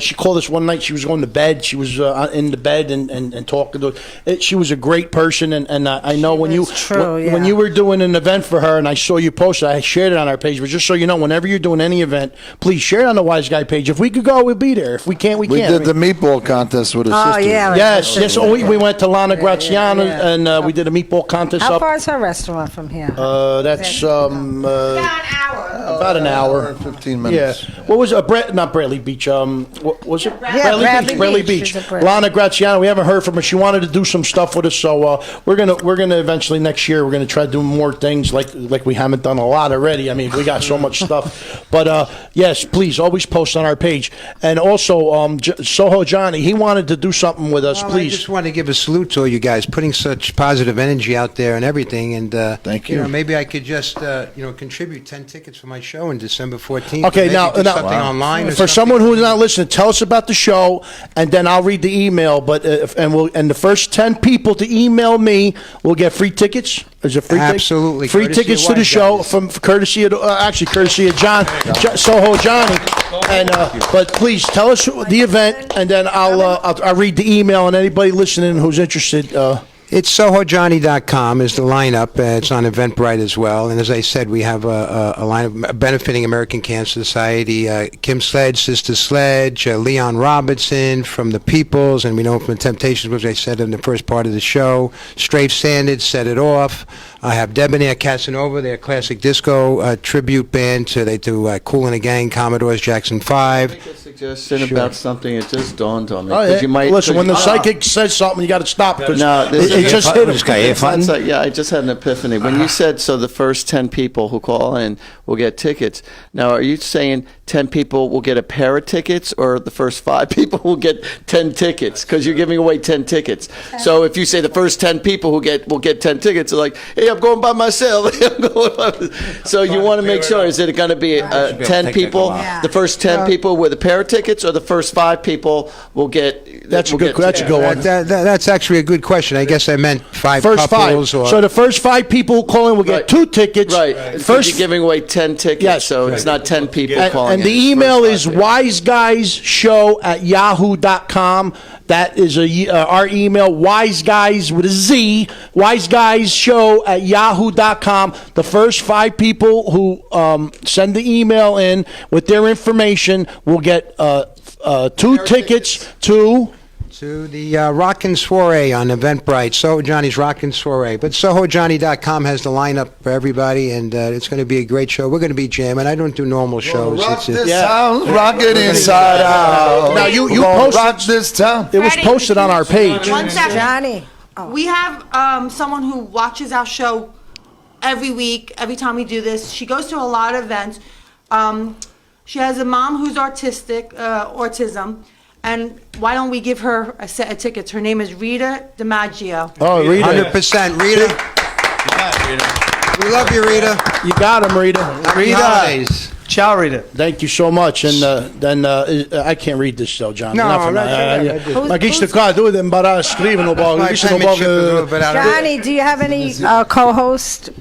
She called us one night. She was going to bed. She was in the bed and talking to us. She was a great person, and I know when you were doing an event for her, and I saw you post it, I shared it on our page. But just so you know, whenever you're doing any event, please share it on the Wiseguyz page. If we could go, we'll be there. If we can't, we can't. We did the meatball contest with her sister. Yeah. Yes. Oh, we went to Lana Graziano, and we did a meatball contest. How up. far is her restaurant from here? That's about an hour. 15 minutes. Yeah. What was not Bradley Beach? What was it? Bradley Bradley Beach. Beach. Lana Graziano. We haven't heard from her. She wanted to do some stuff with us, so we're gonna eventually next year we're gonna try to do more things like we haven't done a lot already. I mean, we got so much stuff. But yes, please always post on our page. And also, Sohojohnny, he wanted to do something with us. Please. I just want to give a salute to all you guys, putting such positive energy out there and everything. And thank you. Maybe I could just contribute 10 tickets for my show on December 14th. Okay, Maybe now do something online or for someone who's not listening, tell us about the show, and then I'll read the email. But and the first 10 people to email me will get free tickets. Is it free? Absolutely, free tickets to the show from courtesy of John Sohojohnny. And but please tell us the event, and then I'll read the email, and anybody listening who's interested. It's Sohojohnny.com is the lineup. It's on Eventbrite as well. And as I said, we have a lineup benefiting American Cancer Society. Kim Sledge, Sister Sledge, Leon Robertson from The Peoples, and we know from the Temptations, which I said in the first part of the show. Strafe Standards, Set It Off. I have Debonair Casanova, their classic disco tribute band. So they do Kool and the Gang, Commodores, Jackson 5. Make a suggestion about something. It just dawned on me. Oh, yeah. You might, listen, when the psychic says something, you got to stop. No, this just hit him. That's like, yeah, I just had an epiphany. When you said, so the first 10 people who call in will get tickets. Now, are you saying 10 people will get a pair of tickets, or the first 5 people will get 10 tickets? Because you're giving away 10 tickets. So if you say the first 10 people who will get 10 tickets, they're like, hey, I'm going by myself. So you want to make sure, is it going to be 10 people, the first 10 people with a pair of tickets, or the first 5 people will get... That's a good one. That's actually a good question. I guess I meant 5 First couples. 5. So the first 5 people who call in will get 2 tickets. Right. First, you're giving away 10 tickets, so it's not 10 people calling and in. the email is wiseguyzshow@yahoo.com. That is our email, wiseguyz with a Z, wiseguyzshow@yahoo.com. The first 5 people who send the email in with their information will get 2 tickets to the Rockin' Soiree on Eventbrite, Sohojohnny's Rockin' Soiree. But Sohojohnny.com has the lineup for everybody, and it's going to be a great show. We're going to be jamming. I don't do normal shows. Rock this town, rock it inside out. Now you posted rock this town. It was posted on our page. One second. Johnny. We have someone who watches our show every week, every time we do this. She goes to a lot of events. She has a mom who's autism. And why don't we give her a set of tickets? Her name is Rita DiMaggio. Oh, Rita. 100%. Rita. We love you, Rita. You got him, Rita. Rita. Ciao, Rita. Thank you so much. And then I can't read this though, John. No, Johnny, do you have any co-host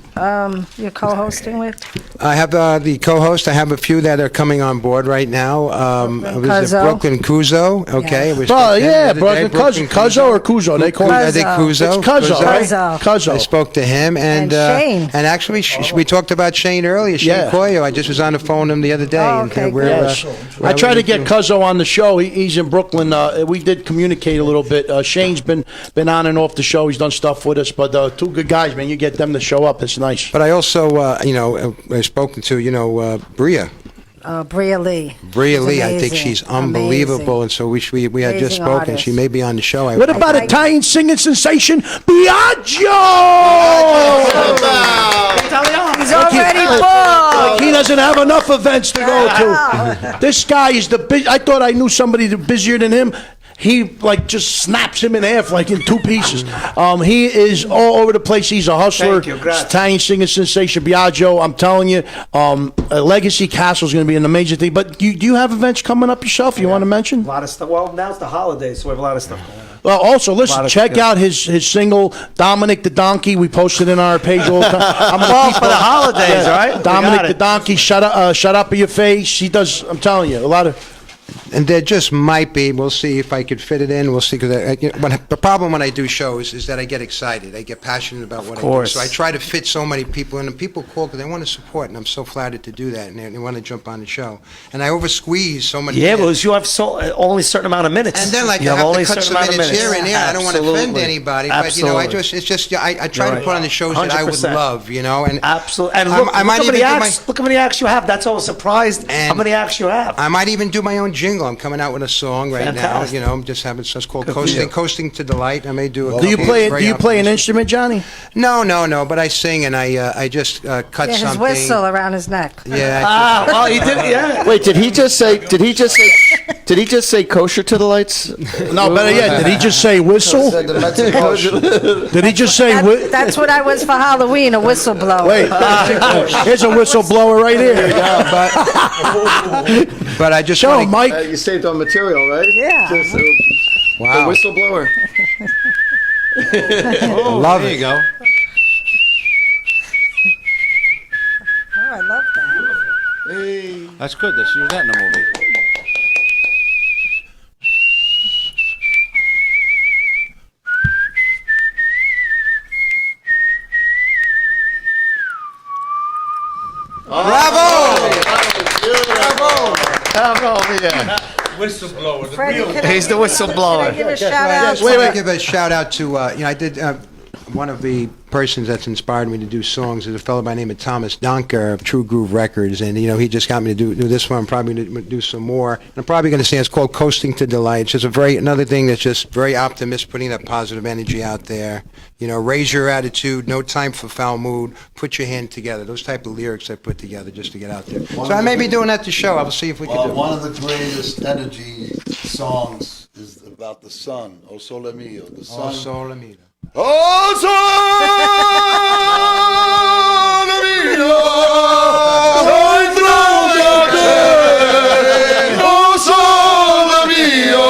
you're co-hosting with? I have the co-host. I have a few that are coming on board right now. Brooklyn Kuzo. Okay. Brooklyn Kuzo or Kuzo. They call it. I think Kuzo. It's Kuzo, right? Kuzo. I spoke to him and Shane. And actually we talked about Shane earlier. Shane Coyo. I just was on the phone with him the other day. I try to get Kuzo on the show. He's in Brooklyn. We did communicate a little bit. Shane's been on and off the show. He's done stuff with us. But 2 good guys, man. You get them to show up. It's nice. But I also, I've spoken to, Bria. Bria Lee. Bria Lee, I think she's unbelievable, and so we had just spoken. Artist. She may be on the show. What about Italian singing sensation Biagio? He's already booked. He doesn't have enough events to go to. This guy is I thought I knew somebody busier than him. He just snaps him in half in 2 pieces. He is all over the place. He's a hustler. Italian singing sensation Biagio. I'm telling you, Legacy Castle is going to be an amazing thing. But do you have events coming up yourself? You want to mention? A lot of stuff. Well, now it's the holidays, so we have a lot of stuff going on. Well, also, listen, check out his single, Dominic the Donkey. We posted in our page all the time. For the holidays, right? Dominic the Donkey, shut up in your face. He does, I'm telling you, a lot of... And there just might be. We'll see if I could fit it in. We'll see. Because the problem when I do shows is that I get excited. I get passionate about what I do. So I try to fit so many people in. And people call because they want to support, and I'm so flattered to do that. And they want to jump on the show. And I oversqueeze so many. Yeah, because you have only a certain amount of minutes. And then you have to cut some minutes here and there. I don't want to offend anybody, but I try to put on the shows that I would love. And absolutely. And look how many acts you have. That's all surprised. How many acts you have? I might even do my own jingle. I'm coming out with a song right now. I'm just having it's called Coasting to Delight. I may do. Do you play an instrument, Johnny? No. But I sing and I just cut something. His whistle around his neck. Yeah. Well, he did. Yeah. Wait, did he just say kosher to the lights? No, better yet, did he just say whistle? Did he just say? That's what I was for Halloween, a whistleblower. Wait, here's a whistleblower right here. But I just show Mike. You saved on material, right? Yeah. Wow. The whistleblower. Love there it. You go. Oh, I love that. Hey. That's good. They should use that in a movie. Bravo! Whistleblower. Freddie, He's the whistleblower. Give a shout out. Wait. Give a shout out to I did. one of the persons that's inspired me to do songs is a fellow by the name of Thomas Donker of True Groove Records, and he just got me to do this one. I'm probably going to do some more. And I'm probably going to say it's called Coasting to Delight. It's just another thing that's just very optimistic, putting that positive energy out there. Raise your attitude, no time for foul mood, put your hand together. Those type of lyrics I put together just to get out there. So I may be doing that to show. I will see if we can do it. One of the greatest energy songs is about the sun. O Sole Mio. The sun. Oh, Sole Mio. Oh, Sole Mio. Oh, Sole Mio.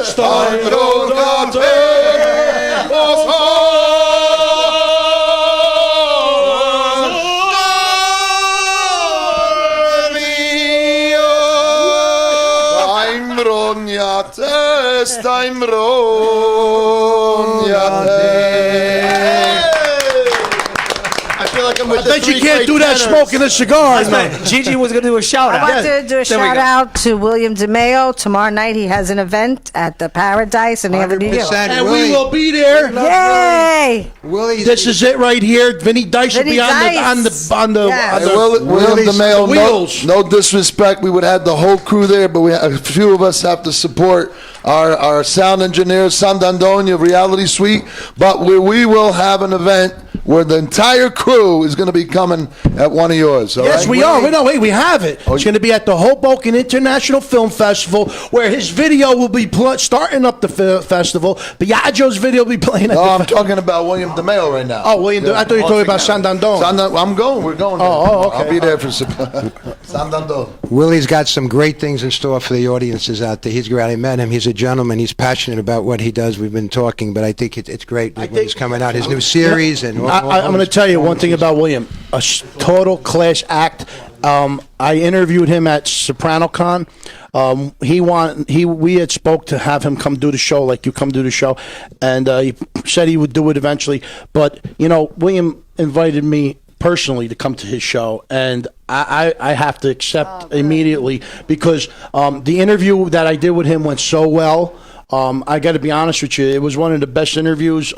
Stai drogate. Stai I feel like I'm with I bet you can't do that smoking a cigar, man. Gigi was going to do a shout I out. want to do a shout out to William DeMeo. Tomorrow night he has an event at the Paradise in Avenue U. And we will be there. Yay! This is it right here. Vinny Dice will be on the William DeMeo, no disrespect, we would have the whole crew there, but a few of us have to support our sound engineer, Sandandonia Reality Suite, but we will have an event where the entire crew is going to be coming at one of yours. Yes, right? we are. We have it. It's going to be at the Hoboken International Film Festival, where his video will be starting up the festival. Biagio's video will be playing at I'm talking about William DeMeo right now. Oh, William, I thought you were talking about Sandandon. I'm going. We're going. Oh, okay. I'll be there for Sandandon. Willie's got some great things in store for the audiences out there. He's great. I met him. He's a gentleman. He's passionate about what he does. We've been talking, but I think it's great when he's coming out. His new series. And I'm going to tell you one thing about William. A total class act. I interviewed him at SopranoCon. We had spoke to have him come do the show, like you come do the show, and he said he would do it eventually. But William invited me personally to come to his show, and I have to accept immediately because the interview that I did with him went so well. I got to be honest with you, it was one of the best interviews.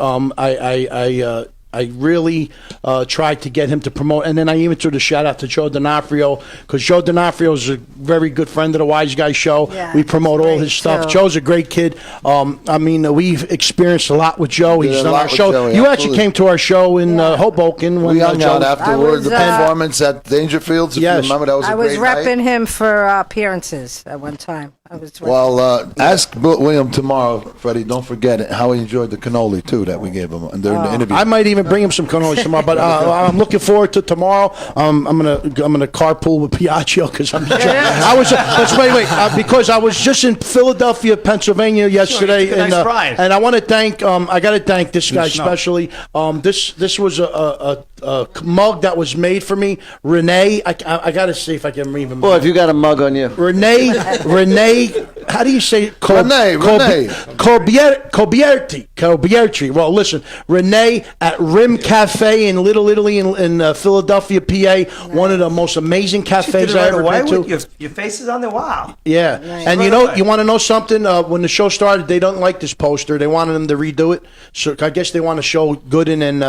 I really tried to get him to promote, and then I even threw the shout out to Joe D'Onofrio, because Joe D'Onofrio is a very good friend of the Wiseguyz show. Yeah, we promote all his stuff. too. Joe's a great kid. We've experienced a lot with Joe. He's done our show. Joey, You absolutely. actually came to our show in Hoboken when We hung Joe out afterward, the I was, performance at Dangerfields. If Yes. you remember, that was a I was great night. repping him for appearances at one time. Well, ask William tomorrow, Freddie. Don't forget it, how he enjoyed the cannoli too that we gave him during the interview. I might even bring him some cannolis tomorrow, but I'm looking forward to tomorrow. I'm gonna carpool with Piaggio because because I was just in Philadelphia, Pennsylvania yesterday, Sure, nice ride. and I want to thank I got to thank this guy especially. This was a mug that was made for me, Renee. I got to see if I can even. Boy, if you got a mug on you. Renee, how do you say it? Renee. Cobierti. Well, listen, Renee at Rim Cafe in Little Italy in Philadelphia, PA. One of the most amazing cafes I ever been to. Your face is on there. Wow. Yeah, and you want to know something? When the show started, they don't like this poster. They wanted them to redo it. So I guess they want to show Gooden and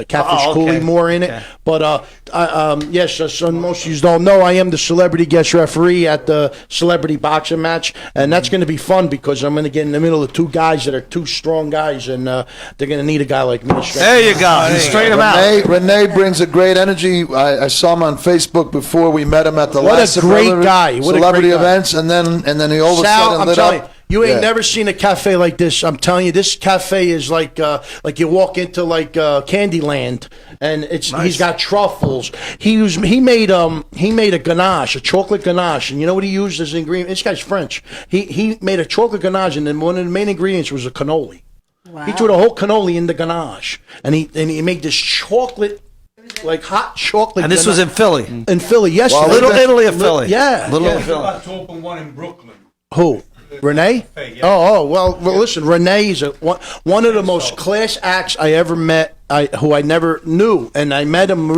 Catfish Cooley more in it. But yes, as most of you don't know, I am the celebrity guest referee at the celebrity boxing match, and that's going to be fun because I'm going to get in the middle of two guys that are two strong guys, and they're going to need a guy like me. There you go. Straight him out. Renee brings a great energy. I saw him on Facebook before we met him at the last celebrity events, and then he all of a sudden lit up. You ain't never seen a cafe like this. I'm telling you, this cafe is like you walk into Candyland, and he's got truffles. He made a ganache, a chocolate ganache, and you know what he used as an ingredient? This guy's French. He made a chocolate ganache, and then one of the main ingredients was a cannoli. Wow. He threw the whole cannoli in the ganache, and he made this chocolate. Like hot chocolate. And this was in Philly. In Philly, yes. Well, Little Italy of Philly. Yeah. Little Philly. About to open one in Brooklyn. Who? Renee? Oh, well, listen, Renee is one of the most class acts I ever met, who I never knew, and I met him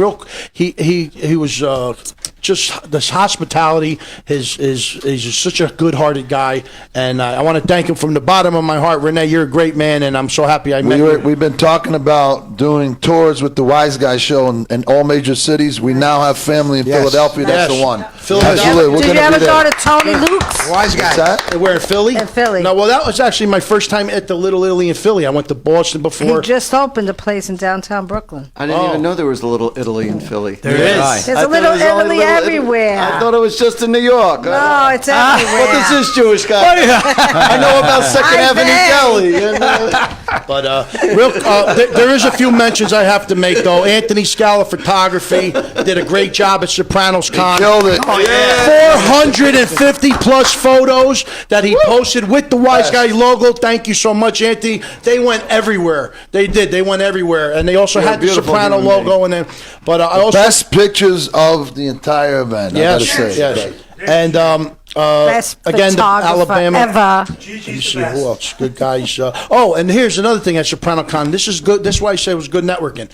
he was just this hospitality. He's such a good-hearted guy, and I want to thank him from the bottom of my heart. Renee, you're a great man, and I'm so happy I met you. We've been talking about doing tours with the Wiseguyz show in all major cities. We now have family in Philadelphia. That's the one. Absolutely. Did you ever go to Tony Luke's? Wiseguyz. Where, in Philly? In Philly. No, well, that was actually my first time at the Little Italy in Philly. I went to Boston before. He just opened a place in downtown Brooklyn. I didn't even know there was a Little Italy in Philly. There is. There's a Little Italy everywhere. I thought it was just in New York. No, it's everywhere. What does this Jewish guy? I know about Second Avenue Deli. But there is a few mentions I have to make, though. Anthony Scala Photography did a great job at Sopranos Con. Killed it. Oh, yeah. 450 plus photos that he posted with the Wiseguyz logo. Thank you so much, Anthony. They went everywhere. They did. They went everywhere, and they also had the Soprano logo. And then, but I also best pictures of the entire event. Yes, I gotta say. yes. And Best again, the photographer Alabama. ever. Let me see who else. Good guys. And here's another thing at Soprano Con. This is good. This is why I say it was good networking.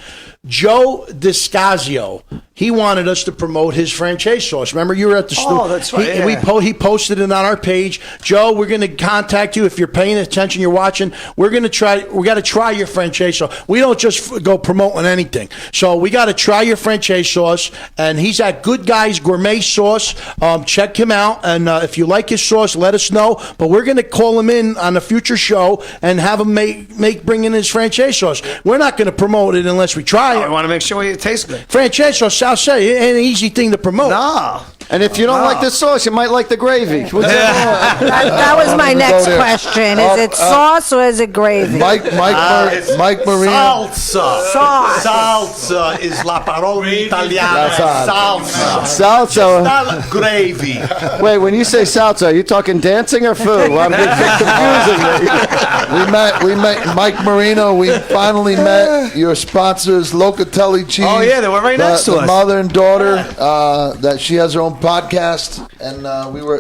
Joe Discazio, he wanted us to promote his franchise sauce. Remember, you were at the studio. Oh, that's right. He posted it on our page. Joe, we're going to contact you if you're paying attention. You're watching. We got to try your franchise sauce. We don't just go promoting anything. So we got to try your franchise sauce. And he's at Good Guys Gourmet Sauce. Check him out. And if you like his sauce, let us know. But we're going to call him in on a future show and have him bring in his franchise sauce. We're not going to promote it unless we try. I want to make sure it tastes good. Franchise sauce, I'll say, it ain't an easy thing to promote. No. And if you don't like the sauce, you might like the gravy. That was my next question. Is it sauce or is it gravy? Mike Marino. Salsa is la parola italiana. Salsa. Not gravy. Wait, when you say salsa, are you talking dancing or food? I'm confusing me. We met Mike Marino. We finally met your sponsors, Locatelli Cheese. Oh, yeah, they were right next to the us. mother and daughter, that she has her own podcast, and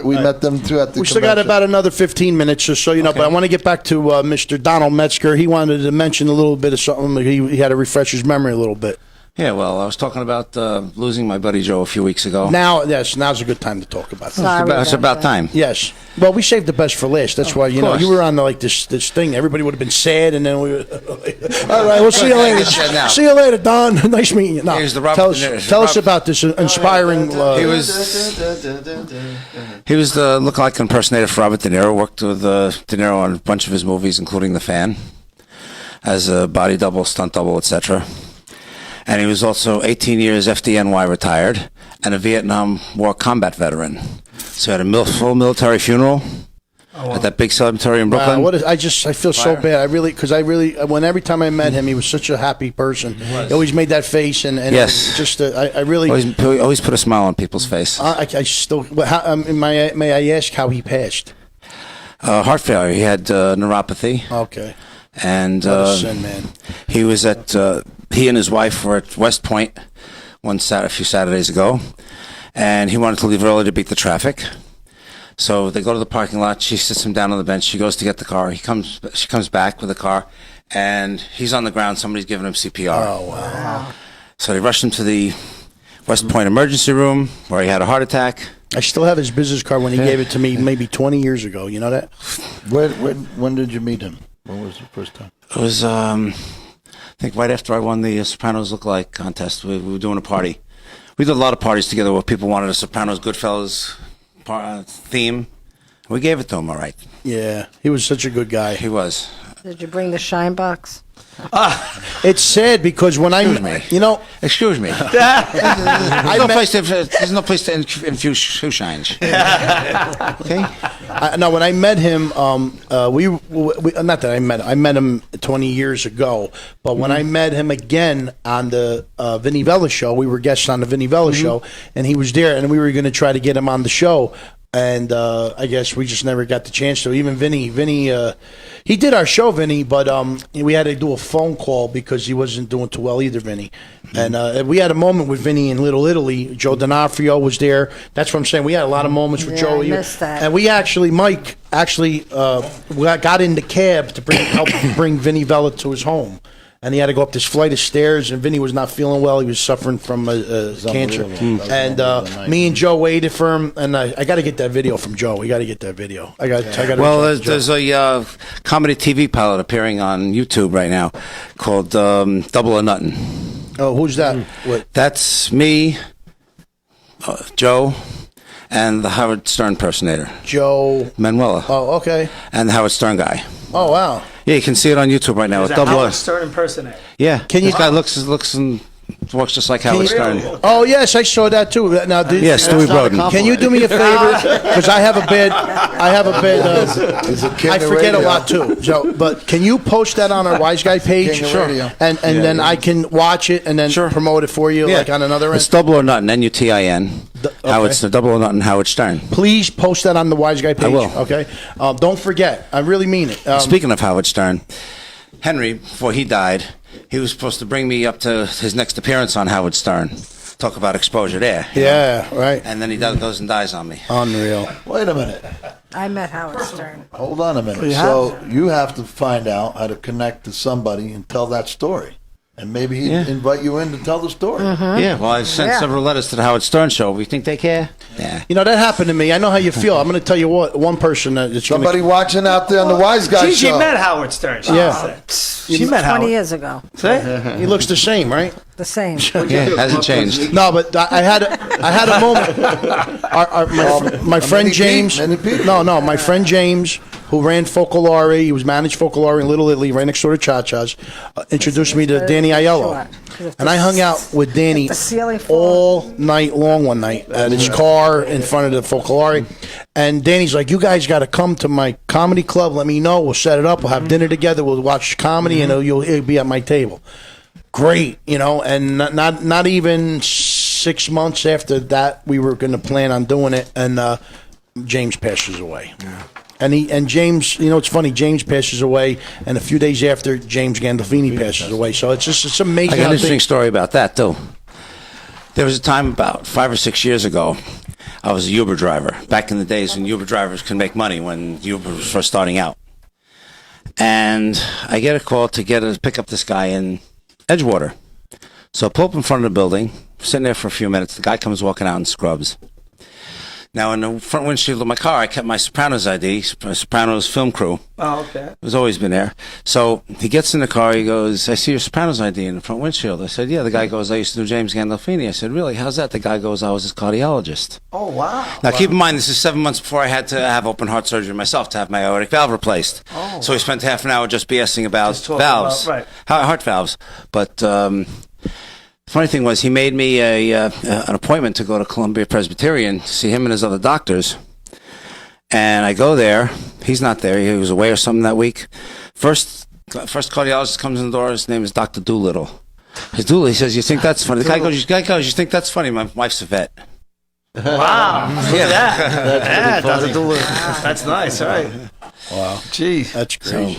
we met them too at the We still got about another 15 minutes or so, but I want to get back to Mr. Donald Metzger. He wanted to mention a little bit of something. He had to refresh his memory a little bit. Yeah, well, I was talking about losing my buddy Joe a few weeks ago. Now's a good time to talk about that. It's about time. Yes. Well, we saved the best for last. That's why, you were on this thing. Everybody would have been sad, and then we were, all right, we'll see you later. See you later, Don. Nice meeting you. No, Here's the tell us about this inspiring... He was the look-alike impersonator for Robert De Niro. Worked with De Niro on a bunch of his movies, including The Fan, as a body double, stunt double, etc. And he was also 18 years FDNY retired and a Vietnam War combat veteran. So he had a full military funeral at that big cemetery in Brooklyn. I feel so bad. Every time I met him, he was such a happy person. He always made that face, and yes, I really always put a smile on people's face. May I ask how he passed? Heart failure. He had neuropathy. Okay. And he was at. He and his wife were at West Point a few Saturdays ago, and he wanted to leave early to beat the traffic. So they go to the parking lot. She sits him down on the bench. She goes to get the car. She comes back with the car, and he's on the ground. Somebody's giving him CPR. Oh, wow. So they rushed him to the West Point emergency room where he had a heart attack. I still have his business card when he gave it to me maybe 20 years ago. You know that? When did you meet him? When was the first time? It was, I think, right after I won the Sopranos Look-Alike contest. We were doing a party. We did a lot of parties together where people wanted a Sopranos Goodfellas theme. We gave it to him, all right. Yeah, he was such a good guy. He was. Did you bring the shine box? It's sad because when Excuse me. There's no place to infuse shoe shines. Okay. No, when I met him, we not that I met him 20 years ago, but when I met him again on the Vinny Vella show, we were guests on the Vinny Vella show, and he was there, and we were going to try to get him on the show. And I guess we just never got the chance to. Even Vinny, he did our show, Vinny, but we had to do a phone call because he wasn't doing too well either, Vinny. And we had a moment with Vinny in Little Italy. Joe D'Onofrio was there. That's what I'm saying. We had a lot of moments with Joe. I missed that. And Mike got in the cab to help bring Vinny Vella to his home. and he had to go up this flight of stairs, and Vinny was not feeling well. He was suffering from cancer. And me and Joe waited for him, and I got to get that video from Joe. We got to get that video. I got Well, there's a comedy TV pilot appearing on YouTube right now called Double or Nothing. Oh, who's that? That's me, Joe, and the Howard Stern impersonator. Joe Manuela. Oh, okay. And the Howard Stern guy. Oh, wow. Yeah, you can see it on YouTube right now. Is With that Double Howard or Stern impersonator? Yeah. This guy looks and walks just like Howard Stern. Oh, yes, I saw that too. Now, Stewie Broden. Can you do me a favor? Because I have a bad. I forget a lot too. So, but can you post that on our Wise Guy page? Sure. And then I can watch it and then promote it for you, like on another end. It's Double or Nothing. NUTIN. Howard Stern. Double or Nothing. Howard Stern. Please post that on the Wise Guy page. I will. Okay. Don't forget. I really mean it. Speaking of Howard Stern, Henry, before he died, he was supposed to bring me up to his next appearance on Howard Stern. Talk about exposure there. Yeah, right. And then he goes and dies on me. Unreal. Wait a minute. I met Howard Stern. Hold on a minute. You So you have to find out how to connect to somebody and tell that story. And maybe he'd invite you in to tell the story. Yeah, well, I've sent several letters to the Howard Stern show. We think they care? Yeah. You know, that happened to me. I know how you feel. I'm going to tell you what. One person that's Somebody watching out there on the Wise Guy Gigi show. met Howard Stern. She met 20 Howard. years ago. He looks the same, right? The same. Yeah, hasn't changed. No, but I had a moment. My friend James. No, my friend James, who ran Focolare, he was managed Focolare in Little Italy, right next door to Cha-Cha's, introduced me to Danny Aiello. And I hung out with Danny all night long one night at his car in front of the Focolare. And Danny's like, you guys got to come to my comedy club. Let me know. We'll set it up. We'll have dinner together. We'll watch comedy, and you'll be at my table. Great, and not even 6 months after that, we were going to plan on doing it, and James passes away. Yeah. And James, it's funny. James passes away, and a few days after, James Gandolfini passes away. So it's amazing. I got an interesting story about that too. There was a time about 5 or 6 years ago, I was a Uber driver. Back in the days when Uber drivers could make money, when Uber was first starting out, and I get a call to pick up this guy in Edgewater. So I pull up in front of the building, sitting there for a few minutes. The guy comes walking out in scrubs. Now, in the front windshield of my car, I kept my Sopranos ID, Sopranos film crew. Oh, okay. It's always been there. So he gets in the car, he goes, I see your Sopranos ID in the front windshield. I said, yeah. The guy goes, I used to do James Gandolfini. I said, really? How's that? The guy goes, I was his cardiologist. Oh, wow. Now, keep in mind, this is 7 months before I had to have open heart surgery myself to have my aortic valve replaced. Oh, so we spent half an hour just BSing about talking valves, about- right. heart valves. But funny thing was, he made me an appointment to go to Columbia Presbyterian to see him and his other doctors. And I go there. He's not there. He was away or something that week. First cardiologist comes in the door. His name is Dr. Doolittle. He says, you think that's funny? The guy goes, you think that's funny? My wife's a vet. Wow. Look at that. Dr. Doolittle. That's nice. All right. Wow. Geez. That's great.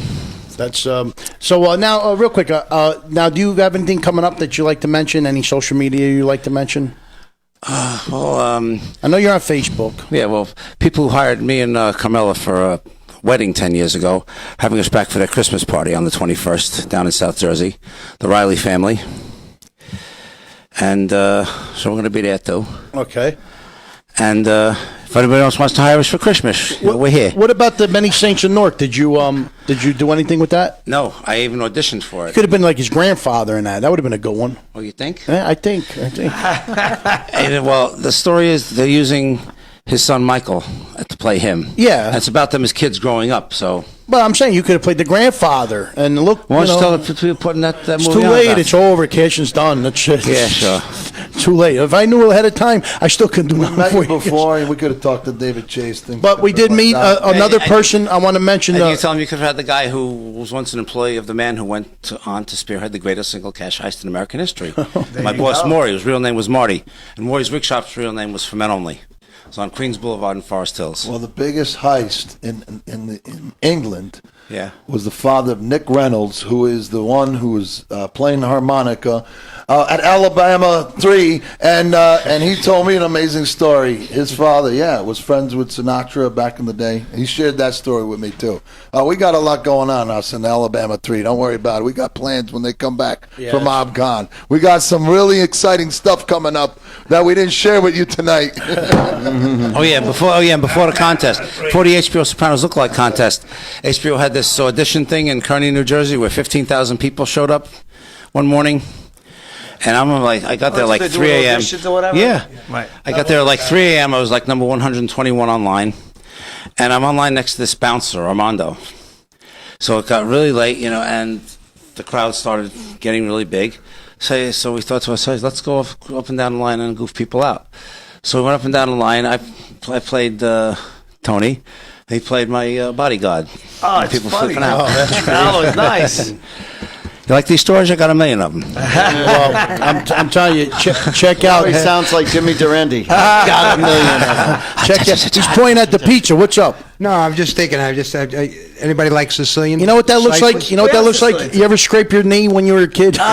That's now real quick. Now, do you have anything coming up that you like to mention? Any social media you like to mention? I know you're on Facebook. Yeah, well, people who hired me and Carmela for a wedding 10 years ago, having us back for their Christmas party on the 21st down in South Jersey, the Riley family. And so we're going to be there too. Okay. And if anybody else wants to hire us for Christmas, we're here. What about the Many Saints of Newark? Did you do anything with that? No, I even auditioned for it. Could have been like his grandfather in that. That would have been a good one. Oh, you think? Yeah, I think. And, well, the story is they're using his son Michael to play him. Yeah. And it's about them as kids growing up, so... Well, I'm saying you could have played the grandfather, and look. Why don't you tell the people putting that movie on? It's too late. It's over. Occasion's done. That's it. Yeah, sure. Too late. If I knew ahead of time, I still couldn't do nothing for you. Before, and we could have talked to David Chase. But we did meet another person. I want to mention. And you tell him you could have had the guy who was once an employee of the man who went on to spearhead the greatest single cash heist in American history. My boss, Maury, whose real name was Marty, and Maury's Wig Shop's real name was For Men Only. It's on Queens Boulevard in Forest Hills. Well, the biggest heist in England Yeah. was the father of Nick Reynolds, who is the one who was playing the harmonica at Alabama 3, and he told me an amazing story. His father, was friends with Sinatra back in the day. He shared that story with me too. We got a lot going on us in Alabama 3. Don't worry about it. We got plans when they come back from ObCon. We got some really exciting stuff coming up that we didn't share with you tonight. Before the contest, before the HBO Sopranos Lookalike contest, HBO had this audition thing in Kearney, New Jersey, where 15,000 people showed up one morning. And I'm like, I got there like 3 a.m. Yeah. Right. I got there like 3 a.m. I was like number 121 online. And I'm online next to this bouncer, Armando. So it got really late, and the crowd started getting really big. So we thought to ourselves, let's go up and down the line and goof people out. So we went up and down the line. I played Tony. He played my bodyguard. Oh, it's people funny. flipping out. Oh, it's nice. You like these stories? I got a million of them. Well, I'm telling you, check out. He sounds like Jimmy Durante. Got a million of them. Check out. He's pointing at the pizza. What's up? No, I'm just thinking. Anybody like Sicilian? You know what that looks like? You know what that looks like? Sicilian. You ever scrape your knee when you were a kid? There's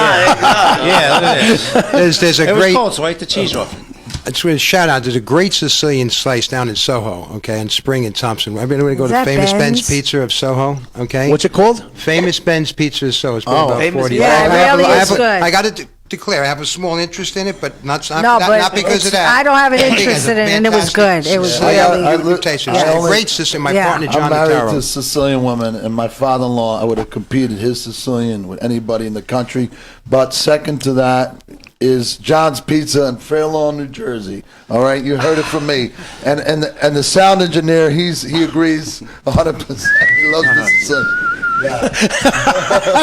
a it great. was cold, so I ate the cheese off it. It's a shout out. There's a great Sicilian slice down in Soho, okay, in Spring and Thompson. Everybody go Is to that Famous Ben's Ben's? Pizza of Soho, okay? What's it called? Famous Ben's Pizza of Soho. It's been about Famous- 40 Yeah, years. it really is good. I got to declare, I have a small interest in it, but not but because of that. I don't have an I think interest it's a in it, and it was fantastic good. It was Sicilian really. taste. I It's a only- great Sicilian. My Yeah. partner, I'm John married Notaro. to a Sicilian woman, and my father-in-law, I would have competed his Sicilian with anybody in the country. But second to that is John's Pizza in Fair Lawn, New Jersey. All right, you heard it from me. And the sound engineer, he agrees 100%. He loves the Sicilian.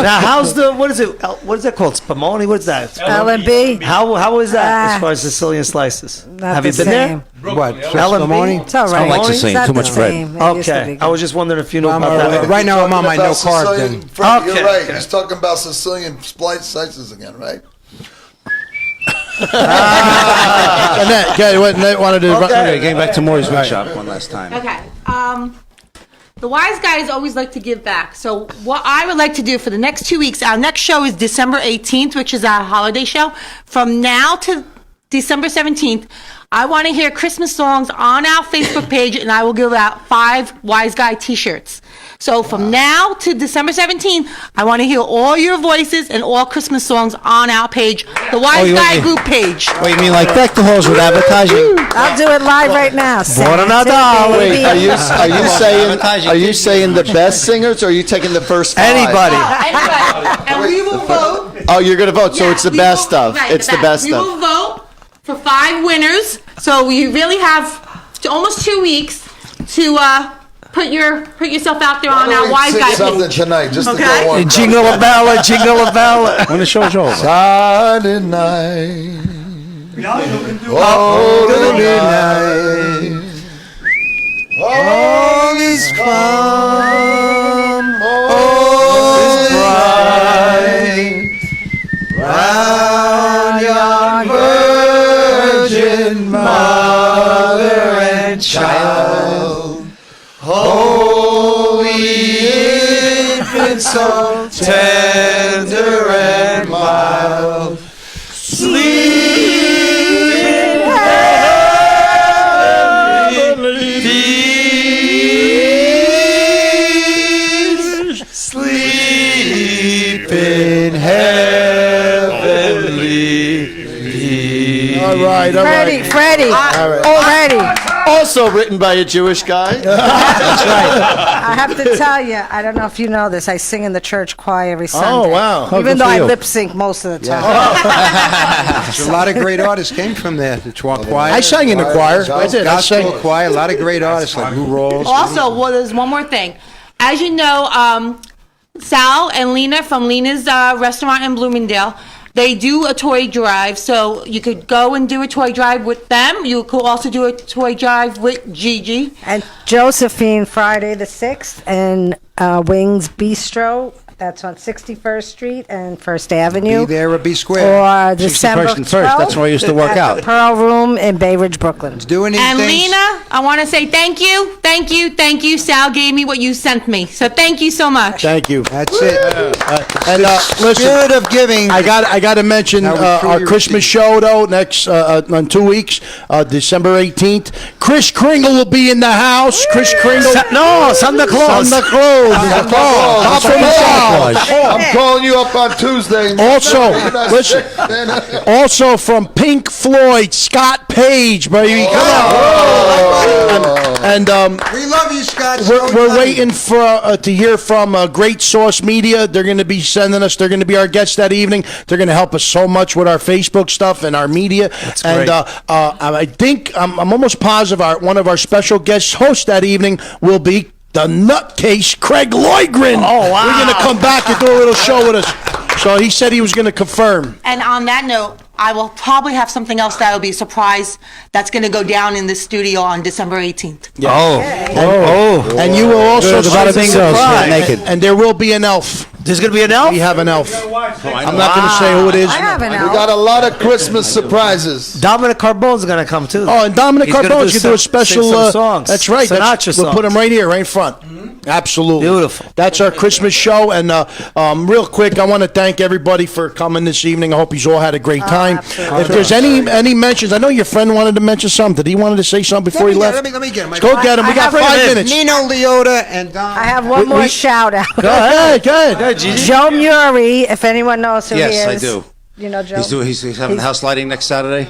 Now, what is it? What is that called? Spumoni? What's that? L&B. How is that as Ah. far as Sicilian slices? Not Have you the been same. there? What? L&B? Spumoni? It's all right. I like It's Sicilian, not too the much bread. same. It used to be Okay, good. I was just wondering if you know Well, about that. right now I'm on my Talking no about carb Sicilian- thing. Frank, Okay. You're right. Okay. He's talking about Sicilian slices again, right? Annette, okay, what Annette wanted to. Okay, getting back to Maury's Wood Shop one last time. Okay. The wise guys always like to give back. So what I would like to do for the next 2 weeks, our next show is December 18th, which is our holiday show. From now to December 17th, I want to hear Christmas songs on our Facebook page, and I will give out 5 Wise Guy t-shirts. So from now to December 17th, I want to hear all your voices and all Christmas songs on our page, the Wise Guy group page. What, you mean like deck the halls with advertising? I'll do it live right now. Wait, are you saying the best singers, or are you taking the first 5? Anybody. Anybody. And we will vote. Oh, you're going to vote, so Yeah, it's the we best will- stuff. right, It's the best We stuff. will vote for 5 winners. So we really have almost 2 weeks to put yourself out there on our Wise Guy something page. tonight, just to Okay? go on. Jingle a bella, jingle a bella. When the show's over. Saturday night. Holy night. All is calm. All is bright. Round yon virgin mother and child. Holy infant, so tender and mild. Sleep in heavenly peace. Sleep in heavenly peace. All right. Freddie. Already. Also written by a Jewish guy. That's right. I have to tell you, I don't know if you know this, I sing in the church choir every Sunday. wow. Oh, Even good though for I you. lip sync most of the time. There's a lot of great artists came from there. The choir. I sang in the choir. I did. I Gospel sang. choir. A lot of great artists like Lou Rawls. Also, well, there's one more thing. As you know, Sal and Lena from Lena's restaurant in Bloomingdale, they do a toy drive. So you could go and do a toy drive with them. You could also do a toy drive with Gigi. And Josephine, Friday the 6th, and Wings Bistro That's on 61st Street and First Avenue. Be there or be square. Or December 61st and First, that's where I used to work at out. the Pearl Room in Bay Ridge, Brooklyn. Doing And things. Lena, I want to say thank you, thank you, thank you. Sal gave me what you sent me, so thank you so much. Thank you. That's it. And listen, Spirit of giving. I got to mention How we our truly Christmas show though next on 2 weeks, December 18th. Chris Kringle will be in the house. Chris Kringle. No, Santa Claus. Santa Claus. Santa Claus. Top Santa of the Claus. Claus. I'm calling you up on Tuesday. Also, listen. Also from Pink Floyd, Scott Page, baby. Come on. And We love you, Scott. we're waiting for to hear from Great Source Media. They're going to be sending us. They're going to be our guests that evening. They're going to help us so much with our Facebook stuff and our media. And I think I'm almost positive one of our special guest hosts that evening will be the nutcase Craig Loigren. Oh, wow. We're going to come back and do a little show with us. So he said he was going to confirm. And on that note, I will probably have something else that will be a surprise that's going to go down in the studio on December 18th. Yeah. Oh. And you will also There's a lot of see bingo surprise. naked. And there will be an elf. There's going to be an elf? We have an elf. I'm not going to say who it is. I have an We elf. got a lot of Christmas surprises. Dominic Carbone's going to come too. Oh, and Dominic He's gonna Carbone's going to do a sing special. some songs. That's right. Sinatra We'll put him songs. right here, right in front. Absolutely. Beautiful. That's our Christmas show. And real quick, I want to thank everybody for coming this evening. I hope you all had a great time. If there's any mentions, I know your friend wanted to mention something. Did he wanted to say something before he left? Let me get him. Let's go get him. We got 5 minutes. Nino Leota and Don. I have one more shout out. Go ahead. Go ahead. Joe Muri, if anyone knows who he is. Yes, I do. You know Joe? He's having the house lighting next Saturday.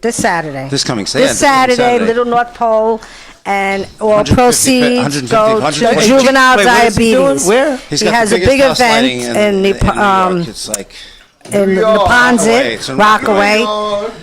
This Saturday. This coming Saturday. This Saturday, Little North Pole, and all proceeds go to juvenile diabetes. Where? He has a big event in the It's like in Neponsit, Rockaway,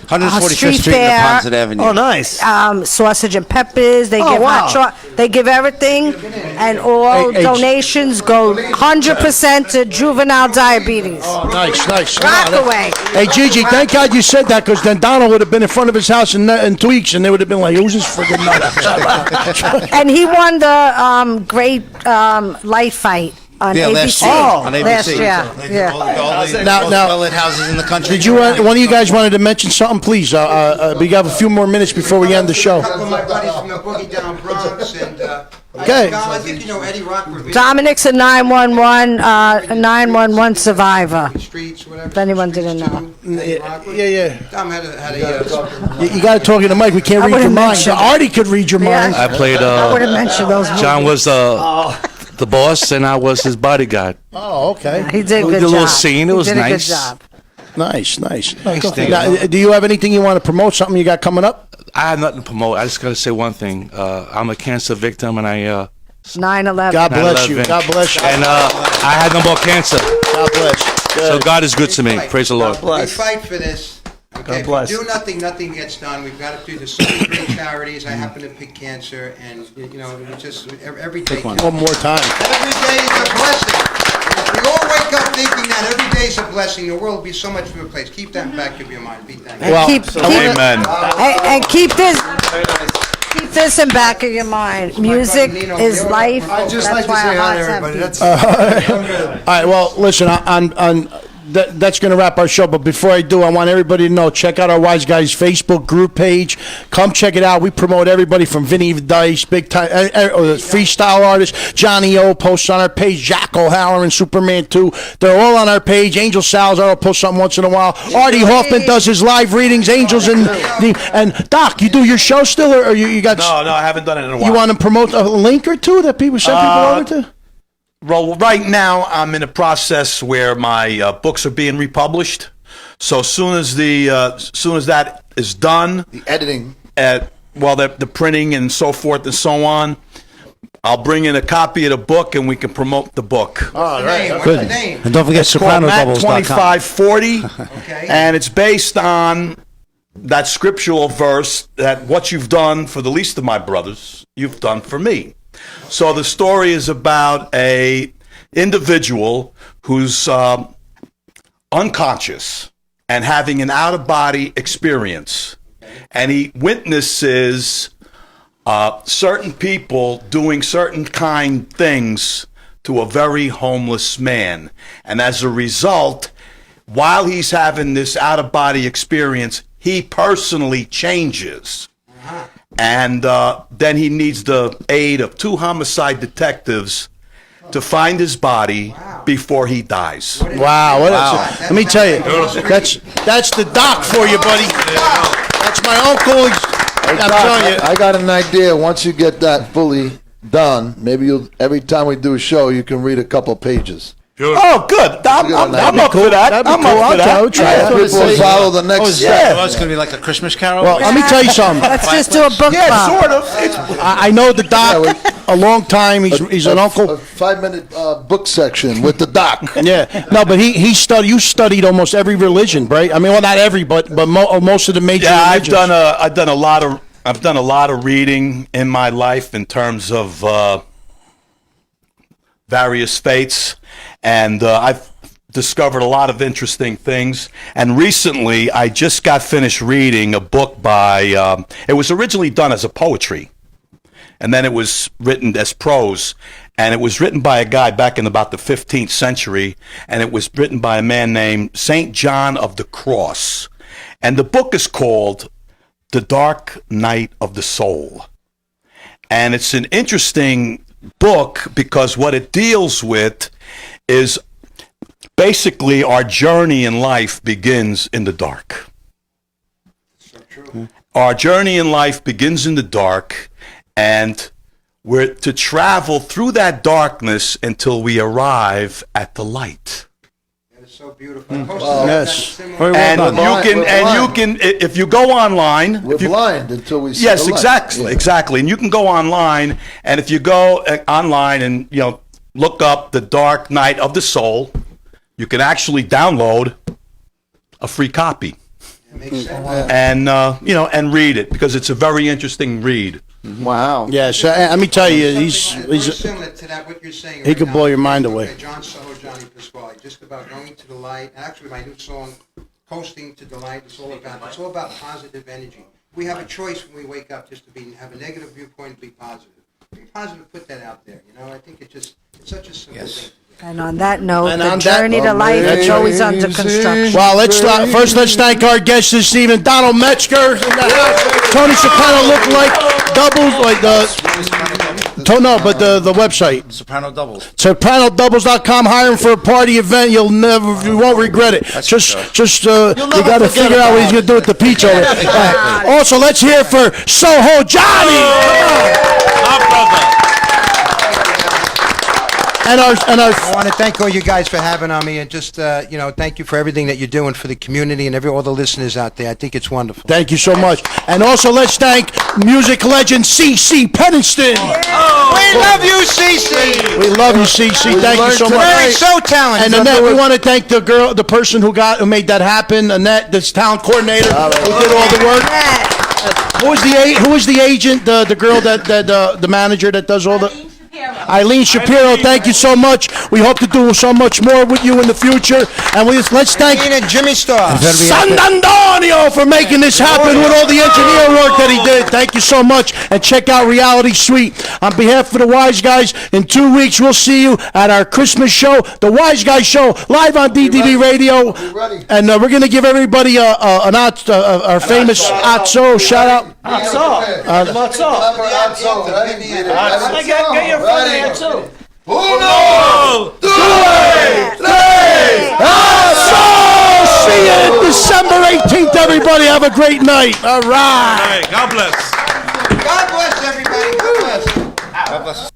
145th Street Street and Fair. Neponsit Avenue. Oh, nice. Sausage and peppers. They give hot chocolate. They give everything, and all donations go 100% to juvenile diabetes. Oh, nice. Rockaway. Hey, Gigi, thank God you said that, because then Donald would have been in front of his house in 2 weeks, and they would have been like, who's this friggin' nut? And he won the great light fight on ABC. Last year. On ABC. Last year. Yeah. All the Now- well-lit houses in the country. Did you? One of you guys wanted to mention something, please? We have a few more minutes before we end the show. A couple of my buddies from the Boogie Down Bronx and Okay. I think you know Eddie Rockford. Dominic's a 911 survivor. Streets, whatever. If anyone didn't know. Yeah. Tom had a You got to talk in the mic. We can't I read your wouldn't mind. mention it. Artie could read your mind. I played. I would have mentioned those movies. John was the boss, and I was his bodyguard. Oh, okay. He did a We good did a little job. scene. It He was did nice. a good job. Nice. thing. Now, do you have anything you want to promote? Something you got coming up? I have nothing to promote. I just got to say one thing. I'm a cancer victim, and I 9/11. God bless you. 9/11. God bless you. And I had no more cancer. God bless you. So God is good to me. Praise the Lord. We fight for this. Okay, bless. if we do nothing, nothing gets done. We've got to do this. So many great charities. I happen to pick cancer, and you know, we just every day. One more time. Every day is a blessing. If we all wake up thinking that every day is a blessing, the world will be so much of a place. Keep that in the back of your mind. Be thankful. Well, Amen. And keep this in back of your mind. Music is life. I'd just That's like to why say our hi to hearts have everybody. beats. all right. Well, listen. That's going to wrap our show. But before I do, I want everybody to know, check out our Wiseguyz Facebook group page. Come check it out. We promote everybody from Vinny Dice, big time freestyle artists. Johnny O posts on our page. Jack O'Halloran, Superman 2. They're all on our page. Angel Salazar will post something once in a while. Artie Hoffman does his live readings. Angels and Doc, you do your show still, or you got? No, I haven't done it in a while. You want to promote a link or two that people send people over to? Well, right now I'm in a process where my books are being republished. So as soon as that is done, The editing. the printing and so forth and so on, I'll bring in a copy of the book and we can promote the book. All right. What's Good. the name? And don't forget It's called Mac sopranosbubbles.com. 2540, Okay. and it's based on that scriptural verse that what you've done for the least of my brothers, you've done for me. So the story is about a individual who's unconscious and having an out-of-body experience, and he witnesses certain people doing certain kind things to a very homeless man. And as a result, while he's having this out-of-body experience, he personally changes. And then he needs the aid of 2 homicide detectives to find his body before he dies. Wow. Let me tell you, that's the doc for you, buddy. That's my uncle. I'm telling you. I got an idea. Once you get that fully done, maybe every time we do a show, you can read a couple pages. Oh, good. I'm up for that. I'm up for that. People follow the next step. Oh, it's going to be like a Christmas Carol? Well, let me tell you something. Let's just do a book club. Sort of. I know the doc a long time. He's an uncle. A 5-minute book section with the doc. Yeah. No, but you studied almost every religion, right? I mean, well, not every, but most of the major religions. I've done a lot of reading in my life in terms of various faiths, and I've discovered a lot of interesting things. And recently, I just got finished reading a book by. It was originally done as a poetry, and then it was written as prose. And it was written by a guy back in about the 15th century, and it was written by a man named St. John of the Cross. And the book is called The Dark Night of the Soul. And it's an interesting book because what it deals with is basically our journey in life begins in the dark. So true. Our journey in life begins in the dark, and we're to travel through that darkness until we arrive at the light. That is so beautiful. Yes. Very well done. You can if you go online. We're blind until we see Yes, the light. exactly, exactly. And you can go online, and if you go online and look up The Dark Night of the Soul, you can actually download a free copy. And and read it because it's a very interesting read. Wow. Yes, let me tell you, he's very similar to that, what you're saying. he could blow your mind away. John Sohojohnny Pasquale, just about going to the light. Actually, my new song, Coasting to the Light, it's all about positive energy. We have a choice when we wake up just to have a negative viewpoint and be positive. Be positive, put that out there. I think it's such a simple thing. And on that note, the journey to life is always under construction. Well, let's thank our guests this evening, Donald Metzger in the house. Tony Soprano look like doubles, like but the website. Soprano Doubles. SopranoDoubles.com. Hire him for a party event. You won't regret it. Just you got to figure out what he's going to do with the peach over there. Also, let's hear for Sohojohnny. I want to thank all you guys for having on me, and just thank you for everything that you're doing for the community and all the listeners out there. I think it's wonderful. Thank you so much. And also, let's thank music legend C.C. Penniston. We love you, CC. We love you, CC. Thank you so much. You're so talented. And Annette, we want to thank the person who made that happen. Annette, this talent coordinator, who did all the work. Who was the agent? The girl that the manager that does all the. Eileen Shapiro, thank you so much. We hope to do so much more with you in the future. And let's thank Jimmy Starr San Antonio for making this happen with all the engineer work that he did. Thank you so much. And check out Reality Suite. On behalf of the Wise Guys, in 2 weeks we'll see you at our Christmas show, the Wise Guys Show, live on DDB Radio. And we're going to give everybody our famous Atzo shout out. Get your phone here too. Uno, due, tre, see you December 18th, everybody. Have a great night. All right. God bless. God bless everybody. God bless. God bless.